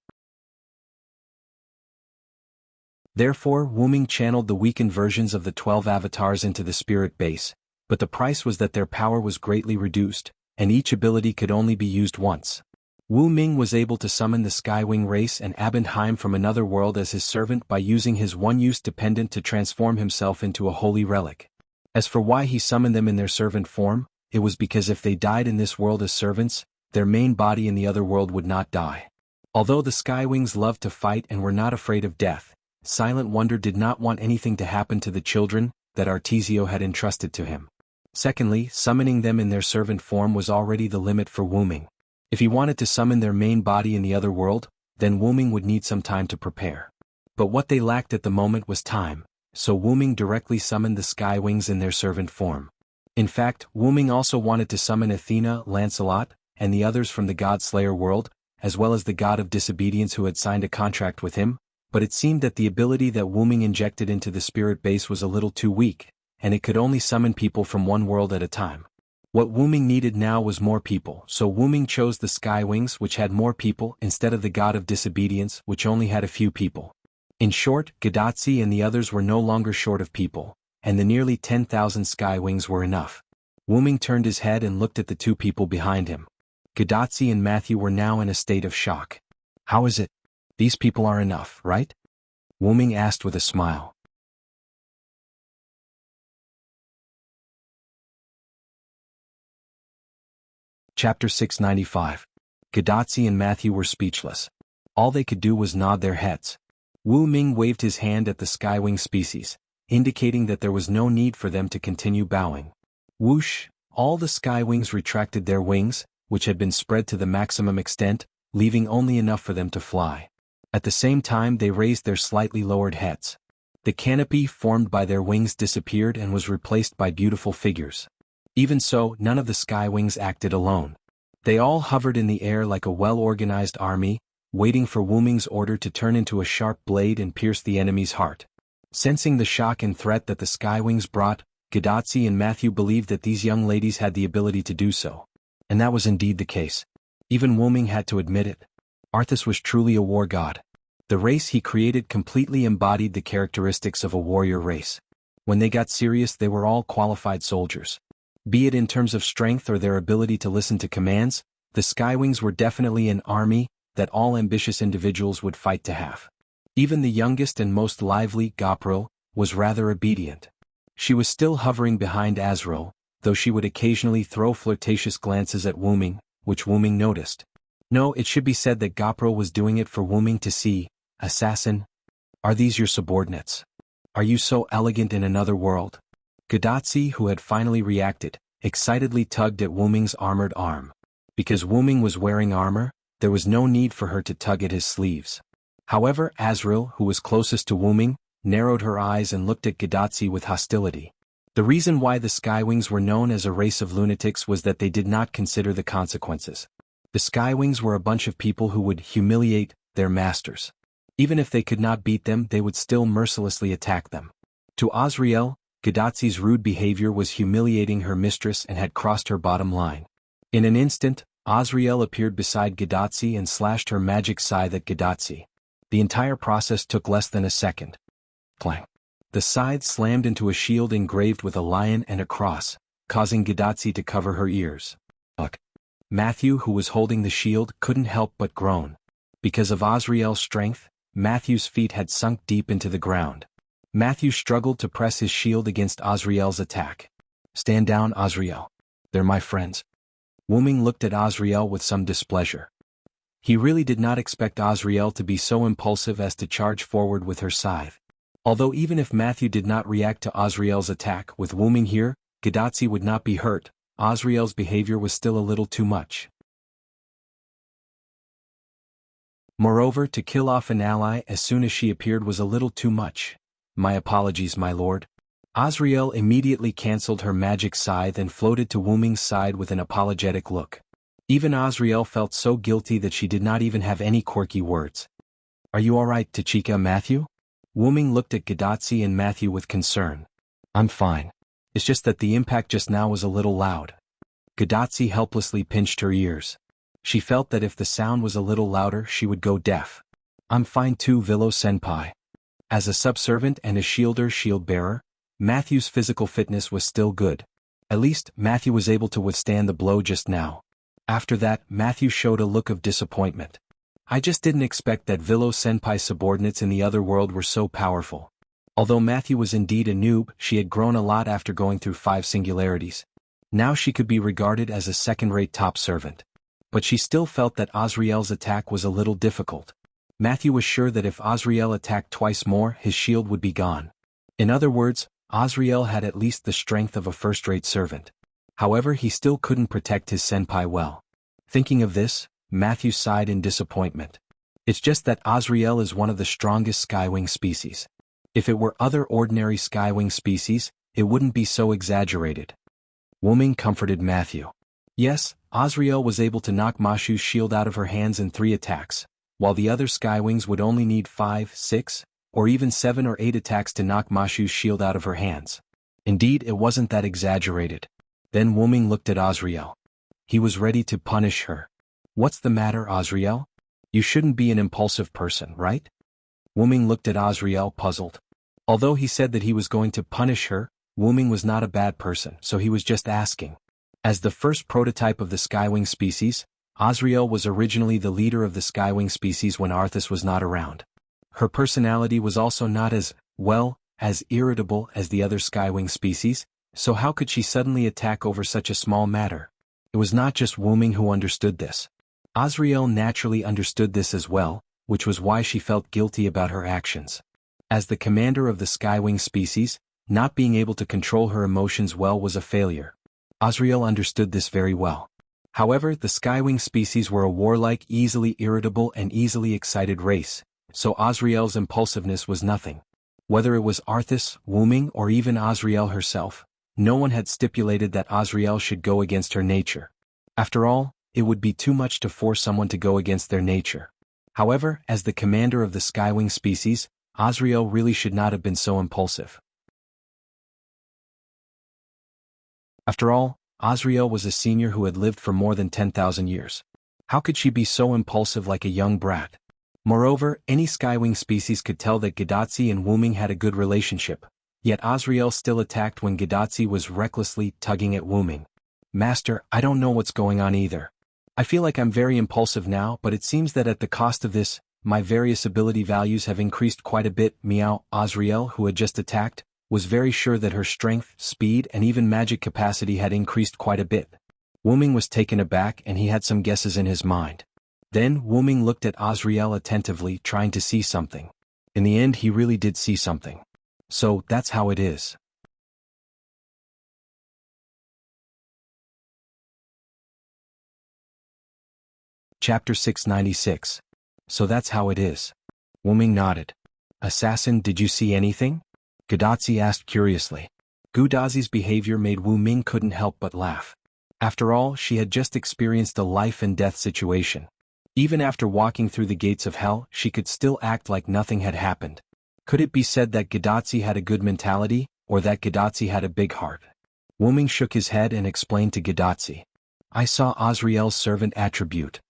Therefore, Wu Ming channeled the weakened versions of the 12 avatars into the spirit base, but the price was that their power was greatly reduced, and each ability could only be used once. Wu Ming was able to summon the Skywing race and Abenheim from another world as his servant by using his one-use dependent to transform himself into a holy relic. As for why he summoned them in their servant form, it was because if they died in this world as servants, their main body in the other world would not die. Although the Skywings loved to fight and were not afraid of death, Silent Wonder did not want anything to happen to the children that Artesio had entrusted to him. Secondly, summoning them in their servant form was already the limit for Wu Ming. If he wanted to summon their main body in the other world, then Wu Ming would need some time to prepare. But what they lacked at the moment was time, so Wu Ming directly summoned the Sky Wings in their servant form. In fact, Wu Ming also wanted to summon Athena, Lancelot, and the others from the God-Slayer world, as well as the god of disobedience who had signed a contract with him, but it seemed that the ability that Wu Ming injected into the spirit base was a little too weak, and it could only summon people from one world at a time. What Wu Ming needed now was more people, so Wu Ming chose the Sky Wings, which had more people, instead of the god of disobedience, which only had a few people. In short, Gadotsi and the others were no longer short of people, and the nearly 10,000 Sky Wings were enough. Wu Ming turned his head and looked at the two people behind him. Gadotsi and Matthew were now in a state of shock. How is it? These people are enough, right? Wu Ming asked with a smile. Chapter 695. Gadotsi and Matthew were speechless. All they could do was nod their heads. Wu Ming waved his hand at the Skywing species, indicating that there was no need for them to continue bowing. Whoosh! All the Skywings retracted their wings, which had been spread to the maximum extent, leaving only enough for them to fly. At the same time they raised their slightly lowered heads. The canopy formed by their wings disappeared and was replaced by beautiful figures. Even so, none of the Skywings acted alone. They all hovered in the air like a well-organized army, waiting for Wu Ming's order to turn into a sharp blade and pierce the enemy's heart. Sensing the shock and threat that the Skywings brought, Gadotsi and Matthew believed that these young ladies had the ability to do so. And that was indeed the case. Even Wu Ming had to admit it. Arthas was truly a war god. The race he created completely embodied the characteristics of a warrior race. When they got serious, they were all qualified soldiers. Be it in terms of strength or their ability to listen to commands, the Skywings were definitely an army that all ambitious individuals would fight to have. Even the youngest and most lively, Gopril, was rather obedient. She was still hovering behind Azrael, though she would occasionally throw flirtatious glances at Wu Ming, which Wu Ming noticed. No, it should be said that Gopril was doing it for Wu Ming to see. Assassin? Are these your subordinates? Are you so elegant in another world? Gadotsi, who had finally reacted, excitedly tugged at Wu Ming's armored arm. Because Wu Ming was wearing armor, there was no need for her to tug at his sleeves. However, Azrael, who was closest to Wu Ming, narrowed her eyes and looked at Gadotsi with hostility. The reason why the Skywings were known as a race of lunatics was that they did not consider the consequences. The Skywings were a bunch of people who would humiliate their masters. Even if they could not beat them, they would still mercilessly attack them. To Azrael, Gadotsi's rude behavior was humiliating her mistress and had crossed her bottom line. In an instant, Azrael appeared beside Gadotsi and slashed her magic scythe at Gadotsi. The entire process took less than a second. Clang. The scythe slammed into a shield engraved with a lion and a cross, causing Gadotsi to cover her ears. Ugh. Matthew, who was holding the shield, couldn't help but groan. Because of Azrael's strength, Matthew's feet had sunk deep into the ground. Matthew struggled to press his shield against Azrael's attack. Stand down, Azrael. They're my friends. Wu Ming looked at Azrael with some displeasure. He really did not expect Azrael to be so impulsive as to charge forward with her scythe. Although even if Matthew did not react to Azrael's attack with Wu Ming here, Gadotsi would not be hurt. Azrael's behavior was still a little too much. Moreover, to kill off an ally as soon as she appeared was a little too much. My apologies, my lord. Azrael immediately cancelled her magic scythe and floated to Wu Ming's side with an apologetic look. Even Azrael felt so guilty that she did not even have any quirky words. Are you alright, Tachika, Matthew? Wu Ming looked at Gadotsi and Matthew with concern. I'm fine. It's just that the impact just now was a little loud. Gadotsi helplessly pinched her ears. She felt that if the sound was a little louder she would go deaf. I'm fine too, Vilo-senpai. As a subservient and a shield-bearer, Matthew's physical fitness was still good. At least, Matthew was able to withstand the blow just now. After that, Matthew showed a look of disappointment. I just didn't expect that Vilo-senpai's subordinates in the other world were so powerful. Although Matthew was indeed a noob, she had grown a lot after going through 5 singularities. Now she could be regarded as a second-rate top servant. But she still felt that Azrael's attack was a little difficult. Matthew was sure that if Azrael attacked twice more, his shield would be gone. In other words, Azrael had at least the strength of a first-rate servant. However, he still couldn't protect his senpai well. Thinking of this, Matthew sighed in disappointment. It's just that Azrael is one of the strongest Skywing species. If it were other ordinary skywing species, it wouldn't be so exaggerated. Wu-Ming comforted Matthew. Yes, Azrael was able to knock Ma Xu's shield out of her hands in 3 attacks, while the other skywings would only need 5, 6, or even 7 or 8 attacks to knock Ma Xu's shield out of her hands. Indeed, it wasn't that exaggerated. Then Wu-Ming looked at Azrael. He was ready to punish her. What's the matter, Azrael? You shouldn't be an impulsive person, right? Wu-Ming looked at Azrael, puzzled. Although he said that he was going to punish her, Wu-Ming was not a bad person, so he was just asking. As the first prototype of the skywing species, Azrael was originally the leader of the skywing species when Arthas was not around. Her personality was also not as irritable as the other skywing species, so how could she suddenly attack over such a small matter? It was not just Wu-Ming who understood this. Azrael naturally understood this as well, which was why she felt guilty about her actions. As the commander of the skywing species, not being able to control her emotions well was a failure. Azrael understood this very well. However, the skywing species were a warlike, easily irritable and easily excited race, so Azrael's impulsiveness was nothing. Whether it was Arthas, Wu-Ming, or even Azrael herself, no one had stipulated that Azrael should go against her nature. After all, it would be too much to force someone to go against their nature. However, as the commander of the skywing species, Azrael really should not have been so impulsive. After all, Azrael was a senior who had lived for more than 10,000 years. How could she be so impulsive like a young brat? Moreover, any skywing species could tell that Gidatsi and Wu-Ming had a good relationship, yet Azrael still attacked when Gidatsi was recklessly tugging at Wu-Ming. Master, I don't know what's going on either. I feel like I'm very impulsive now, but it seems that at the cost of this, my various ability values have increased quite a bit. Meow. Azrael, who had just attacked, was very sure that her strength, speed, and even magic capacity had increased quite a bit. Wu-Ming was taken aback and he had some guesses in his mind. Then Wu-Ming looked at Azrael attentively, trying to see something. In the end, he really did see something. So, that's how it is. Chapter 696. So that's how it is. Wu-Ming nodded. Assassin, did you see anything? Gidatsi asked curiously. Gidatsi's behavior made Wu-Ming couldn't help but laugh. After all, she had just experienced a life-and-death situation. Even after walking through the gates of hell, she could still act like nothing had happened. Could it be said that Gidatsi had a good mentality, or that Gidatsi had a big heart? Wu-Ming shook his head and explained to Gidatsi. I saw Azrael's servant attribute.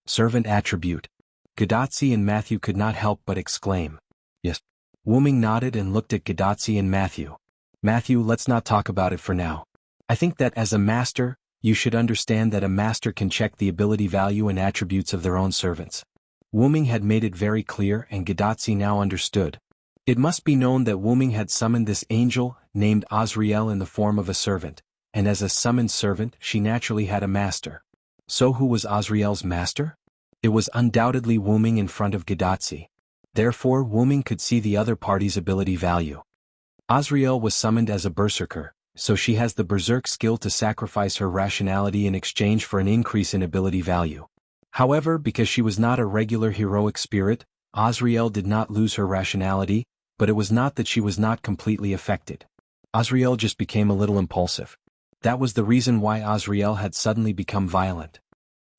Servant attribute. Gidatsi and Matthew could not help but exclaim. Yes. Wu-Ming nodded and looked at Gidatsi and Matthew. Matthew, let's not talk about it for now. I think that as a master, you should understand that a master can check the ability value and attributes of their own servants. Wu-Ming had made it very clear and Gidatsi now understood. It must be known that Wu-Ming had summoned this angel, named Azrael, in the form of a servant, and as a summoned servant, she naturally had a master. So who was Azrael's master? It was undoubtedly Wu-Ming in front of Gidatsi. Therefore, Wu-Ming could see the other party's ability value. Azrael was summoned as a berserker, so she has the berserk skill to sacrifice her rationality in exchange for an increase in ability value. However, because she was not a regular heroic spirit, Azrael did not lose her rationality, but it was not that she was not completely affected. Azrael just became a little impulsive. That was the reason why Azrael had suddenly become violent.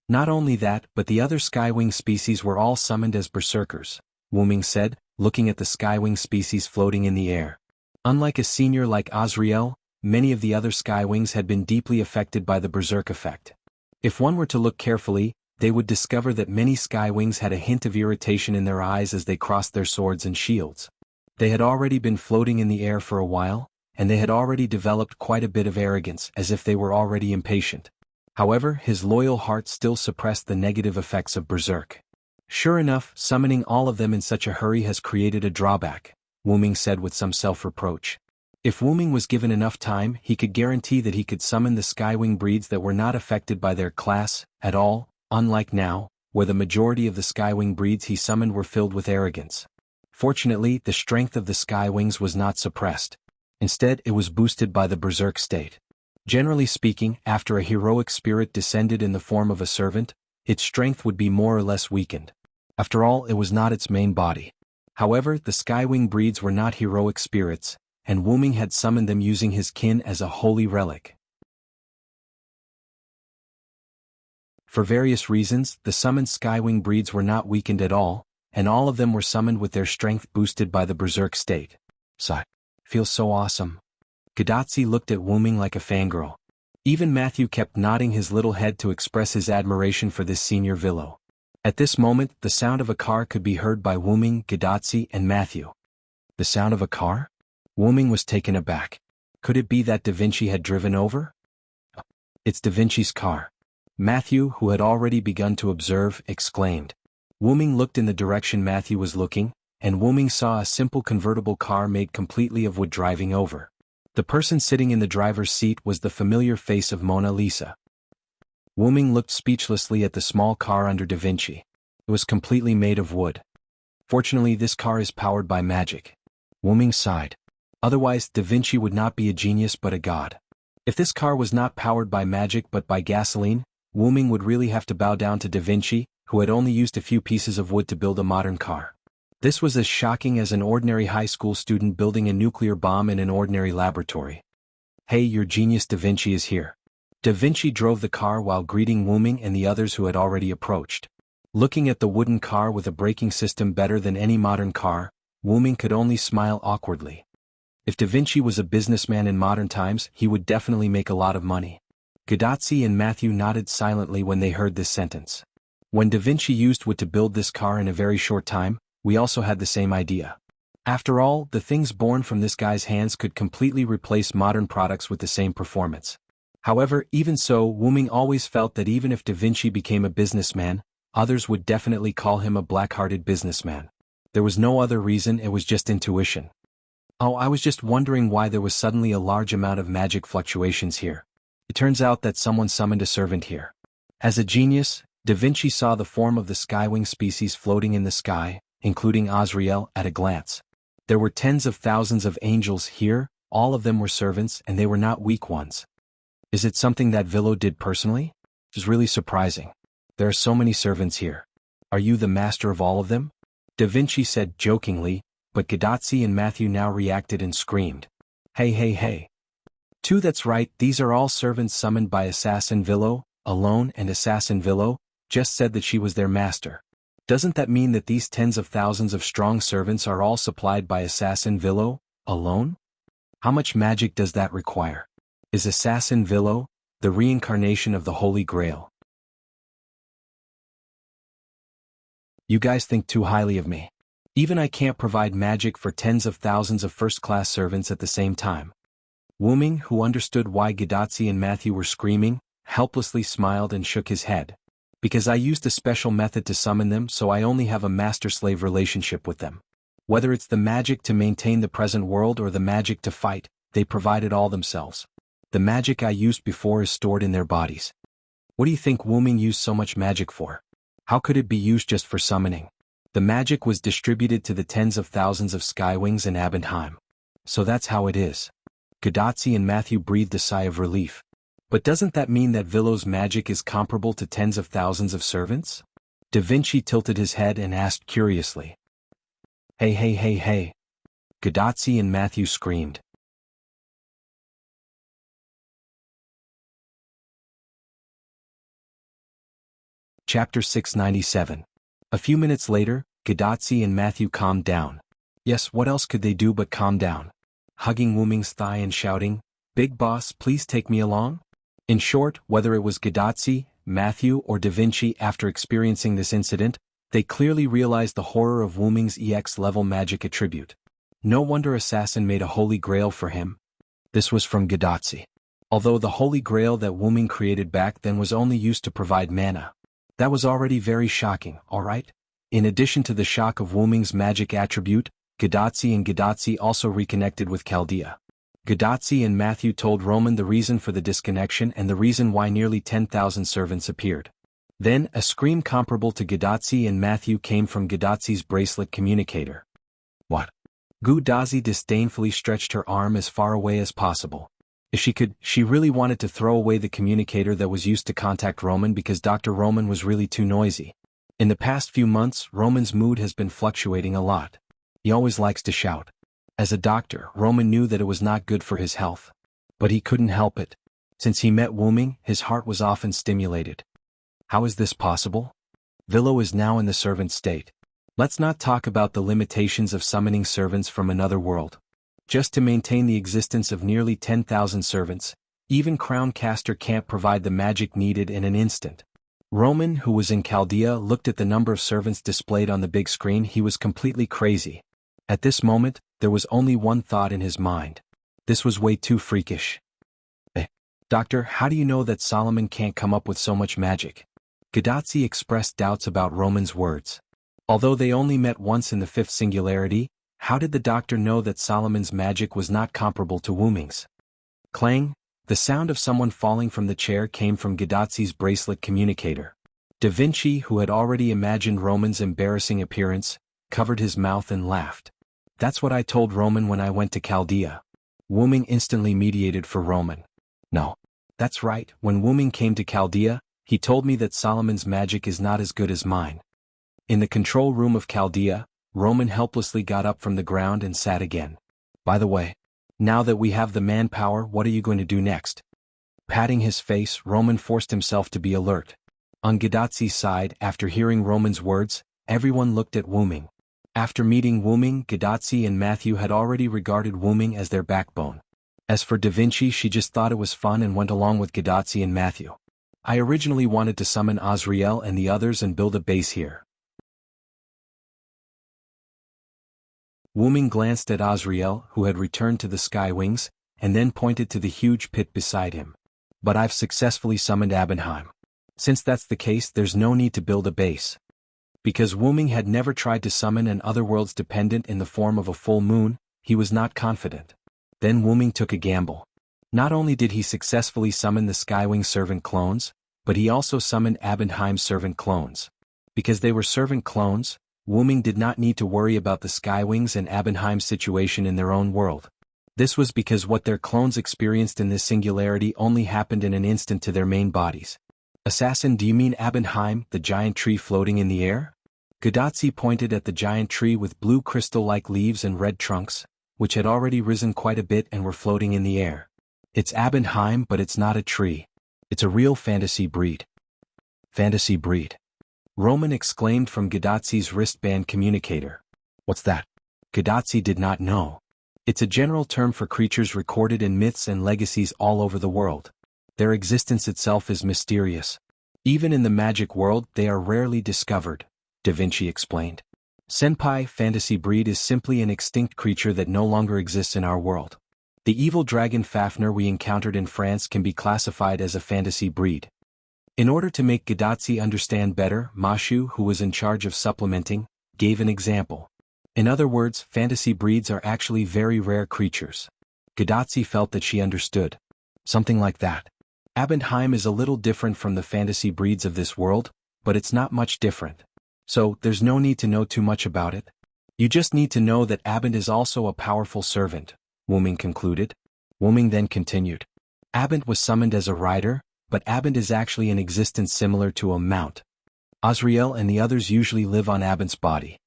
Not only that, but the other skywing species were all summoned as berserkers, Wu-Ming said, looking at the skywing species floating in the air. Unlike a senior like Azrael, many of the other skywings had been deeply affected by the berserk effect. If one were to look carefully, they would discover that many skywings had a hint of irritation in their eyes as they crossed their swords and shields. They had already been floating in the air for a while, and they had already developed quite a bit of arrogance, as if they were already impatient. However, his loyal heart still suppressed the negative effects of berserk. Sure enough, summoning all of them in such a hurry has created a drawback, Wu-Ming said with some self-reproach. If Wu-Ming was given enough time, he could guarantee that he could summon the skywing breeds that were not affected by their class at all, unlike now, where the majority of the skywing breeds he summoned were filled with arrogance. Fortunately, the strength of the skywings was not suppressed. Instead, it was boosted by the berserk state. Generally speaking, after a heroic spirit descended in the form of a servant, its strength would be more or less weakened. After all, it was not its main body. However, the Skywing breeds were not heroic spirits, and Wu Ming had summoned them using his kin as a holy relic. For various reasons, the summoned Skywing breeds were not weakened at all, and all of them were summoned with their strength boosted by the berserk state. Feels so awesome. Gadatsi looked at Wu Ming like a fangirl. Even Matthew kept nodding his little head to express his admiration for this senior Villo. At this moment, the sound of a car could be heard by Wu Ming, Gadatsi, and Matthew. The sound of a car? Wu Ming was taken aback. Could it be that Da Vinci had driven over? It's Da Vinci's car. Matthew, who had already begun to observe, exclaimed. Wu Ming looked in the direction Matthew was looking, and Wu Ming saw a simple convertible car made completely of wood driving over. The person sitting in the driver's seat was the familiar face of Mona Lisa. Wu Ming looked speechlessly at the small car under Da Vinci. It was completely made of wood. Fortunately, this car is powered by magic. Wu Ming sighed. Otherwise, Da Vinci would not be a genius but a god. If this car was not powered by magic but by gasoline, Wu Ming would really have to bow down to Da Vinci, who had only used a few pieces of wood to build a modern car. This was as shocking as an ordinary high school student building a nuclear bomb in an ordinary laboratory. Hey, your genius Da Vinci is here. Da Vinci drove the car while greeting Wu Ming and the others who had already approached. Looking at the wooden car with a braking system better than any modern car, Wu Ming could only smile awkwardly. If Da Vinci was a businessman in modern times, he would definitely make a lot of money. Gadatsi and Matthew nodded silently when they heard this sentence. When Da Vinci used wood to build this car in a very short time, we also had the same idea. After all, the things born from this guy's hands could completely replace modern products with the same performance. However, even so, Wu Ming always felt that even if Da Vinci became a businessman, others would definitely call him a black-hearted businessman. There was no other reason, it was just intuition. Oh, I was just wondering why there was suddenly a large amount of magic fluctuations here. It turns out that someone summoned a servant here. As a genius, Da Vinci saw the form of the Skywing species floating in the sky, including Azrael, at a glance. There were tens of thousands of angels here, all of them were servants and they were not weak ones. Is it something that Villo did personally? It is really surprising. There are so many servants here. Are you the master of all of them? Da Vinci said jokingly, but Gadatsi and Matthew now reacted and screamed. Hey. That's right, these are all servants summoned by Assassin Villo, alone, and Assassin Villo just said that she was their master. Doesn't that mean that these tens of thousands of strong servants are all supplied by Assassin Villo, alone? How much magic does that require? Is Assassin Villo the reincarnation of the Holy Grail? You guys think too highly of me. Even I can't provide magic for tens of thousands of first-class servants at the same time. Wu Ming, who understood why Gadatsi and Matthew were screaming, helplessly smiled and shook his head. Because I used a special method to summon them, so I only have a master-slave relationship with them. Whether it's the magic to maintain the present world or the magic to fight, they provide it all themselves. The magic I used before is stored in their bodies. What do you think Wu Ming used so much magic for? How could it be used just for summoning? The magic was distributed to the tens of thousands of Skywings in Abendheim. So that's how it is. Gadatsi and Matthew breathed a sigh of relief. But doesn't that mean that Villo's magic is comparable to tens of thousands of servants? Da Vinci tilted his head and asked curiously. Hey. Gadatsi and Matthew screamed. Chapter 697. A few minutes later, Gadatsi and Matthew calmed down. Yes, what else could they do but calm down? Hugging Wu Ming's thigh and shouting, "Big boss, please take me along?" In short, whether it was Gadatsi, Matthew, or Da Vinci, after experiencing this incident, they clearly realized the horror of Wu Ming's EX-level magic attribute. No wonder Assassin made a holy grail for him. This was from Gadatsi. Although the holy grail that Wu Ming created back then was only used to provide mana. That was already very shocking, alright? In addition to the shock of Wu Ming's magic attribute, Gadatsi also reconnected with Chaldea. Gadatsi and Matthew told Roman the reason for the disconnection and the reason why nearly 10,000 servants appeared. Then, a scream comparable to Gadatsi and Matthew came from Gadatsi's bracelet communicator. What? Gudazi disdainfully stretched her arm as far away as possible. If she could, she really wanted to throw away the communicator that was used to contact Roman because Dr. Roman was really too noisy. In the past few months, Roman's mood has been fluctuating a lot. He always likes to shout. As a doctor, Roman knew that it was not good for his health. But he couldn't help it. Since he met Wuming, his heart was often stimulated. How is this possible? Villo is now in the servant state. Let's not talk about the limitations of summoning servants from another world. Just to maintain the existence of nearly 10,000 servants, even Crown Caster can't provide the magic needed in an instant. Roman, who was in Chaldea, looked at the number of servants displayed on the big screen. He was completely crazy. At this moment, there was only one thought in his mind. This was way too freakish. Doctor, how do you know that Solomon can't come up with so much magic? Gadazzi expressed doubts about Roman's words. Although they only met once in the fifth singularity, how did the doctor know that Solomon's magic was not comparable to Wuming's? Clang! The sound of someone falling from the chair came from Gadazzi's bracelet communicator. Da Vinci, who had already imagined Roman's embarrassing appearance, covered his mouth and laughed. That's what I told Roman when I went to Chaldea. Wuming instantly mediated for Roman. No. That's right, when Wuming came to Chaldea, he told me that Solomon's magic is not as good as mine. In the control room of Chaldea, Roman helplessly got up from the ground and sat again. By the way, now that we have the manpower, what are you going to do next? Patting his face, Roman forced himself to be alert. On Gadazzi's side, after hearing Roman's words, everyone looked at Wuming. After meeting Wuming, Gadazzi and Matthew had already regarded Wuming as their backbone. As for Da Vinci, she just thought it was fun and went along with Gadazzi and Matthew. I originally wanted to summon Azrael and the others and build a base here. Wuming glanced at Azrael, who had returned to the sky wings, and then pointed to the huge pit beside him. But I've successfully summoned Abenheim. Since that's the case, there's no need to build a base. Because Wuming had never tried to summon an otherworld's dependent in the form of a full moon, he was not confident. Then Wuming took a gamble. Not only did he successfully summon the Skywing servant clones, but he also summoned Abenheim's servant clones. Because they were servant clones, Wuming did not need to worry about the Skywings and Abenheim's situation in their own world. This was because what their clones experienced in this singularity only happened in an instant to their main bodies. Assassin, do you mean Abenheim, the giant tree floating in the air? Gadazzi pointed at the giant tree with blue crystal-like leaves and red trunks, which had already risen quite a bit and were floating in the air. It's Abenheim, but it's not a tree. It's a real fantasy breed. Fantasy breed. Roman exclaimed from Gadazzi's wristband communicator. What's that? Gadazzi did not know. It's a general term for creatures recorded in myths and legacies all over the world. Their existence itself is mysterious. Even in the magic world, they are rarely discovered, Da Vinci explained. Senpai, fantasy breed is simply an extinct creature that no longer exists in our world. The evil dragon Fafnir we encountered in France can be classified as a fantasy breed. In order to make Gadazzi understand better, Mashu, who was in charge of supplementing, gave an example. In other words, fantasy breeds are actually very rare creatures. Gadazzi felt that she understood. Something like that. Abenheim is a little different from the fantasy breeds of this world, but it's not much different. So, there's no need to know too much about it. You just need to know that Abend is also a powerful servant, Wuming concluded. Wuming then continued. Abend was summoned as a rider, but Abend is actually an existence similar to a mount. Azrael and the others usually live on Abend's body.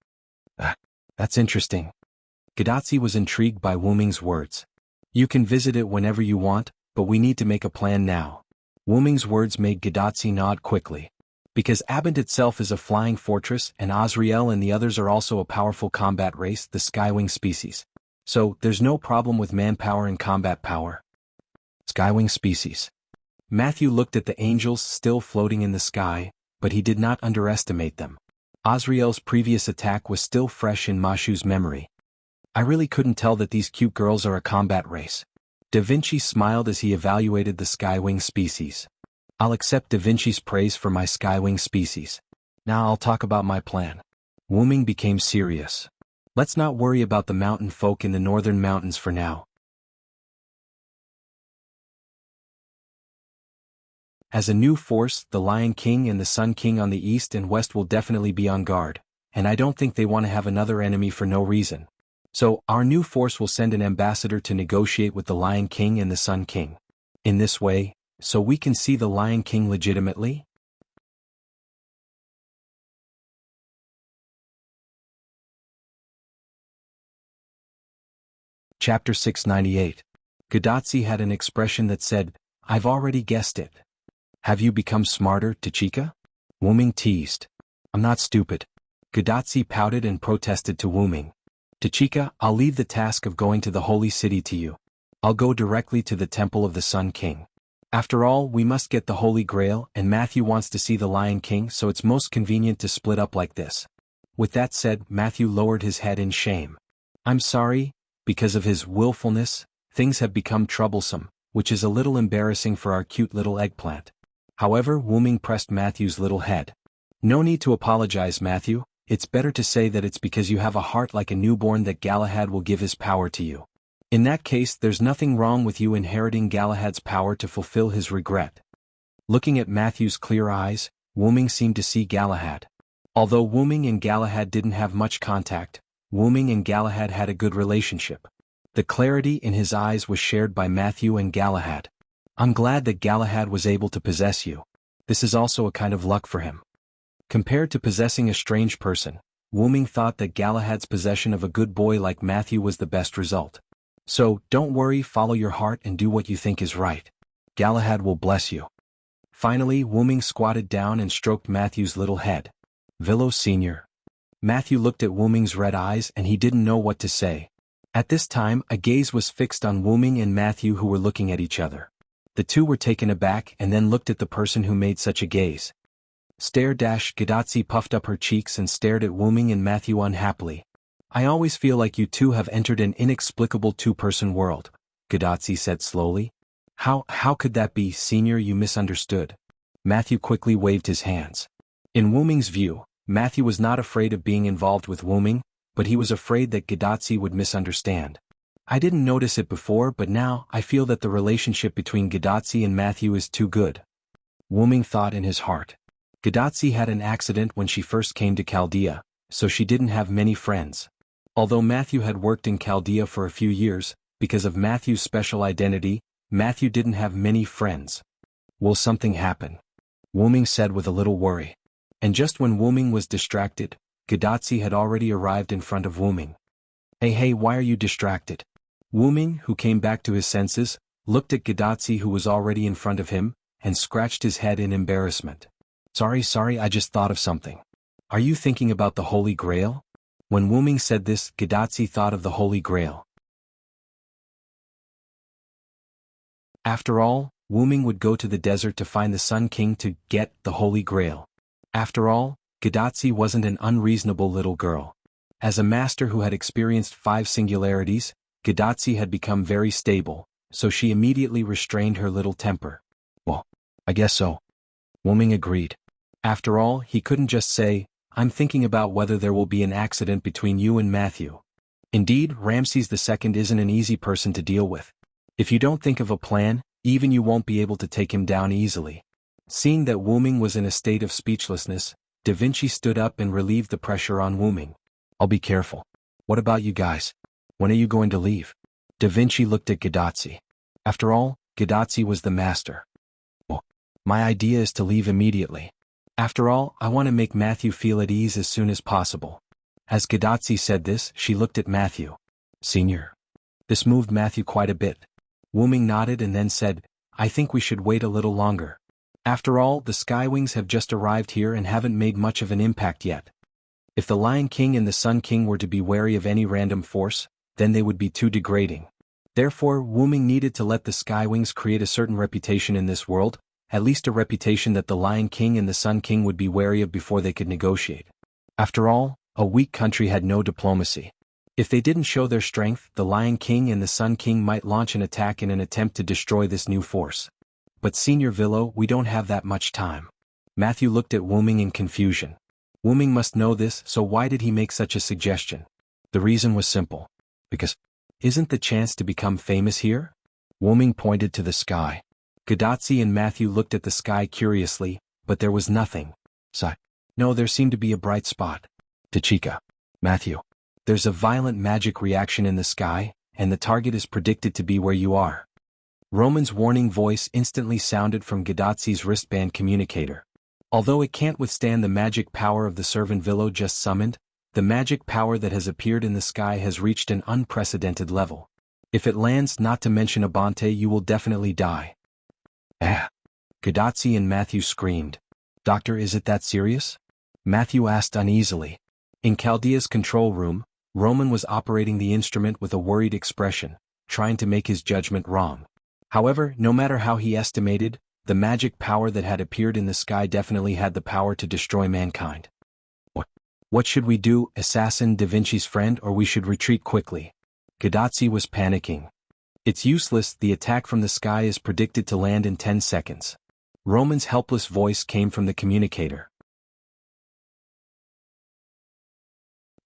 That's interesting. Gadazzi was intrigued by Wuming's words. You can visit it whenever you want, but we need to make a plan now. Wuming's words made Gadazzi nod quickly. Because Abend itself is a flying fortress and Azrael and the others are also a powerful combat race, the Skywing species. So, there's no problem with manpower and combat power. Skywing species. Matthew looked at the angels still floating in the sky, but he did not underestimate them. Azrael's previous attack was still fresh in Mashu's memory. I really couldn't tell that these cute girls are a combat race. Da Vinci smiled as he evaluated the Skywing species. I'll accept Da Vinci's praise for my Skywing species. Now I'll talk about my plan. Wuming became serious. Let's not worry about the mountain folk in the northern mountains for now. As a new force, the Lion King and the Sun King on the east and west will definitely be on guard, and I don't think they want to have another enemy for no reason. So, our new force will send an ambassador to negotiate with the Lion King and the Sun King. In this way, so we can see the Lion King legitimately? Chapter 698. Gadotsi had an expression that said, "I've already guessed it." "Have you become smarter, Tachika?" Wuming teased. "I'm not stupid." Gadotsi pouted and protested to Wuming. "Tachika, I'll leave the task of going to the holy city to you. I'll go directly to the temple of the Sun King. After all, we must get the Holy Grail, and Matthew wants to see the Lion King, so it's most convenient to split up like this." With that said, Matthew lowered his head in shame. "I'm sorry, because of his willfulness, things have become troublesome, which is a little embarrassing for our cute little eggplant." However, Wuming pressed Matthew's little head. "No need to apologize, Matthew. It's better to say that it's because you have a heart like a newborn that Galahad will give his power to you. In that case, there's nothing wrong with you inheriting Galahad's power to fulfill his regret." Looking at Matthew's clear eyes, Wuming seemed to see Galahad. Although Wuming and Galahad didn't have much contact, Wuming and Galahad had a good relationship. The clarity in his eyes was shared by Matthew and Galahad. "I'm glad that Galahad was able to possess you. This is also a kind of luck for him." Compared to possessing a strange person, Wuming thought that Galahad's possession of a good boy like Matthew was the best result. "So, don't worry, follow your heart and do what you think is right. Galahad will bless you." Finally, Wuming squatted down and stroked Matthew's little head. "Villo Sr." Matthew looked at Wuming's red eyes and he didn't know what to say. At this time, a gaze was fixed on Wuming and Matthew, who were looking at each other. The two were taken aback and then looked at the person who made such a gaze. Gadotsi puffed up her cheeks and stared at Wuming and Matthew unhappily. "I always feel like you two have entered an inexplicable two-person world," Gadotsi said slowly. How could that be, Senior? You misunderstood." Matthew quickly waved his hands. In Wuming's view, Matthew was not afraid of being involved with Wuming, but he was afraid that Gadotsi would misunderstand. "I didn't notice it before, but now I feel that the relationship between Gadotsi and Matthew is too good." Wuming thought in his heart. Gadotsi had an accident when she first came to Chaldea, so she didn't have many friends. Although Matthew had worked in Chaldea for a few years, because of Matthew's special identity, Matthew didn't have many friends. "Will something happen?" Wuming said with a little worry. And just when Wuming was distracted, Gadotsi had already arrived in front of Wuming. Hey, why are you distracted?" Wuming, who came back to his senses, looked at Gadotsi, who was already in front of him, and scratched his head in embarrassment. Sorry, I just thought of something. Are you thinking about the Holy Grail?" When Wuming said this, Gadotsi thought of the Holy Grail. After all, Wuming would go to the desert to find the Sun King to get the Holy Grail. After all, Gadotsi wasn't an unreasonable little girl. As a master who had experienced 5 singularities, Gadotsi had become very stable, so she immediately restrained her little temper. "Well, I guess so." Wuming agreed. After all, he couldn't just say, "I'm thinking about whether there will be an accident between you and Matthew." Indeed, Ramses II isn't an easy person to deal with. If you don't think of a plan, even you won't be able to take him down easily. Seeing that Wuming was in a state of speechlessness, Da Vinci stood up and relieved the pressure on Wuming. "I'll be careful. What about you guys? When are you going to leave?" Da Vinci looked at Gadotsi. After all, Gadotsi was the master. "Well, my idea is to leave immediately. After all, I want to make Matthew feel at ease as soon as possible." As Gadotsi said this, she looked at Matthew. "Senior." This moved Matthew quite a bit. Wuming nodded and then said, "I think we should wait a little longer. After all, the Skywings have just arrived here and haven't made much of an impact yet. If the Lion King and the Sun King were to be wary of any random force, then they would be too degrading. Therefore, Wuming needed to let the Skywings create a certain reputation in this world, at least a reputation that the Lion King and the Sun King would be wary of before they could negotiate. After all, a weak country had no diplomacy. If they didn't show their strength, the Lion King and the Sun King might launch an attack in an attempt to destroy this new force. But Senior Villo, we don't have that much time." Matthew looked at Wuming in confusion. Wuming must know this, so why did he make such a suggestion? The reason was simple. Because, isn't the chance to become famous here? Wuming pointed to the sky. Gadotsi and Matthew looked at the sky curiously, but there was nothing. No, there seemed to be a bright spot. Tachika. Matthew. There's a violent magic reaction in the sky, and the target is predicted to be where you are. Roman's warning voice instantly sounded from Gadotsi's wristband communicator. Although it can't withstand the magic power of the servant Villo just summoned, the magic power that has appeared in the sky has reached an unprecedented level. If it lands, not to mention Abante, you will definitely die. Ah! Gadotsi and Matthew screamed. Doctor, is it that serious? Matthew asked uneasily. In Chaldea's control room, Roman was operating the instrument with a worried expression, trying to make his judgment wrong. However, no matter how he estimated, the magic power that had appeared in the sky definitely had the power to destroy mankind. What should we do, assassin Da Vinci's friend, or we should retreat quickly? Gadotsi was panicking. It's useless, the attack from the sky is predicted to land in 10 seconds. Roman's helpless voice came from the communicator.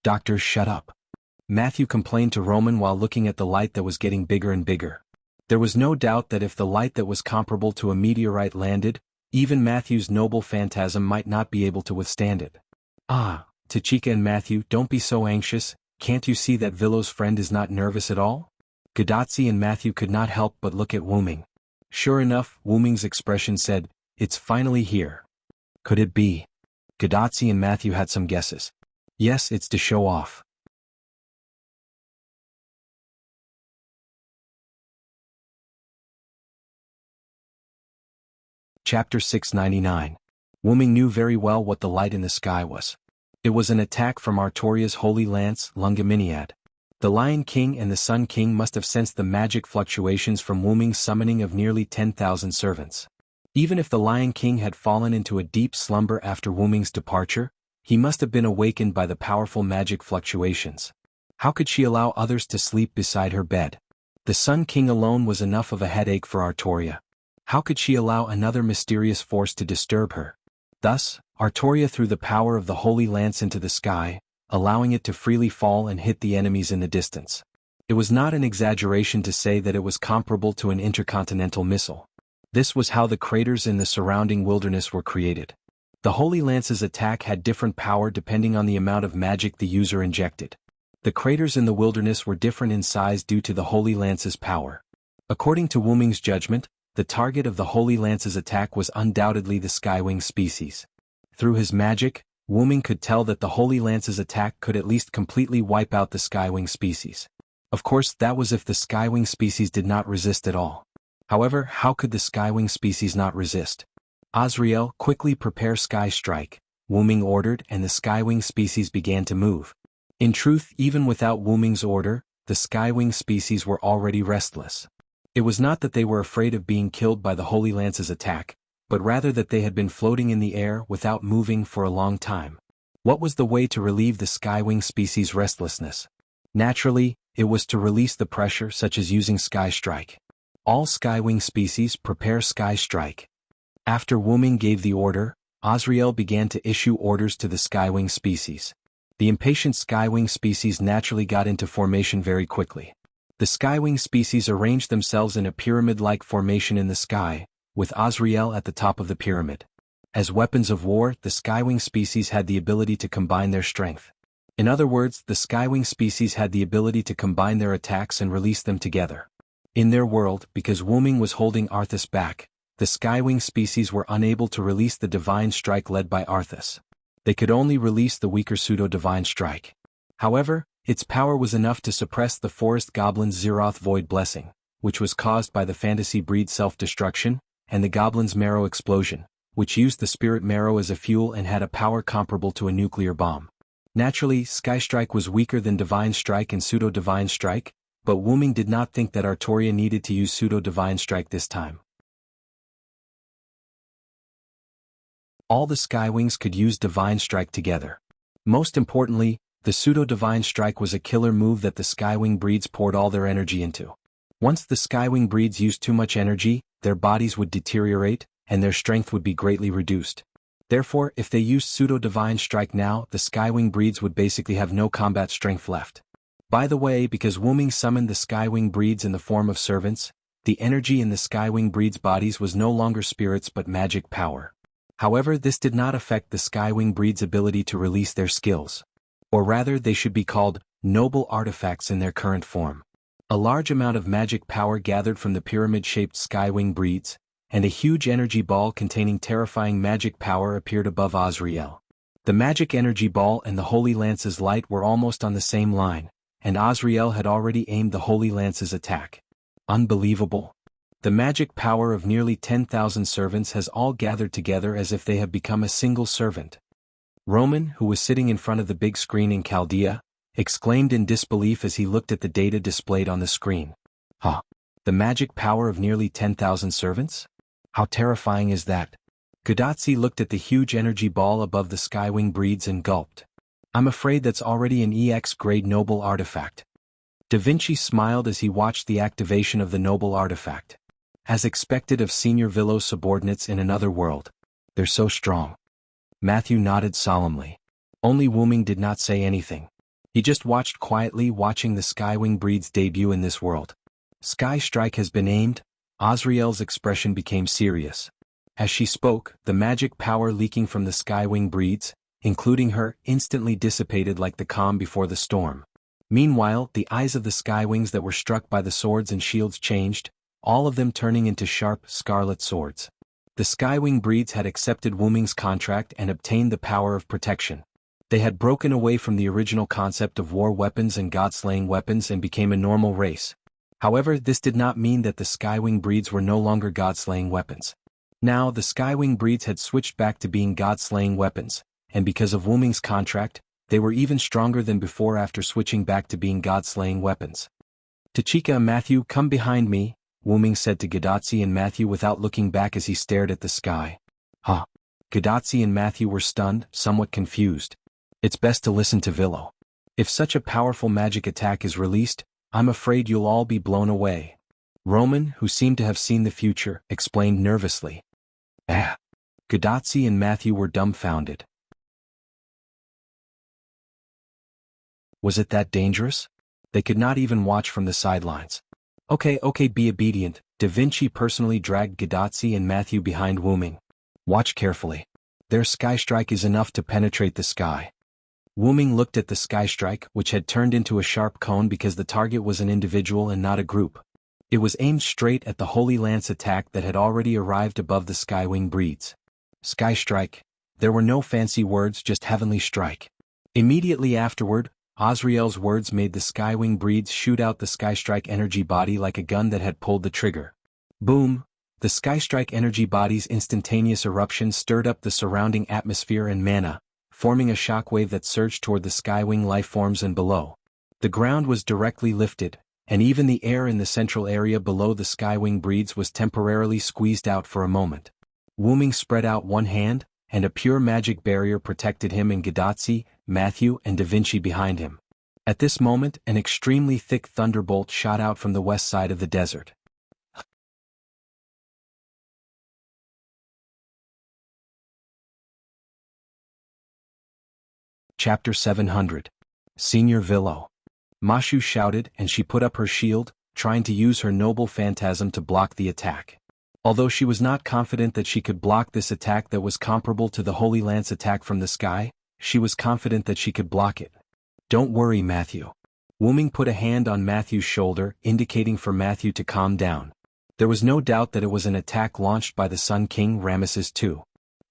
Doctor, shut up. Matthew complained to Roman while looking at the light that was getting bigger and bigger. There was no doubt that if the light that was comparable to a meteorite landed, even Matthew's noble phantasm might not be able to withstand it. Ah, Tachika and Matthew, don't be so anxious, can't you see that Villo's friend is not nervous at all? Gadotsi and Matthew could not help but look at Wuming. Sure enough, Wuming's expression said, it's finally here. Could it be? Gadotsi and Matthew had some guesses. Yes, it's to show off. Chapter 699. Wuming knew very well what the light in the sky was. It was an attack from Artoria's holy lance, Lungaminiad. The Lion King and the Sun King must have sensed the magic fluctuations from Wuming's summoning of nearly 10,000 servants. Even if the Lion King had fallen into a deep slumber after Wuming's departure, he must have been awakened by the powerful magic fluctuations. How could she allow others to sleep beside her bed? The Sun King alone was enough of a headache for Artoria. How could she allow another mysterious force to disturb her? Thus, Artoria threw the power of the Holy Lance into the sky, allowing it to freely fall and hit the enemies in the distance. It was not an exaggeration to say that it was comparable to an intercontinental missile. This was how the craters in the surrounding wilderness were created. The Holy Lance's attack had different power depending on the amount of magic the user injected. The craters in the wilderness were different in size due to the Holy Lance's power. According to Wuming's judgment, the target of the Holy Lance's attack was undoubtedly the Skywing species. Through his magic, Wuming could tell that the Holy Lance's attack could at least completely wipe out the Skywing species. Of course, that was if the Skywing species did not resist at all. However, how could the Skywing species not resist? Azrael, quickly prepare Sky Strike, Wuming ordered, and the Skywing species began to move. In truth, even without Wuming's order, the Skywing species were already restless. It was not that they were afraid of being killed by the Holy Lance's attack, but rather that they had been floating in the air without moving for a long time. What was the way to relieve the Skywing species' restlessness? Naturally, it was to release the pressure, such as using Sky Strike. All Skywing species prepare Sky Strike. After Wuming gave the order, Azrael began to issue orders to the Skywing species. The impatient Skywing species naturally got into formation very quickly. The Skywing species arranged themselves in a pyramid-like formation in the sky, with Azrael at the top of the pyramid. As weapons of war, the Skywing species had the ability to combine their strength. In other words, the Skywing species had the ability to combine their attacks and release them together. In their world, because Wuming was holding Arthas back, the Skywing species were unable to release the Divine Strike led by Arthas. They could only release the weaker Pseudo-Divine Strike. However, its power was enough to suppress the Forest Goblin's Zeroth Void Blessing, which was caused by the Fantasy Breed self-destruction, and the Goblin's Marrow Explosion, which used the Spirit Marrow as a fuel and had a power comparable to a nuclear bomb. Naturally, Sky Strike was weaker than Divine Strike and Pseudo-Divine Strike, but Wuming did not think that Artoria needed to use Pseudo-Divine Strike this time. All the Skywings could use Divine Strike together. Most importantly, the Pseudo-Divine Strike was a killer move that the Skywing breeds poured all their energy into. Once the Skywing breeds used too much energy, their bodies would deteriorate, and their strength would be greatly reduced. Therefore, if they used Pseudo-Divine Strike now, the Skywing breeds would basically have no combat strength left. By the way, because Wuming summoned the Skywing breeds in the form of servants, the energy in the Skywing breeds' bodies was no longer spirits but magic power. However, this did not affect the Skywing breeds' ability to release their skills. Or rather, they should be called noble artifacts in their current form. A large amount of magic power gathered from the pyramid-shaped Skywing breeds, and a huge energy ball containing terrifying magic power appeared above Azrael. The magic energy ball and the Holy Lance's light were almost on the same line, and Azrael had already aimed the Holy Lance's attack. Unbelievable. The magic power of nearly 10,000 servants has all gathered together as if they have become a single servant. Roman, who was sitting in front of the big screen in Chaldea, exclaimed in disbelief as he looked at the data displayed on the screen. Huh! The magic power of nearly 10,000 servants? How terrifying is that? Gadotsi looked at the huge energy ball above the Skywing breeds and gulped. I'm afraid that's already an EX-grade noble artifact. Da Vinci smiled as he watched the activation of the noble artifact. As expected of Senior Villo's subordinates in another world. They're so strong. Matthew nodded solemnly. Only Wuming did not say anything. He just watched quietly, watching the Skywing breed's debut in this world. Sky Strike has been aimed. Azrael's expression became serious. As she spoke, the magic power leaking from the Skywing breeds, including her, instantly dissipated like the calm before the storm. Meanwhile, the eyes of the Skywings that were struck by the swords and shields changed, all of them turning into sharp, scarlet swords. The Skywing breeds had accepted Wuming's contract and obtained the power of protection. They had broken away from the original concept of war weapons and god-slaying weapons and became a normal race. However, this did not mean that the Skywing breeds were no longer god-slaying weapons. Now, the Skywing breeds had switched back to being god-slaying weapons, and because of Wuming's contract, they were even stronger than before after switching back to being god-slaying weapons. Tachika and Matthew, come behind me, Wuming said to Gadotsi and Matthew without looking back as he stared at the sky. Huh? Gadotsi and Matthew were stunned, somewhat confused. It's best to listen to Villo. If such a powerful magic attack is released, I'm afraid you'll all be blown away. Roman, who seemed to have seen the future, explained nervously. Gadotsi and Matthew were dumbfounded. Was it that dangerous? They could not even watch from the sidelines. Okay, be obedient. Da Vinci personally dragged Gadotsi and Matthew behind Wuming. Watch carefully. Their sky strike is enough to penetrate the sky. Wuming looked at the sky strike, which had turned into a sharp cone because the target was an individual and not a group. It was aimed straight at the Holy Lance attack that had already arrived above the Skywing breeds. Sky strike. There were no fancy words, just heavenly strike. Immediately afterward, Azrael's words made the Skywing breeds shoot out the Skystrike energy body like a gun that had pulled the trigger. Boom! The Skystrike energy body's instantaneous eruption stirred up the surrounding atmosphere and mana, forming a shockwave that surged toward the Skywing lifeforms and below. The ground was directly lifted, and even the air in the central area below the Skywing breeds was temporarily squeezed out for a moment. Wuming spread out one hand, and a pure magic barrier protected him and Gadotsi, Matthew and Da Vinci behind him. At this moment, an extremely thick thunderbolt shot out from the west side of the desert. Chapter 700. Senior Villo. Mashu shouted and she put up her shield, trying to use her noble phantasm to block the attack. Although she was not confident that she could block this attack that was comparable to the Holy Lance attack from the sky, she was confident that she could block it. Don't worry, Matthew. Wuming put a hand on Matthew's shoulder, indicating for Matthew to calm down. There was no doubt that it was an attack launched by the Sun King Ramesses II.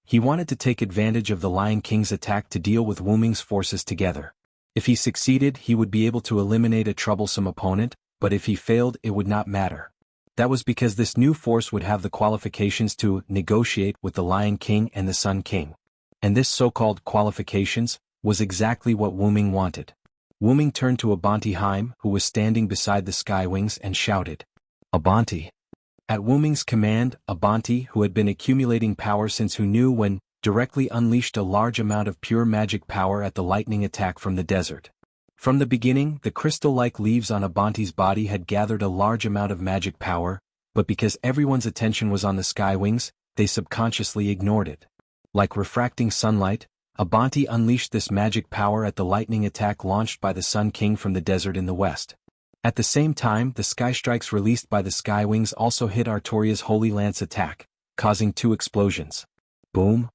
He wanted to take advantage of the Lion King's attack to deal with Wuming's forces together. If he succeeded, he would be able to eliminate a troublesome opponent, but if he failed, it would not matter. That was because this new force would have the qualifications to negotiate with the Lion King and the Sun King. And this so-called qualifications was exactly what Wuming wanted. Wuming turned to Abanti Haim, who was standing beside the Skywings, and shouted, Abanti. At Wuming's command, Abanti, who had been accumulating power since Who Knew When, directly unleashed a large amount of pure magic power at the lightning attack from the desert. From the beginning, the crystal-like leaves on Abanti's body had gathered a large amount of magic power, but because everyone's attention was on the Skywings, they subconsciously ignored it. Like refracting sunlight, Abanti unleashed this magic power at the lightning attack launched by the Sun King from the desert in the west. At the same time, the sky strikes released by the Skywings also hit Artoria's Holy Lance attack, causing two explosions. Boom!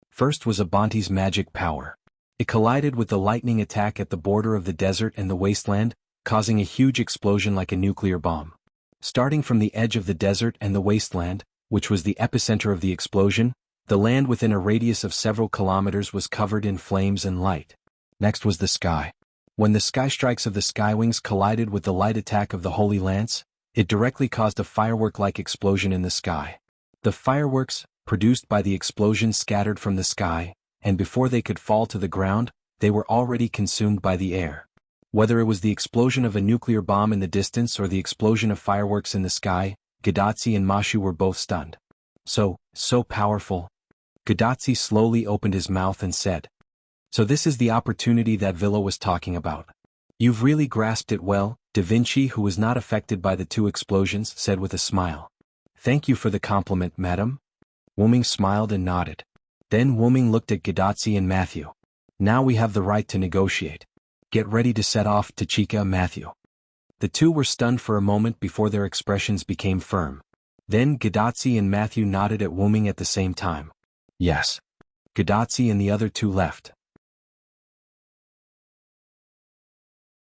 First was Abanti's magic power. It collided with the lightning attack at the border of the desert and the wasteland, causing a huge explosion like a nuclear bomb. Starting from the edge of the desert and the wasteland, which was the epicenter of the explosion, the land within a radius of several kilometers was covered in flames and light. Next was the sky. When the sky strikes of the skywings collided with the light attack of the Holy Lance, it directly caused a firework-like explosion in the sky. The fireworks, produced by the explosion, scattered from the sky, and before they could fall to the ground, they were already consumed by the air. Whether it was the explosion of a nuclear bomb in the distance or the explosion of fireworks in the sky, Gadotsi and Mashu were both stunned. So powerful. Gadotsi slowly opened his mouth and said, "So this is the opportunity that Villa was talking about. You've really grasped it well," Da Vinci, who was not affected by the two explosions, said with a smile. "Thank you for the compliment, madam." Wu-Ming smiled and nodded. Then Wu-Ming looked at Gadotsi and Matthew. "Now we have the right to negotiate. Get ready to set off, Tachika and Matthew." The two were stunned for a moment before their expressions became firm. Then Gadotsi and Matthew nodded at Wu-Ming at the same time. Yes. Gadotsi and the other two left.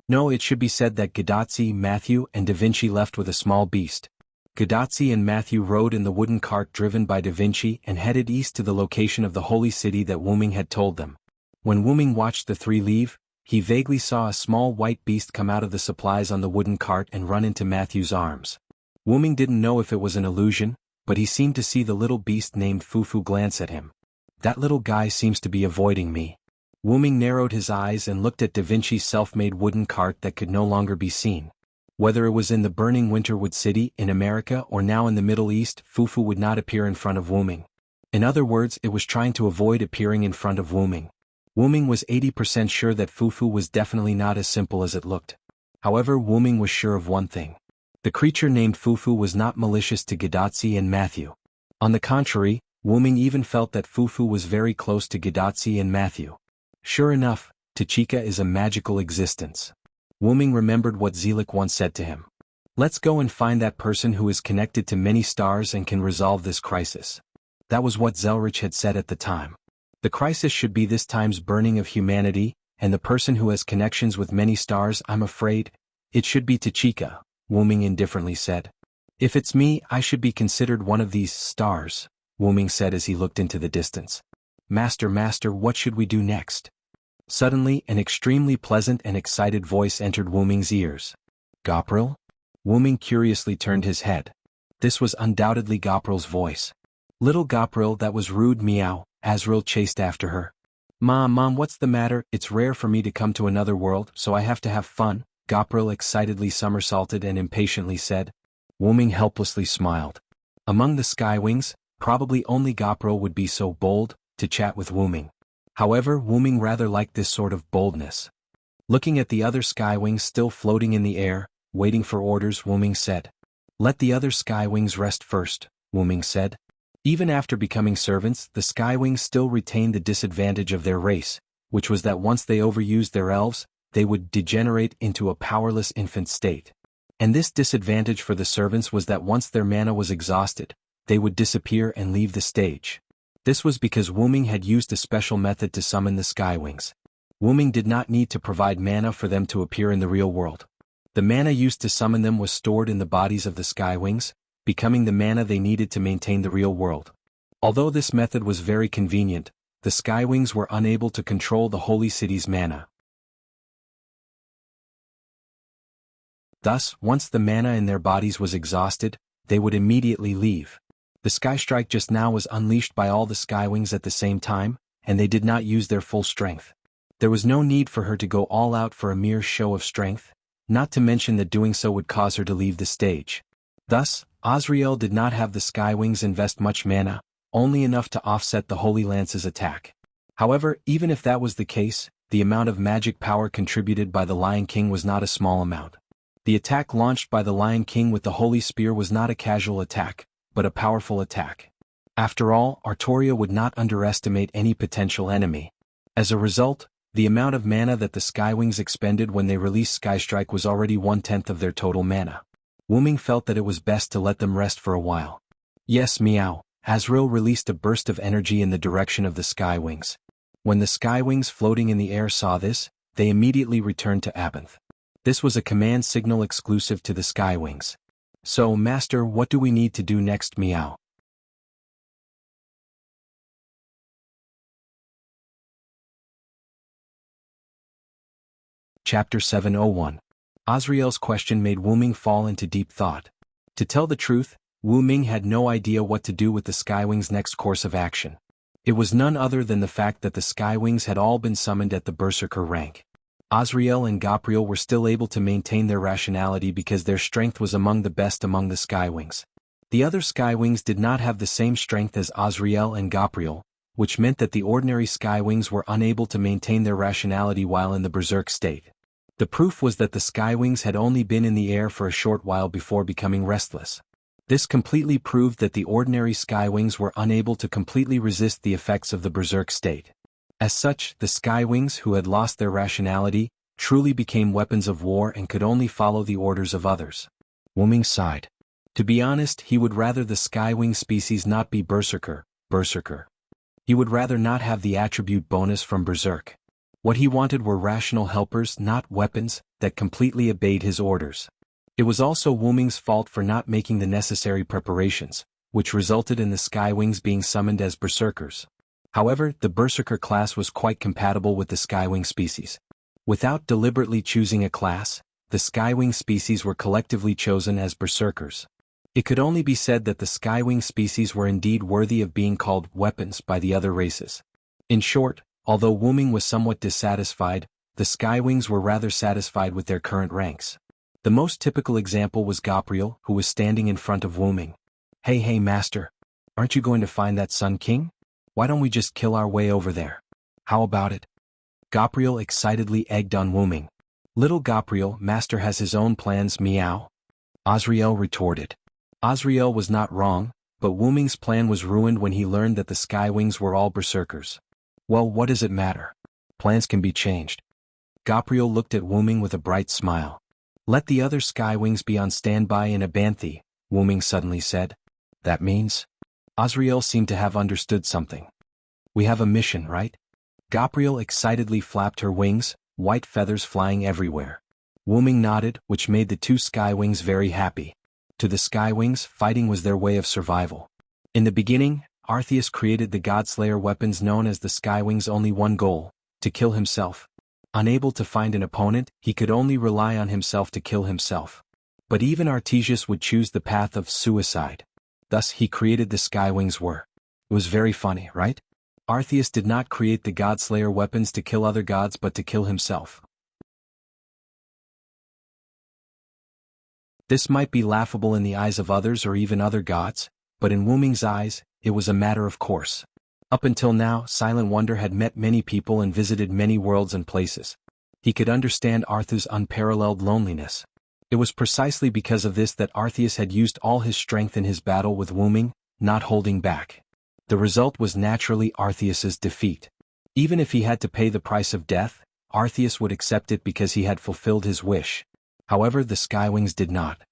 No, it should be said that Gadotsi, Matthew, and Da Vinci left with a small beast. Gadotsi and Matthew rode in the wooden cart driven by Da Vinci and headed east to the location of the holy city that Wu-Ming had told them. When Wu-Ming watched the three leave, he vaguely saw a small white beast come out of the supplies on the wooden cart and run into Matthew's arms. Wu-Ming didn't know if it was an illusion, but he seemed to see the little beast named Fufu glance at him. "That little guy seems to be avoiding me." Wu-Ming narrowed his eyes and looked at Da Vinci's self-made wooden cart that could no longer be seen. Whether it was in the burning Winterwood City in America or now in the Middle East, Fufu would not appear in front of Wu-Ming. In other words, it was trying to avoid appearing in front of Wu-Ming. Wu-Ming was 80% sure that Fufu was definitely not as simple as it looked. However, Wu-Ming was sure of one thing. The creature named Fufu was not malicious to Gadotsi and Matthew. On the contrary, Wu-Ming even felt that Fufu was very close to Gadotsi and Matthew. Sure enough, Tachika is a magical existence. Wu-Ming remembered what Zelik once said to him. "Let's go and find that person who is connected to many stars and can resolve this crisis." That was what Zelrich had said at the time. The crisis should be this time's burning of humanity, and the person who has connections with many stars, I'm afraid, it should be Tachika, Wu-Ming indifferently said. "If it's me, I should be considered one of these stars," Wu-Ming said as he looked into the distance. Master, what should we do next?" Suddenly, an extremely pleasant and excited voice entered Wu-Ming's ears. "Gopril?" Wu-Ming curiously turned his head. This was undoubtedly Gopril's voice. "Little Gopril, that was rude, meow," Azrael chased after her. Mom, what's the matter? It's rare for me to come to another world, so I have to have fun," Gopril excitedly somersaulted and impatiently said. Wu-Ming helplessly smiled. Among the Skywings, probably only Gopril would be so bold to chat with Wu-Ming. However, Wu-Ming rather liked this sort of boldness. Looking at the other Skywings still floating in the air, waiting for orders, Wu-Ming said. "Let the other Skywings rest first," Wu-Ming said. Even after becoming servants, the Skywings still retained the disadvantage of their race, which was that once they overused their elves, they would degenerate into a powerless infant state. And this disadvantage for the servants was that once their mana was exhausted, they would disappear and leave the stage. This was because Wu-Ming had used a special method to summon the Skywings. Wu-Ming did not need to provide mana for them to appear in the real world. The mana used to summon them was stored in the bodies of the Skywings, becoming the mana they needed to maintain the real world. Although this method was very convenient, the Skywings were unable to control the Holy City's mana. Thus, once the mana in their bodies was exhausted, they would immediately leave. The Sky Strike just now was unleashed by all the Skywings at the same time, and they did not use their full strength. There was no need for her to go all out for a mere show of strength, not to mention that doing so would cause her to leave the stage. Thus, Azrael did not have the Skywings invest much mana, only enough to offset the Holy Lance's attack. However, even if that was the case, the amount of magic power contributed by the Lion King was not a small amount. The attack launched by the Lion King with the Holy Spear was not a casual attack, but a powerful attack. After all, Artoria would not underestimate any potential enemy. As a result, the amount of mana that the Skywings expended when they released Sky Strike was already 1/10 of their total mana. Wu-Ming felt that it was best to let them rest for a while. "Yes, meow." Azrael released a burst of energy in the direction of the Skywings. When the Skywings floating in the air saw this, they immediately returned to Abenth. This was a command signal exclusive to the Skywings. "So, Master, what do we need to do next, meow?" Chapter 701. Azrael's question made Wu Ming fall into deep thought. To tell the truth, Wu Ming had no idea what to do with the Skywings' next course of action. It was none other than the fact that the Skywings had all been summoned at the Berserker rank. Azrael and Gabriel were still able to maintain their rationality because their strength was among the best among the Skywings. The other Skywings did not have the same strength as Azrael and Gabriel, which meant that the ordinary Skywings were unable to maintain their rationality while in the Berserk state. The proof was that the Skywings had only been in the air for a short while before becoming restless. This completely proved that the ordinary Skywings were unable to completely resist the effects of the Berserk state. As such, the Skywings who had lost their rationality truly became weapons of war and could only follow the orders of others. Wu Ming sighed. To be honest, he would rather the Skywing species not be Berserker. He would rather not have the attribute bonus from Berserk. What he wanted were rational helpers, not weapons, that completely obeyed his orders. It was also Wu Ming's fault for not making the necessary preparations, which resulted in the Skywings being summoned as Berserkers. However, the Berserker class was quite compatible with the Skywing species. Without deliberately choosing a class, the Skywing species were collectively chosen as Berserkers. It could only be said that the Skywing species were indeed worthy of being called weapons by the other races. In short, although Wu Ming was somewhat dissatisfied, the Skywings were rather satisfied with their current ranks. The most typical example was Gabriel, who was standing in front of Wu Ming. Hey master, aren't you going to find that Sun King? Why don't we just kill our way over there? How about it? Gabriel excitedly egged on Wu Ming. Little Gabriel, master has his own plans, meow. Azrael retorted. Azrael was not wrong, but Wu Ming's plan was ruined when he learned that the Skywings were all Berserkers. Well, what does it matter? Plans can be changed. Gabriel looked at Wu Ming with a bright smile. Let the other Skywings be on standby in Abanthe, Wu Ming suddenly said. That means? Azrael seemed to have understood something. We have a mission, right? Gabriel excitedly flapped her wings, white feathers flying everywhere. Wu Ming nodded, which made the two Skywings very happy. To the Skywings, fighting was their way of survival. In the beginning, Arceus created the Godslayer weapons known as the Skywings' only one goal, to kill himself. Unable to find an opponent, he could only rely on himself to kill himself. But even Artesius would choose the path of suicide. Thus he created the Skywings were. It was very funny, right? Arceus did not create the Godslayer weapons to kill other gods but to kill himself. This might be laughable in the eyes of others or even other gods, but in Wu Ming's eyes, it was a matter of course. Up until now, Silent Wonder had met many people and visited many worlds and places. He could understand Arthur's unparalleled loneliness. It was precisely because of this that Arceus had used all his strength in his battle with Wu Ming, not holding back. The result was naturally Arceus's defeat. Even if he had to pay the price of death, Arceus would accept it because he had fulfilled his wish. However, the Skywings did not.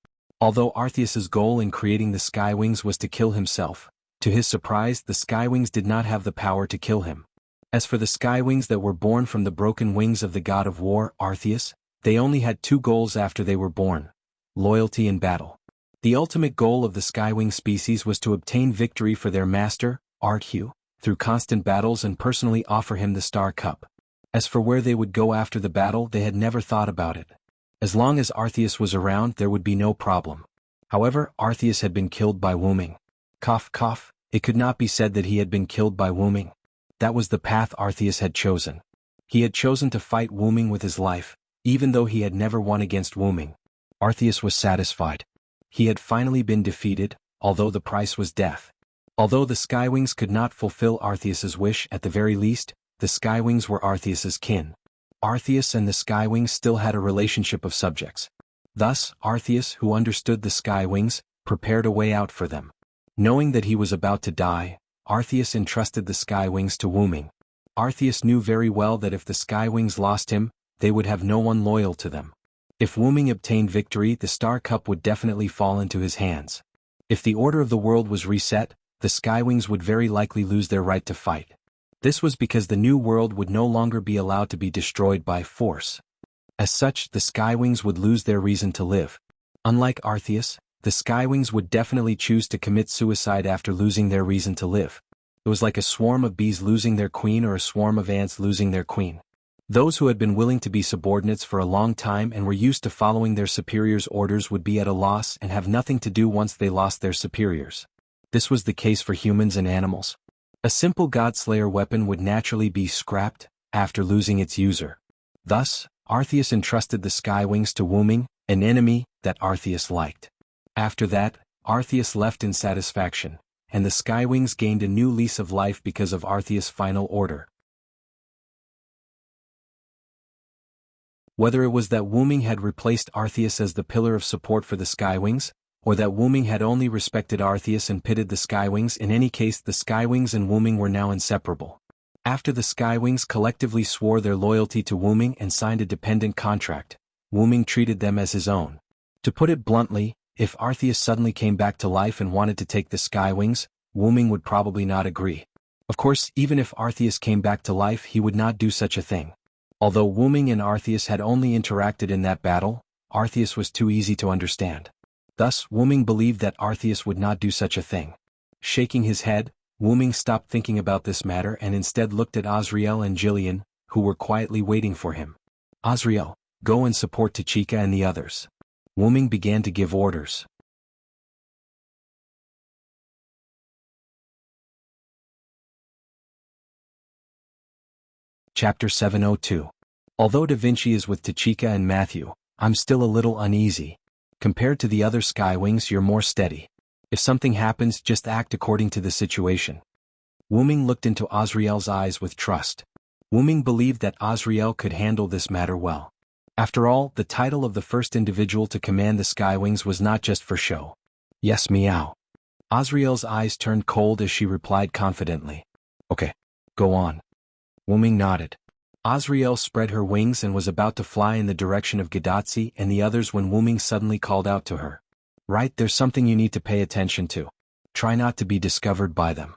Although Arceus's goal in creating the Skywings was to kill himself, to his surprise the Skywings did not have the power to kill him. As for the Skywings that were born from the broken wings of the god of war, Arceus, they only had two goals after they were born: loyalty and battle. The ultimate goal of the Skywing species was to obtain victory for their master, Arthu, through constant battles and personally offer him the Star Cup. As for where they would go after the battle, they had never thought about it. As long as Arceus was around, there would be no problem. However, Arceus had been killed by Wu Ming. Cough cough, it could not be said that he had been killed by Wu Ming. That was the path Arceus had chosen. He had chosen to fight Wu Ming with his life, even though he had never won against Wu Ming. Arceus was satisfied. He had finally been defeated, although the price was death. Although the Skywings could not fulfill Arceus's wish, at the very least, the Skywings were Arceus's kin. Arceus and the Skywings still had a relationship of subjects. Thus, Arceus, who understood the Skywings, prepared a way out for them. Knowing that he was about to die, Arceus entrusted the Skywings to Wu Ming. Arceus knew very well that if the Skywings lost him, they would have no one loyal to them. If Wu Ming obtained victory, the Star Cup would definitely fall into his hands. If the order of the world was reset, the Skywings would very likely lose their right to fight. This was because the new world would no longer be allowed to be destroyed by force. As such, the Skywings would lose their reason to live. Unlike Arceus, the Skywings would definitely choose to commit suicide after losing their reason to live. It was like a swarm of bees losing their queen or a swarm of ants losing their queen. Those who had been willing to be subordinates for a long time and were used to following their superiors' orders would be at a loss and have nothing to do once they lost their superiors. This was the case for humans and animals. A simple Godslayer weapon would naturally be scrapped after losing its user. Thus, Arceus entrusted the Skywings to Wuming, an enemy that Arceus liked. After that, Arceus left in satisfaction, and the Skywings gained a new lease of life because of Arceus' final order. Whether it was that Wuming had replaced Arceus as the pillar of support for the Skywings, or that Wuming had only respected Arceus and pitted the Skywings, in any case the Skywings and Wuming were now inseparable. After the Skywings collectively swore their loyalty to Wuming and signed a dependent contract, Wuming treated them as his own. To put it bluntly, if Arceus suddenly came back to life and wanted to take the Skywings, Wuming would probably not agree. Of course, even if Arceus came back to life, he would not do such a thing. Although Wuming and Arceus had only interacted in that battle, Arceus was too easy to understand. Thus, Wuming believed that Arceus would not do such a thing. Shaking his head, Wuming stopped thinking about this matter and instead looked at Azriel and Jillian, who were quietly waiting for him. Azriel, go and support Tachika and the others. Wuming began to give orders. Chapter 702. Although Da Vinci is with Tachika and Matthew, I'm still a little uneasy. Compared to the other Skywings, you're more steady. If something happens, just act according to the situation. Wuming looked into Azriel's eyes with trust. Wuming believed that Azriel could handle this matter well. After all, the title of the first individual to command the Skywings was not just for show. Yes, meow. Azriel's eyes turned cold as she replied confidently. Okay, go on. Wuming nodded. Azriel spread her wings and was about to fly in the direction of Gadatsi and the others when Wuming suddenly called out to her. Right, there's something you need to pay attention to. Try not to be discovered by them.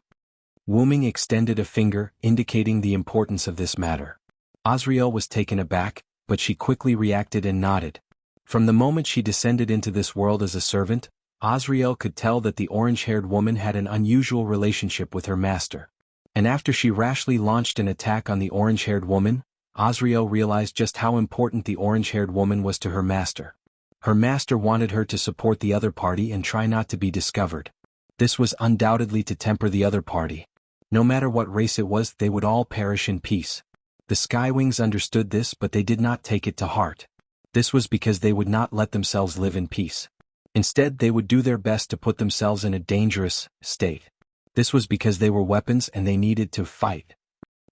Wuming extended a finger, indicating the importance of this matter. Azriel was taken aback, but she quickly reacted and nodded. From the moment she descended into this world as a servant, Azriel could tell that the orange-haired woman had an unusual relationship with her master. And after she rashly launched an attack on the orange-haired woman, Azriel realized just how important the orange-haired woman was to her master. Her master wanted her to support the other party and try not to be discovered. This was undoubtedly to temper the other party. No matter what race it was, they would all perish in peace. The Skywings understood this, but they did not take it to heart. This was because they would not let themselves live in peace. Instead, they would do their best to put themselves in a dangerous state. This was because they were weapons and they needed to fight.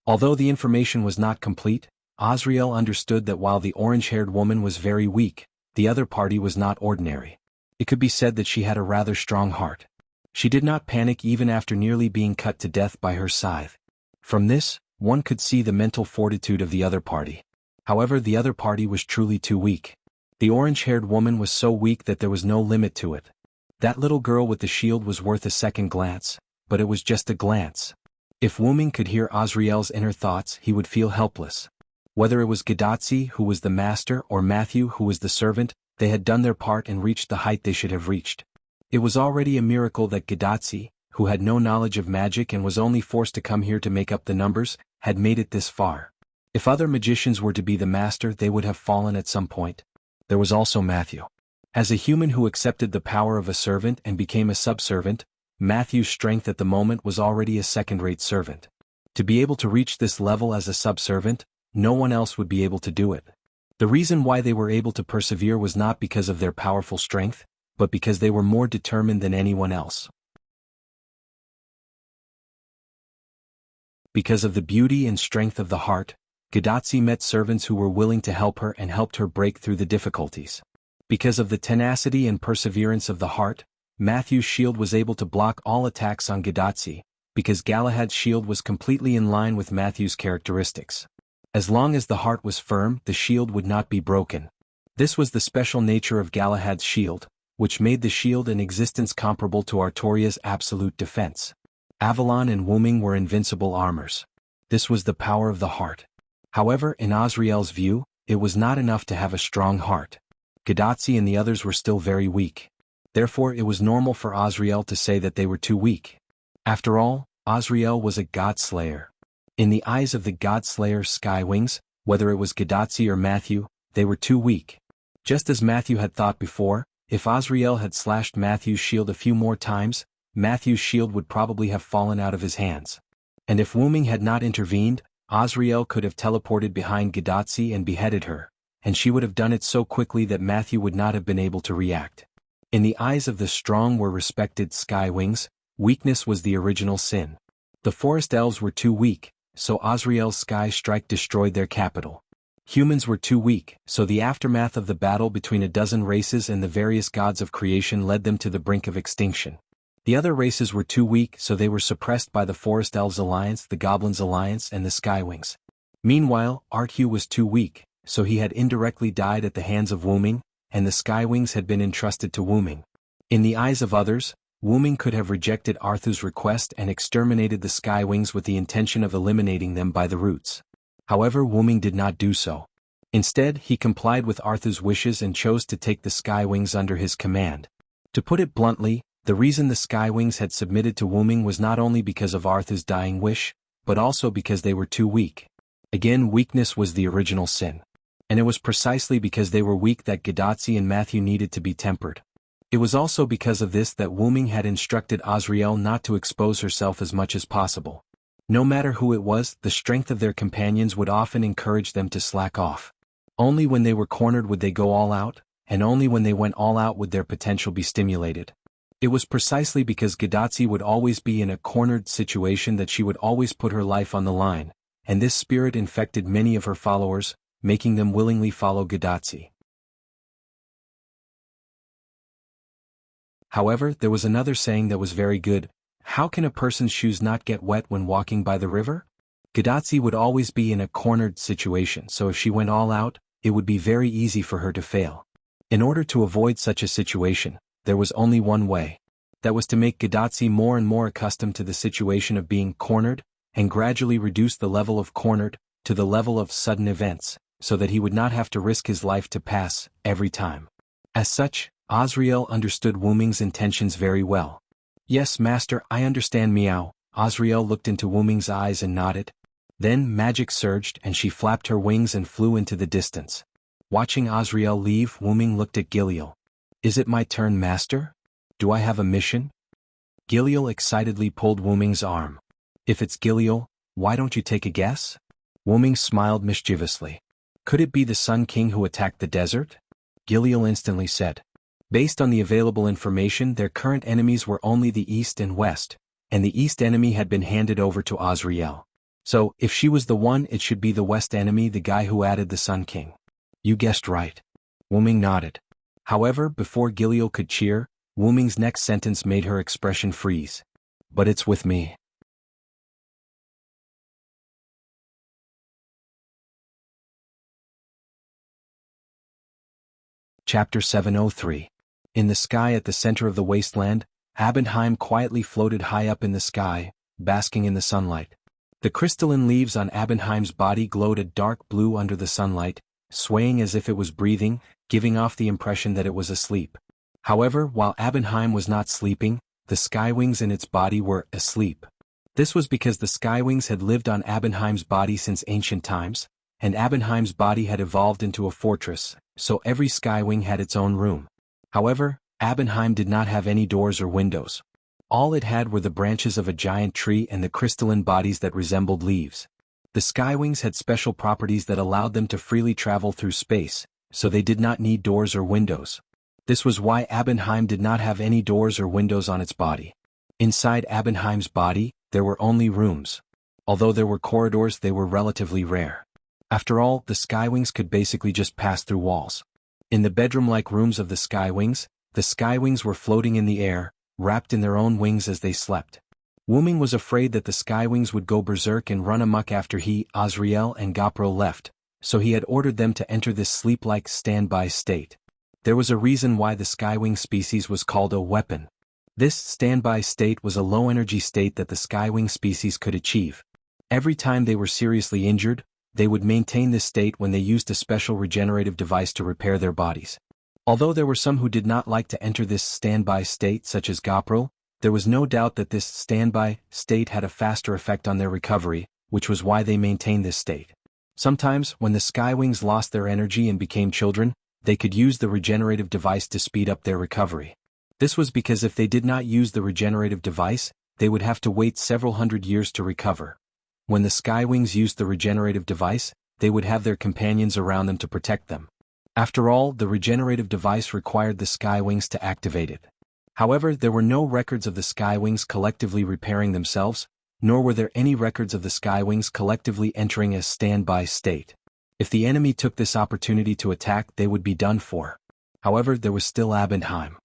Although the information was not complete, Azriel understood that while the orange-haired woman was very weak, the other party was not ordinary. It could be said that she had a rather strong heart. She did not panic even after nearly being cut to death by her scythe. From this, one could see the mental fortitude of the other party. However, the other party was truly too weak. The orange-haired woman was so weak that there was no limit to it. That little girl with the shield was worth a second glance, but it was just a glance. If Wuming could hear Azriel's inner thoughts, he would feel helpless. Whether it was Gadatsi who was the master or Matthew who was the servant, they had done their part and reached the height they should have reached. It was already a miracle that Gadatsi, who had no knowledge of magic and was only forced to come here to make up the numbers, had made it this far. If other magicians were to be the master, they would have fallen at some point. There was also Matthew. As a human who accepted the power of a servant and became a subservient, Matthew's strength at the moment was already a second-rate servant. To be able to reach this level as a subservient, no one else would be able to do it. The reason why they were able to persevere was not because of their powerful strength, but because they were more determined than anyone else. Because of the beauty and strength of the heart, Gadatsi met servants who were willing to help her and helped her break through the difficulties. Because of the tenacity and perseverance of the heart, Matthew's shield was able to block all attacks on Gadatsi, because Galahad's shield was completely in line with Matthew's characteristics. As long as the heart was firm, the shield would not be broken. This was the special nature of Galahad's shield, which made the shield in existence comparable to Artoria's absolute defense. Avalon and Wuming were invincible armors. This was the power of the heart. However, in Azriel's view, it was not enough to have a strong heart. Gadatsi and the others were still very weak. Therefore, it was normal for Azriel to say that they were too weak. After all, Azriel was a god-slayer. In the eyes of the god-slayer Skywings, Whether it was Gadotsi or Matthew, they were too weak. Just as Matthew had thought before, if Azrael had slashed Matthew's shield a few more times, Matthew's shield would probably have fallen out of his hands. And if Wu Ming had not intervened, Azrael could have teleported behind Gadotsi and beheaded her, and she would have done it so quickly that Matthew would not have been able to react. In the eyes of the strong were respected sky wings, weakness was the original sin. The forest elves were too weak, so Azrael's sky strike destroyed their capital. Humans were too weak, so the aftermath of the battle between a dozen races and the various gods of creation led them to the brink of extinction. The other races were too weak, so they were suppressed by the Forest Elves Alliance, the Goblins Alliance, and the Skywings. Meanwhile, Arthu was too weak, so he had indirectly died at the hands of Wu Ming, and the Skywings had been entrusted to Wu Ming. In the eyes of others, Wu Ming could have rejected Arthu's request and exterminated the Skywings with the intention of eliminating them by the roots. However, Wu Ming did not do so. Instead, he complied with Arthu's wishes and chose to take the Skywings under his command. To put it bluntly, the reason the Skywings had submitted to Wu Ming was not only because of Arthu's dying wish, but also because they were too weak. Again, weakness was the original sin. And it was precisely because they were weak that Gadotsi and Matthew needed to be tempered. It was also because of this that Wu Ming had instructed Azrael not to expose herself as much as possible. No matter who it was, the strength of their companions would often encourage them to slack off. Only when they were cornered would they go all out, and only when they went all out would their potential be stimulated. It was precisely because Gadotsi would always be in a cornered situation that she would always put her life on the line, and this spirit infected many of her followers, making them willingly follow Gadotsi. However, there was another saying that was very good: how can a person's shoes not get wet when walking by the river? Gadotsi would always be in a cornered situation, so if she went all out, it would be very easy for her to fail. In order to avoid such a situation, there was only one way. That was to make Gadotsi more and more accustomed to the situation of being cornered, and gradually reduce the level of cornered to the level of sudden events, so that he would not have to risk his life to pass every time. As such, Azrael understood Wu Ming's intentions very well. "Yes, master, I understand, meow." Azrael looked into Wu Ming's eyes and nodded. Then magic surged and she flapped her wings and flew into the distance. Watching Azrael leave, Wu Ming looked at Giliel. "Is it my turn, master? Do I have a mission?" Giliel excitedly pulled Wu Ming's arm. "If it's Giliel, why don't you take a guess?" Wu Ming smiled mischievously. "Could it be the Sun King who attacked the desert?" Giliel instantly said. Based on the available information, their current enemies were only the East and West, and the East enemy had been handed over to Azrael. So, if she was the one, it should be the West enemy, the guy who added the Sun King. "You guessed right." Wu Ming nodded. However, before Giliel could cheer, Wu Ming's next sentence made her expression freeze. "But it's with me." Chapter 703. In the sky at the center of the wasteland, Abendheim quietly floated high up in the sky, basking in the sunlight. The crystalline leaves on Abendheim's body glowed a dark blue under the sunlight, swaying as if it was breathing, giving off the impression that it was asleep. However, while Abendheim was not sleeping, the Skywings in its body were asleep. This was because the Skywings had lived on Abendheim's body since ancient times, and Abendheim's body had evolved into a fortress, so every Skywing had its own room. However, Abendheim did not have any doors or windows. All it had were the branches of a giant tree and the crystalline bodies that resembled leaves. The Skywings had special properties that allowed them to freely travel through space, so they did not need doors or windows. This was why Abendheim did not have any doors or windows on its body. Inside Abendheim's body, there were only rooms. Although there were corridors, they were relatively rare. After all, the Skywings could basically just pass through walls. In the bedroom-like rooms of the Skywings were floating in the air, wrapped in their own wings as they slept. Wu Ming was afraid that the Skywings would go berserk and run amok after he, Azrael, and Gopro left, so he had ordered them to enter this sleep-like standby state. There was a reason why the Skywing species was called a weapon. This standby state was a low-energy state that the Skywing species could achieve. Every time they were seriously injured, they would maintain this state when they used a special regenerative device to repair their bodies. Although there were some who did not like to enter this standby state, such as Gopro, there was no doubt that this standby state had a faster effect on their recovery, which was why they maintained this state. Sometimes, when the Skywings lost their energy and became children, they could use the regenerative device to speed up their recovery. This was because if they did not use the regenerative device, they would have to wait several hundred years to recover. When the Skywings used the regenerative device, they would have their companions around them to protect them. After all, the regenerative device required the Skywings to activate it. However, there were no records of the Skywings collectively repairing themselves, nor were there any records of the Skywings collectively entering a standby state. If the enemy took this opportunity to attack, they would be done for. However, there was still Abendheim.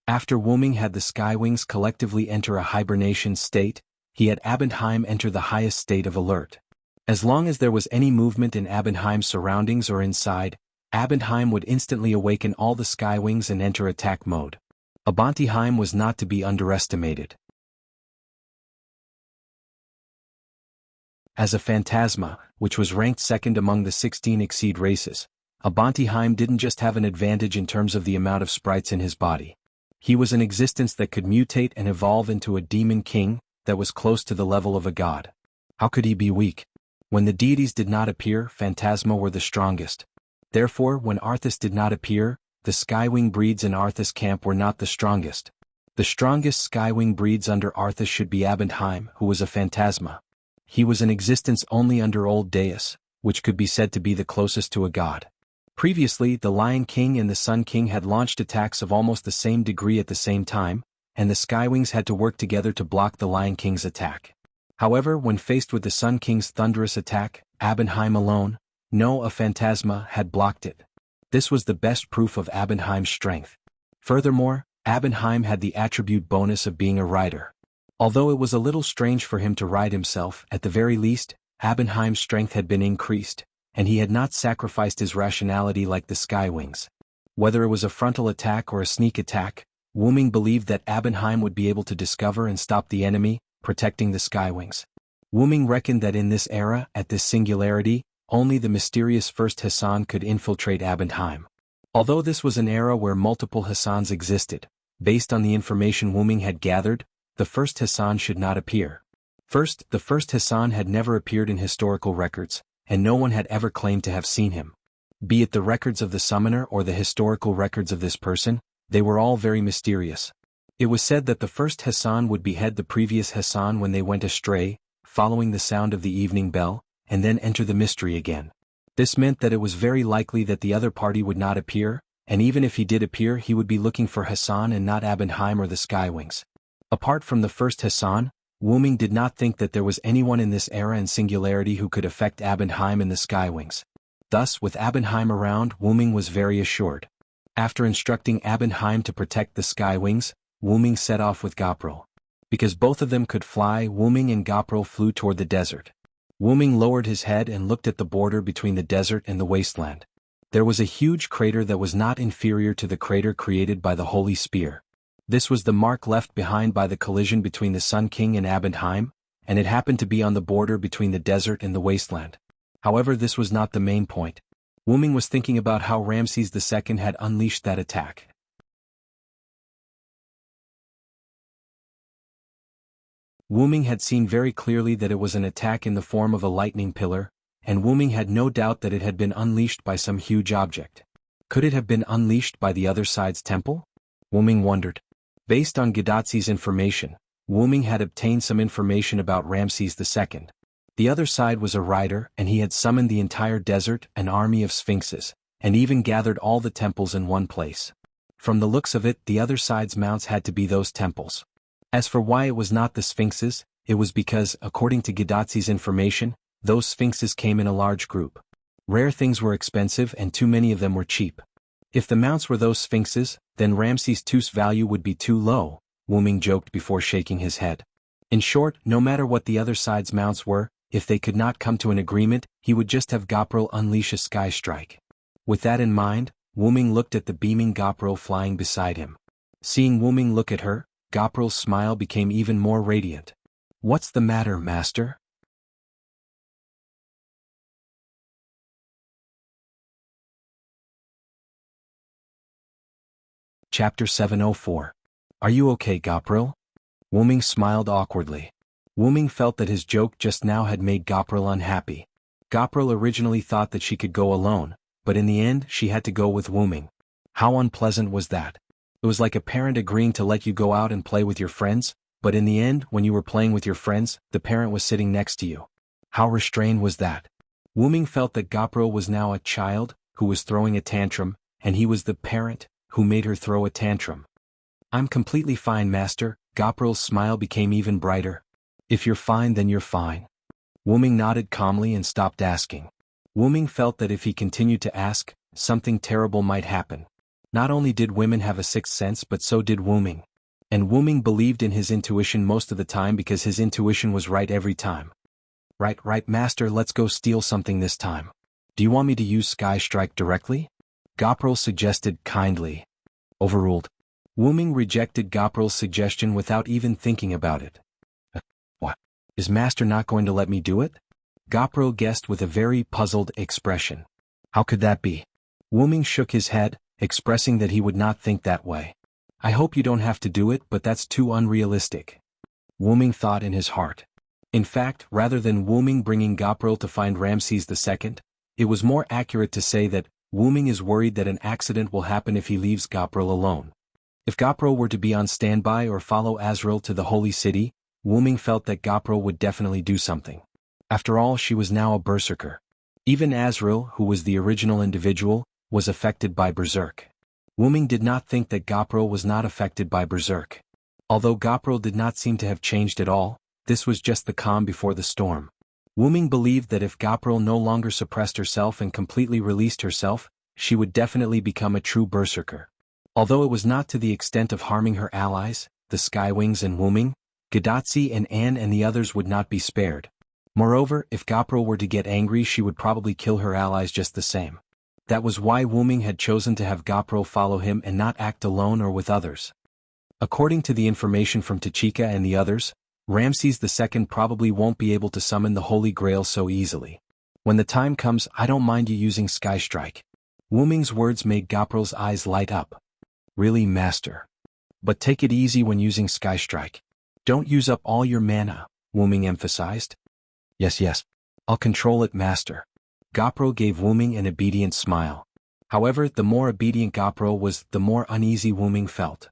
After Wuming had the Skywings collectively enter a hibernation state, he had Abendheim enter the highest state of alert. As long as there was any movement in Abendheim's surroundings or inside, Abendheim would instantly awaken all the Skywings and enter attack mode. Abendheim was not to be underestimated. As a phantasma, which was ranked second among the 16 Exceed races, Abendheim didn't just have an advantage in terms of the amount of sprites in his body. He was an existence that could mutate and evolve into a demon king that was close to the level of a god. How could he be weak? When the deities did not appear, Phantasma were the strongest. Therefore, when Arthas did not appear, the Skywing breeds in Arthas camp were not the strongest. The strongest Skywing breeds under Arthas should be Abendheim, who was a Phantasma. He was an existence only under Old Deus, which could be said to be the closest to a god. Previously, the Lion King and the Sun King had launched attacks of almost the same degree at the same time, and the Skywings had to work together to block the Lion King's attack. However, when faced with the Sun King's thunderous attack, Abendheim alone, a Phantasma, had blocked it. This was the best proof of Abendheim's strength. Furthermore, Abendheim had the attribute bonus of being a rider. Although it was a little strange for him to ride himself, at the very least, Abendheim's strength had been increased, and he had not sacrificed his rationality like the Skywings. Whether it was a frontal attack or a sneak attack, Wuming believed that Abendheim would be able to discover and stop the enemy, protecting the Skywings. Wuming reckoned that in this era, at this singularity, only the mysterious first Hassan could infiltrate Abendheim. Although this was an era where multiple Hassans existed, based on the information Wuming had gathered, the first Hassan should not appear. First, the first Hassan had never appeared in historical records, and no one had ever claimed to have seen him. Be it the records of the summoner or the historical records of this person, they were all very mysterious. It was said that the first Hassan would behead the previous Hassan when they went astray, following the sound of the evening bell, and then enter the mystery again. This meant that it was very likely that the other party would not appear, and even if he did appear, he would be looking for Hassan and not Abendheim or the Skywings. Apart from the first Hassan, Wuming did not think that there was anyone in this era and singularity who could affect Abendheim and the Skywings. Thus, with Abendheim around, Wuming was very assured. After instructing Abendheim to protect the Skywings, Wuming set off with Gopril. Because both of them could fly, Wuming and Gopril flew toward the desert. Wuming lowered his head and looked at the border between the desert and the wasteland. There was a huge crater that was not inferior to the crater created by the Holy Spear. This was the mark left behind by the collision between the Sun King and Abendheim, and it happened to be on the border between the desert and the wasteland. However, this was not the main point. Wuming was thinking about how Ramses II had unleashed that attack. Wuming had seen very clearly that it was an attack in the form of a lightning pillar, and Wuming had no doubt that it had been unleashed by some huge object. Could it have been unleashed by the other side's temple? Wuming wondered. Based on Gadotzi's information, Wuming had obtained some information about Ramses II. The other side was a rider, and he had summoned the entire desert, an army of sphinxes, and even gathered all the temples in one place. From the looks of it, the other side's mounts had to be those temples. As for why it was not the sphinxes, it was because, according to Gadotzi's information, those sphinxes came in a large group. Rare things were expensive and too many of them were cheap. If the mounts were those sphinxes, then Ramses II's value would be too low, Wuming joked before shaking his head. In short, no matter what the other side's mounts were, if they could not come to an agreement, he would just have Gopril unleash a sky strike. With that in mind, Wuming looked at the beaming Gopril flying beside him. Seeing Wuming look at her, Gopril's smile became even more radiant. "What's the matter, master?" Chapter 704. Are you okay, Gopril? Wuming smiled awkwardly. Wuming felt that his joke just now had made Gopril unhappy. Gopril originally thought that she could go alone, but in the end she had to go with Wuming. How unpleasant was that? It was like a parent agreeing to let you go out and play with your friends, but in the end when you were playing with your friends, the parent was sitting next to you. How restrained was that? Wuming felt that Gopril was now a child, who was throwing a tantrum, and he was the parent, who made her throw a tantrum. I'm completely fine, master. Gopril's smile became even brighter. If you're fine, then you're fine. Wuming nodded calmly and stopped asking. Wuming felt that if he continued to ask, something terrible might happen. Not only did women have a sixth sense, but so did Wuming. And Wuming believed in his intuition most of the time because his intuition was right every time. Right, master, let's go steal something this time. Do you want me to use Sky Strike directly? Gopril suggested kindly. Overruled. Wuming rejected Gopril's suggestion without even thinking about it. What? Is master not going to let me do it? Gopril guessed with a very puzzled expression. How could that be? Wuming shook his head, expressing that he would not think that way. I hope you don't have to do it, but that's too unrealistic. Wuming thought in his heart. In fact, rather than Wuming bringing Gopril to find Ramses II, it was more accurate to say that Wuming is worried that an accident will happen if he leaves Gopril alone. If Gopril were to be on standby or follow Azrael to the holy city, Wuming felt that Gopril would definitely do something. After all, she was now a berserker. Even Azrael, who was the original individual, was affected by berserk. Wuming did not think that Gopril was not affected by berserk. Although Gopril did not seem to have changed at all, this was just the calm before the storm. Wuming believed that if Gopril no longer suppressed herself and completely released herself, she would definitely become a true berserker. Although it was not to the extent of harming her allies, the Skywings and Wuming, Gadatsi and Anne and the others would not be spared. Moreover, if Gopril were to get angry, she would probably kill her allies just the same. That was why Wuming had chosen to have Gopril follow him and not act alone or with others. According to the information from Tachika and the others, Ramses II probably won't be able to summon the Holy Grail so easily. When the time comes, I don't mind you using Sky Strike. Wuming's words made Gopril's eyes light up. Really, master? But take it easy when using Sky Strike. Don't use up all your mana, Wuming emphasized. Yes. I'll control it, master. Gopril gave Wuming an obedient smile. However, the more obedient Gopril was, the more uneasy Wuming felt.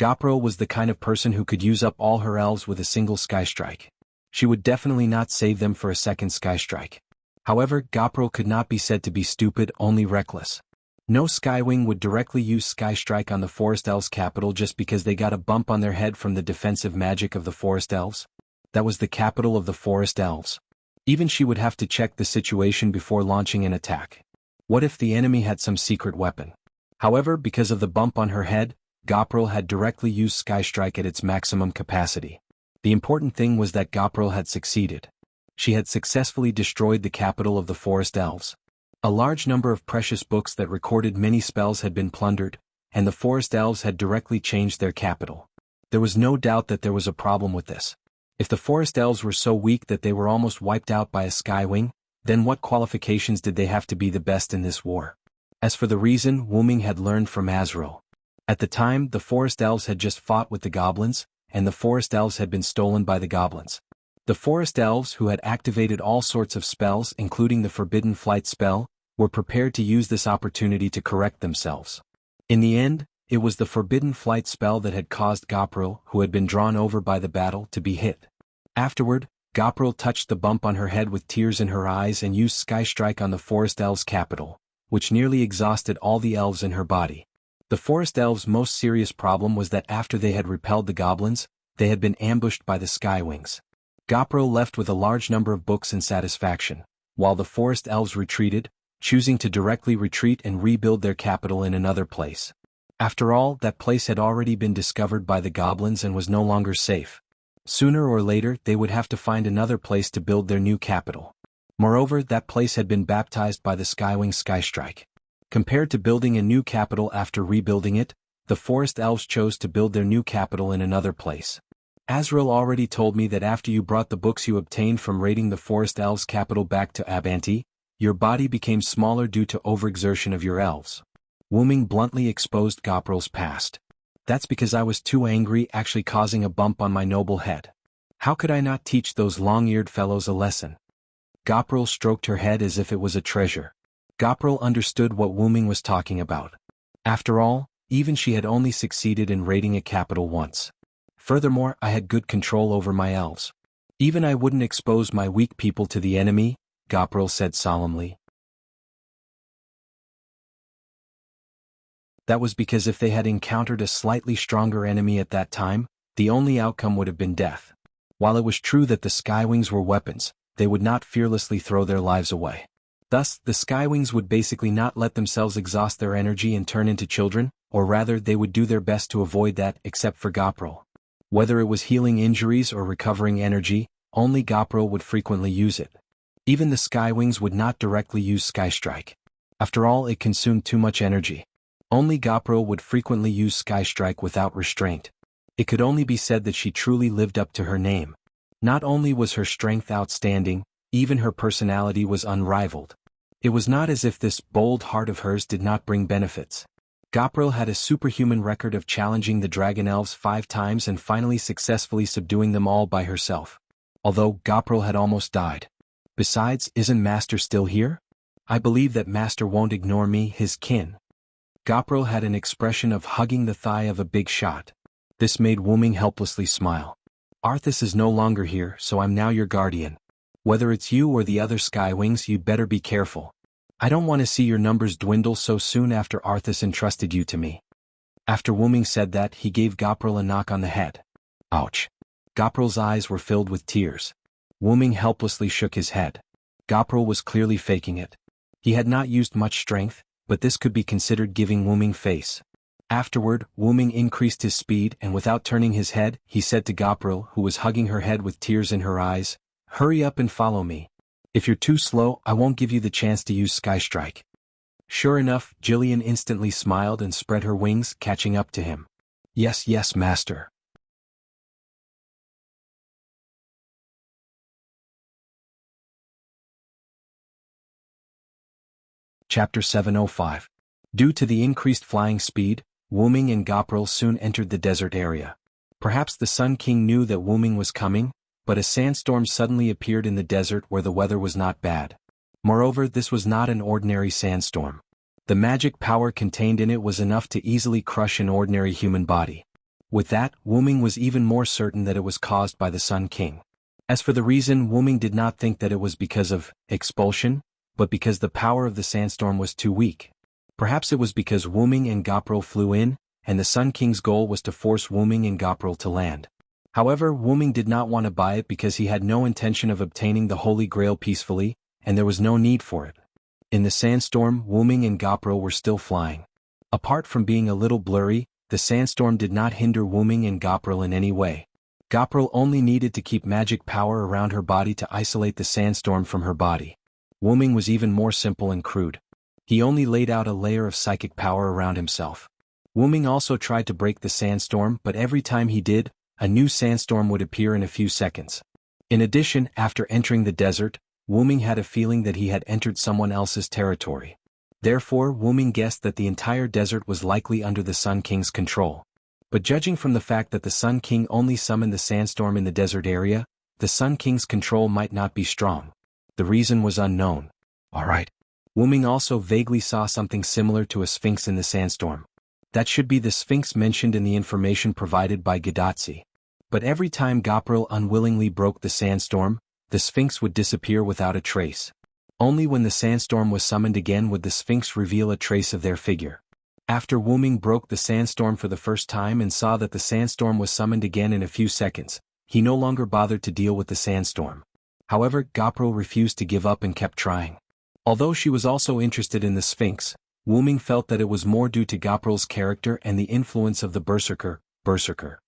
Gopril was the kind of person who could use up all her elves with a single Sky Strike. She would definitely not save them for a second Sky Strike. However, Gopril could not be said to be stupid, only reckless. No Skywing would directly use Sky Strike on the Forest Elves' capital just because they got a bump on their head from the defensive magic of the Forest Elves. That was the capital of the Forest Elves. Even she would have to check the situation before launching an attack. What if the enemy had some secret weapon? However, because of the bump on her head, Gopril had directly used Sky Strike at its maximum capacity. The important thing was that Gopril had succeeded. She had successfully destroyed the capital of the Forest Elves. A large number of precious books that recorded many spells had been plundered, and the Forest Elves had directly changed their capital. There was no doubt that there was a problem with this. If the Forest Elves were so weak that they were almost wiped out by a Skywing, then what qualifications did they have to be the best in this war? As for the reason, Wuming had learned from Azrael. At the time, the Forest Elves had just fought with the Goblins, and the Forest Elves had been stolen by the Goblins. The Forest Elves, who had activated all sorts of spells including the Forbidden Flight spell, were prepared to use this opportunity to correct themselves. In the end, it was the Forbidden Flight spell that had caused Gopril, who had been drawn over by the battle, to be hit. Afterward, Gopril touched the bump on her head with tears in her eyes and used Sky Strike on the Forest Elves' capital, which nearly exhausted all the elves in her body. The Forest Elves' most serious problem was that after they had repelled the Goblins, they had been ambushed by the Skywings. Gopril left with a large number of books in satisfaction, while the Forest Elves retreated, choosing to directly retreat and rebuild their capital in another place. After all, that place had already been discovered by the Goblins and was no longer safe. Sooner or later, they would have to find another place to build their new capital. Moreover, that place had been baptized by the Skywing Sky Strike. Compared to building a new capital after rebuilding it, the Forest Elves chose to build their new capital in another place. Azrael already told me that after you brought the books you obtained from raiding the Forest Elves' capital back to Abanti, your body became smaller due to overexertion of your elves. Wuming bluntly exposed Gopril's past. That's because I was too angry, actually causing a bump on my noble head. How could I not teach those long-eared fellows a lesson? Gopral stroked her head as if it was a treasure. Gopral understood what Wu Ming was talking about. After all, even she had only succeeded in raiding a capital once. Furthermore, I had good control over my elves. Even I wouldn't expose my weak people to the enemy, Gopral said solemnly. That was because if they had encountered a slightly stronger enemy at that time, the only outcome would have been death. While it was true that the Skywings were weapons, they would not fearlessly throw their lives away. Thus, the Skywings would basically not let themselves exhaust their energy and turn into children, or rather they would do their best to avoid that, except for Gopral. Whether it was healing injuries or recovering energy, only Gopral would frequently use it. Even the Skywings would not directly use Skystrike. After all, it consumed too much energy. Only Gopral would frequently use Skystrike without restraint. It could only be said that she truly lived up to her name. Not only was her strength outstanding, even her personality was unrivaled. It was not as if this bold heart of hers did not bring benefits. Gopral had a superhuman record of challenging the dragon elves 5 times and finally successfully subduing them all by herself. Although Gopral had almost died. Besides, isn't Master still here? I believe that Master won't ignore me, his kin. Gopral had an expression of hugging the thigh of a big shot. This made Wu Ming helplessly smile. Arthas is no longer here, so I'm now your guardian. Whether it's you or the other Skywings, you'd better be careful. I don't want to see your numbers dwindle so soon after Arthas entrusted you to me. After Wu Ming said that, he gave Gopral a knock on the head. Ouch. Gopral's eyes were filled with tears. Wu Ming helplessly shook his head. Gopral was clearly faking it. He had not used much strength, but this could be considered giving Wu Ming face. Afterward, Wu Ming increased his speed and without turning his head, he said to Gopral, who was hugging her head with tears in her eyes, "Hurry up and follow me. If you're too slow, I won't give you the chance to use Skystrike." Sure enough, Jillian instantly smiled and spread her wings, catching up to him. Yes, yes, Master. Chapter 705. Due to the increased flying speed, Wu Ming and Gopral soon entered the desert area. Perhaps the Sun King knew that Wu Ming was coming, but a sandstorm suddenly appeared in the desert where the weather was not bad. Moreover, this was not an ordinary sandstorm. The magic power contained in it was enough to easily crush an ordinary human body. With that, Wu Ming was even more certain that it was caused by the Sun King. As for the reason, Wu Ming did not think that it was because of expulsion, but because the power of the sandstorm was too weak. Perhaps it was because Wu Ming and Gopral flew in, and the Sun King's goal was to force Wu Ming and Gopral to land. However, Wu Ming did not want to buy it because he had no intention of obtaining the Holy Grail peacefully, and there was no need for it. In the sandstorm, Wu Ming and Gopral were still flying. Apart from being a little blurry, the sandstorm did not hinder Wu Ming and Gopral in any way. Gopral only needed to keep magic power around her body to isolate the sandstorm from her body. Wu Ming was even more simple and crude. He only laid out a layer of psychic power around himself. Wu Ming also tried to break the sandstorm, but every time he did, a new sandstorm would appear in a few seconds. In addition, after entering the desert, Wu Ming had a feeling that he had entered someone else's territory. Therefore, Wu Ming guessed that the entire desert was likely under the Sun King's control. But judging from the fact that the Sun King only summoned the sandstorm in the desert area, the Sun King's control might not be strong. The reason was unknown. Alright. Wu Ming also vaguely saw something similar to a sphinx in the sandstorm. That should be the sphinx mentioned in the information provided by Gadatsi. But every time Gopral unwillingly broke the sandstorm, the sphinx would disappear without a trace. Only when the sandstorm was summoned again would the sphinx reveal a trace of their figure. After Wu Ming broke the sandstorm for the first time and saw that the sandstorm was summoned again in a few seconds, he no longer bothered to deal with the sandstorm. However, Gopral refused to give up and kept trying. Although she was also interested in the sphinx, Wu Ming felt that it was more due to Gopral's character and the influence of the berserker.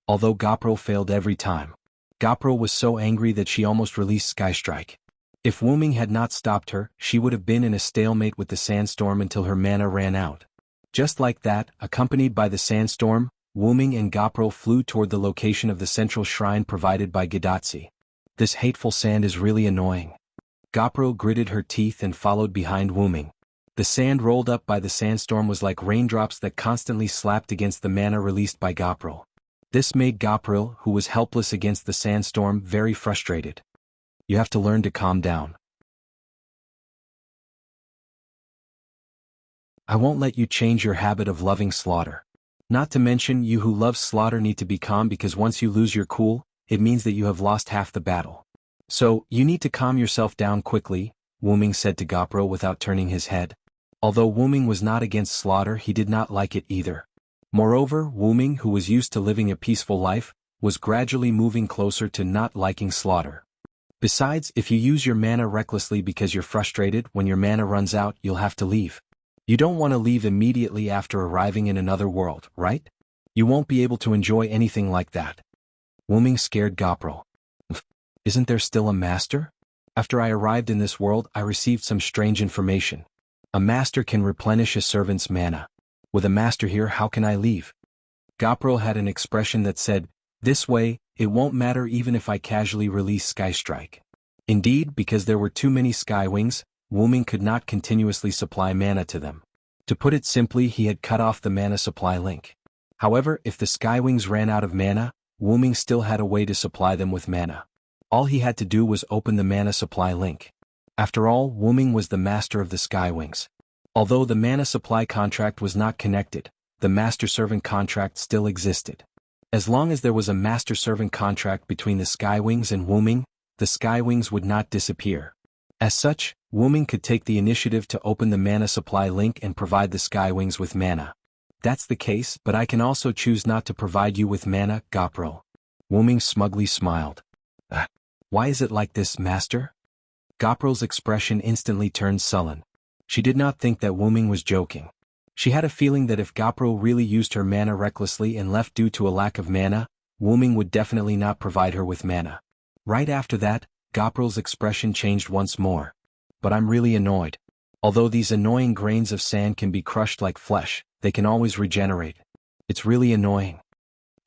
Although Gopral failed every time, Gopral was so angry that she almost released Skystrike. If Wu Ming had not stopped her, she would have been in a stalemate with the sandstorm until her mana ran out. Just like that, accompanied by the sandstorm, Wu Ming and Gopral flew toward the location of the central shrine provided by Gadatsi. This hateful sand is really annoying. Gopral gritted her teeth and followed behind Wu Ming. The sand rolled up by the sandstorm was like raindrops that constantly slapped against the mana released by Gopral. This made Gapril, who was helpless against the sandstorm, very frustrated. You have to learn to calm down. I won't let you change your habit of loving slaughter. Not to mention, you who love slaughter need to be calm, because once you lose your cool, it means that you have lost half the battle. So, you need to calm yourself down quickly, Wuming said to Gapril without turning his head. Although Wuming was not against slaughter, he did not like it either. Moreover, Wuming, who was used to living a peaceful life, was gradually moving closer to not liking slaughter. Besides, if you use your mana recklessly because you're frustrated, when your mana runs out, you'll have to leave. You don't want to leave immediately after arriving in another world, right? You won't be able to enjoy anything like that. Wuming scared Gapril. Isn't there still a master? After I arrived in this world, I received some strange information. A master can replenish a servant's mana. With a master here, how can I leave? Gapril had an expression that said, this way, it won't matter even if I casually release Skystrike. Indeed, because there were too many Skywings, Wuming could not continuously supply mana to them. To put it simply, he had cut off the mana supply link. However, if the Skywings ran out of mana, Wuming still had a way to supply them with mana. All he had to do was open the mana supply link. After all, Wuming was the master of the Skywings. Although the mana supply contract was not connected, the master-servant contract still existed. As long as there was a master-servant contract between the Skywings and Wuming, the Skywings would not disappear. As such, Wuming could take the initiative to open the mana supply link and provide the Skywings with mana. That's the case, but I can also choose not to provide you with mana, Gapril. Wuming smugly smiled. Why is it like this, master? Gapril's expression instantly turned sullen. She did not think that Wuming was joking. She had a feeling that if Gapril really used her mana recklessly and left due to a lack of mana, Wuming would definitely not provide her with mana. Right after that, Gapril's expression changed once more. But I'm really annoyed. Although these annoying grains of sand can be crushed like flesh, they can always regenerate. It's really annoying.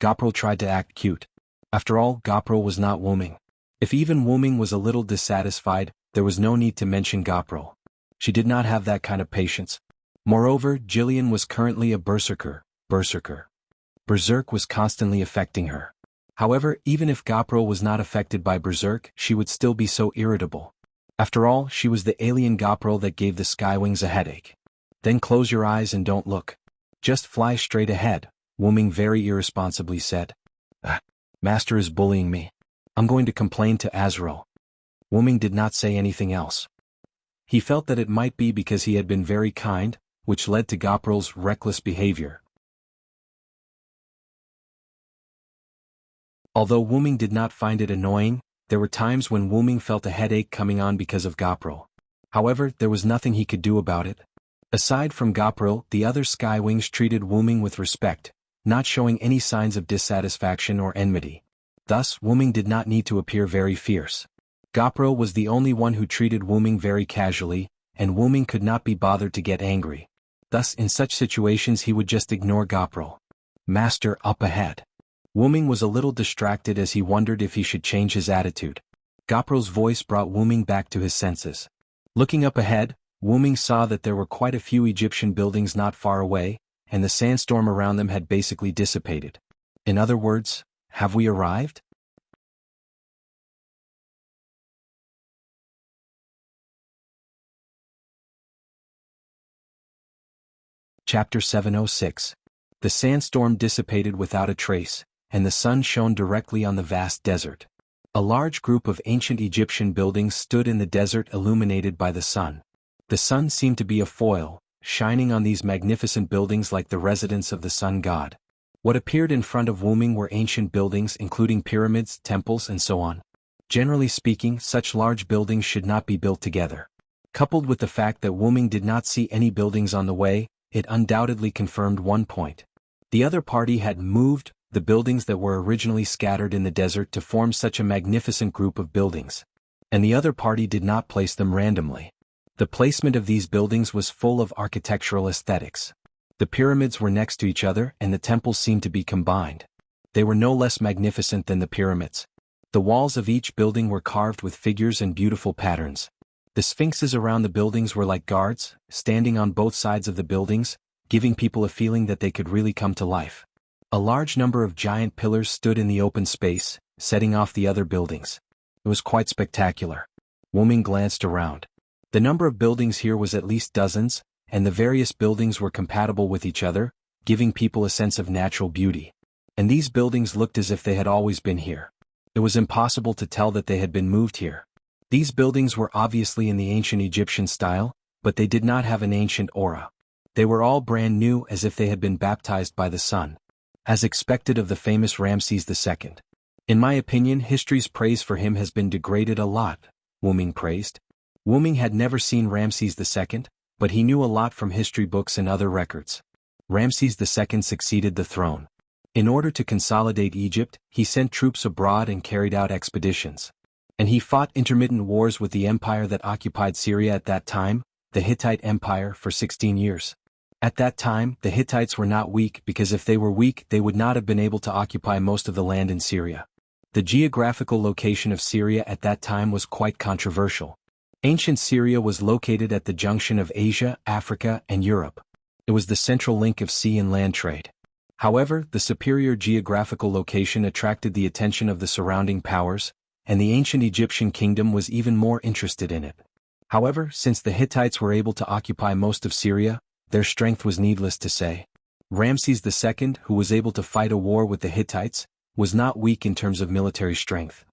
Gapril tried to act cute. After all, Gapril was not Wuming. If even Wuming was a little dissatisfied, there was no need to mention Gapril. She did not have that kind of patience. Moreover, Jillian was currently a berserker. Berserk was constantly affecting her. However, even if Gapril was not affected by Berserk, she would still be so irritable. After all, she was the alien Gapril that gave the Skywings a headache. Then close your eyes and don't look. Just fly straight ahead, Wuming very irresponsibly said. Master is bullying me. I'm going to complain to Azrael. Wuming did not say anything else. He felt that it might be because he had been very kind, which led to Gapril's reckless behavior. Although Wuming did not find it annoying, there were times when Wuming felt a headache coming on because of Gapril. However, there was nothing he could do about it. Aside from Gapril, the other Skywings treated Wuming with respect, not showing any signs of dissatisfaction or enmity. Thus, Wuming did not need to appear very fierce. Gapril was the only one who treated Wuming very casually, and Wuming could not be bothered to get angry. Thus, in such situations he would just ignore Gapril. Master, up ahead. Wuming was a little distracted as he wondered if he should change his attitude. Gapril's voice brought Wuming back to his senses. Looking up ahead, Wuming saw that there were quite a few Egyptian buildings not far away, and the sandstorm around them had basically dissipated. In other words, have we arrived? Chapter 706. The sandstorm dissipated without a trace, and the sun shone directly on the vast desert. A large group of ancient Egyptian buildings stood in the desert illuminated by the sun. The sun seemed to be a foil, shining on these magnificent buildings like the residence of the sun god. What appeared in front of Wuming were ancient buildings including pyramids, temples, and so on. Generally speaking, such large buildings should not be built together. Coupled with the fact that Wuming did not see any buildings on the way, it undoubtedly confirmed one point. The other party had moved the buildings that were originally scattered in the desert to form such a magnificent group of buildings. And the other party did not place them randomly. The placement of these buildings was full of architectural aesthetics. The pyramids were next to each other and the temples seemed to be combined. They were no less magnificent than the pyramids. The walls of each building were carved with figures and beautiful patterns. The sphinxes around the buildings were like guards, standing on both sides of the buildings, giving people a feeling that they could really come to life. A large number of giant pillars stood in the open space, setting off the other buildings. It was quite spectacular. Wu-Ming glanced around. The number of buildings here was at least dozens, and the various buildings were compatible with each other, giving people a sense of natural beauty. And these buildings looked as if they had always been here. It was impossible to tell that they had been moved here. These buildings were obviously in the ancient Egyptian style, but they did not have an ancient aura. They were all brand new, as if they had been baptized by the sun. As expected of the famous Ramses II. In my opinion, history's praise for him has been degraded a lot, Wu-Ming praised. Wu-Ming had never seen Ramses II, but he knew a lot from history books and other records. Ramses II succeeded the throne. In order to consolidate Egypt, he sent troops abroad and carried out expeditions. And he fought intermittent wars with the empire that occupied Syria at that time, the Hittite Empire, for 16 years. At that time, the Hittites were not weak, because if they were weak they would not have been able to occupy most of the land in Syria. The geographical location of Syria at that time was quite controversial. Ancient Syria was located at the junction of Asia, Africa, and Europe. It was the central link of sea and land trade. However, the superior geographical location attracted the attention of the surrounding powers, and the ancient Egyptian kingdom was even more interested in it. However, since the Hittites were able to occupy most of Syria, their strength was needless to say. Ramses II, who was able to fight a war with the Hittites, was not weak in terms of military strength.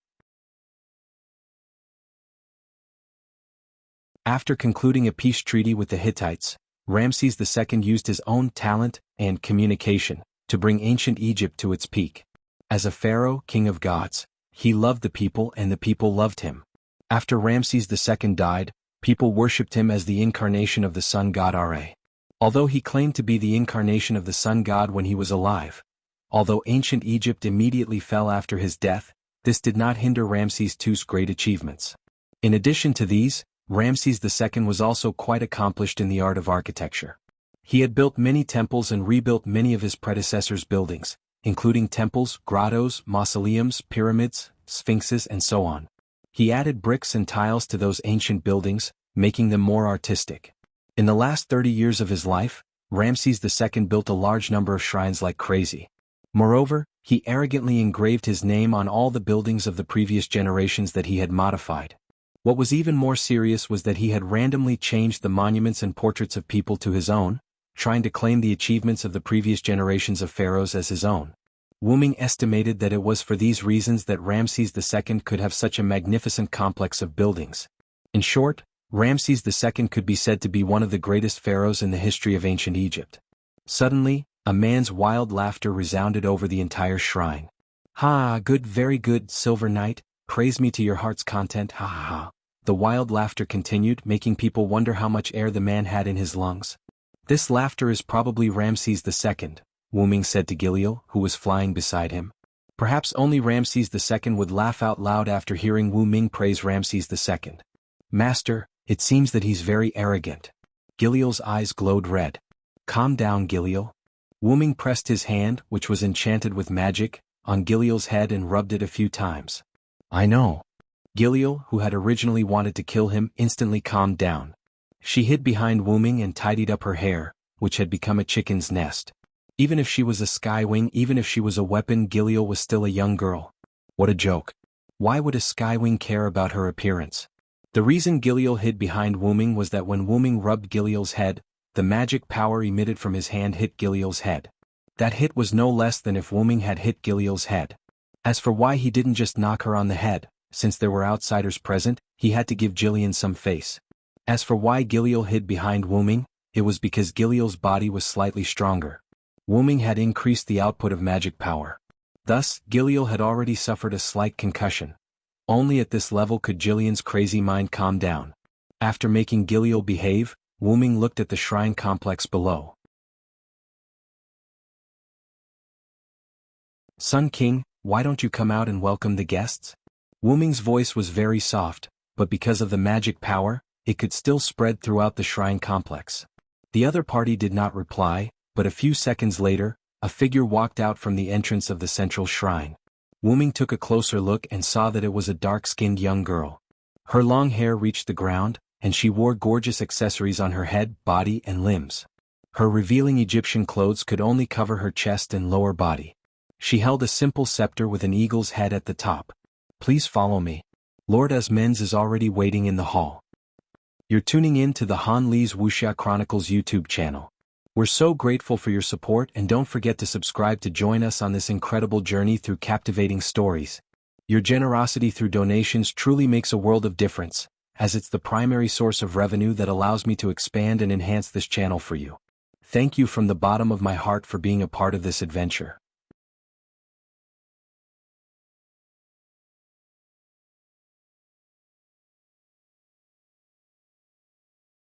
After concluding a peace treaty with the Hittites, Ramses II used his own talent and communication to bring ancient Egypt to its peak. As a pharaoh, king of gods, he loved the people and the people loved him. After Ramses II died, people worshipped him as the incarnation of the sun god Ra. Although he claimed to be the incarnation of the sun god when he was alive. Although ancient Egypt immediately fell after his death, this did not hinder Ramses II's great achievements. In addition to these, Ramses II was also quite accomplished in the art of architecture. He had built many temples and rebuilt many of his predecessors' buildings, including temples, grottos, mausoleums, pyramids, sphinxes, and so on. He added bricks and tiles to those ancient buildings, making them more artistic. In the last 30 years of his life, Ramses II built a large number of shrines like crazy. Moreover, he arrogantly engraved his name on all the buildings of the previous generations that he had modified. What was even more serious was that he had randomly changed the monuments and portraits of people to his own, trying to claim the achievements of the previous generations of pharaohs as his own. Wu-Ming estimated that it was for these reasons that Ramses II could have such a magnificent complex of buildings. In short, Ramses II could be said to be one of the greatest pharaohs in the history of ancient Egypt. Suddenly, a man's wild laughter resounded over the entire shrine. "Ha, good, very good, Silver Knight, praise me to your heart's content, ha ha ha." The wild laughter continued, making people wonder how much air the man had in his lungs. "This laughter is probably Ramses II, Wu-Ming said to Gilio, who was flying beside him. Perhaps only Ramses II would laugh out loud after hearing Wu-Ming praise Ramses II. "Master, it seems that he's very arrogant." Gilio's eyes glowed red. "Calm down, Gilio." Wu-Ming pressed his hand, which was enchanted with magic, on Gilio's head and rubbed it a few times. "I know." Gilio, who had originally wanted to kill him, instantly calmed down. She hid behind Wu-Ming and tidied up her hair, which had become a chicken's nest. Even if she was a skywing, even if she was a weapon, Gilio was still a young girl. What a joke. Why would a skywing care about her appearance? The reason Gilio hid behind Wu-Ming was that when Wu-Ming rubbed Gilio's head, the magic power emitted from his hand hit Gilio's head. That hit was no less than if Wu-Ming had hit Gilio's head. As for why he didn't just knock her on the head, since there were outsiders present, he had to give Jillian some face. As for why Gilio hid behind Wu-Ming, it was because Gilio's body was slightly stronger. Wu-Ming had increased the output of magic power. Thus, Gilio had already suffered a slight concussion. Only at this level could Jillian's crazy mind calm down. After making Gilio behave, Wu-Ming looked at the shrine complex below. "Sun King, why don't you come out and welcome the guests?" Wu-Ming's voice was very soft, but because of the magic power, it could still spread throughout the shrine complex. The other party did not reply, but a few seconds later, a figure walked out from the entrance of the central shrine. Wu-Ming took a closer look and saw that it was a dark-skinned young girl. Her long hair reached the ground, and she wore gorgeous accessories on her head, body, and limbs. Her revealing Egyptian clothes could only cover her chest and lower body. She held a simple scepter with an eagle's head at the top. Please follow me. Lord Asmens is already waiting in the hall. You're tuning in to the Han Li's Wuxia Chronicles YouTube channel. We're so grateful for your support, and don't forget to subscribe to join us on this incredible journey through captivating stories. Your generosity through donations truly makes a world of difference, as it's the primary source of revenue that allows me to expand and enhance this channel for you. Thank you from the bottom of my heart for being a part of this adventure.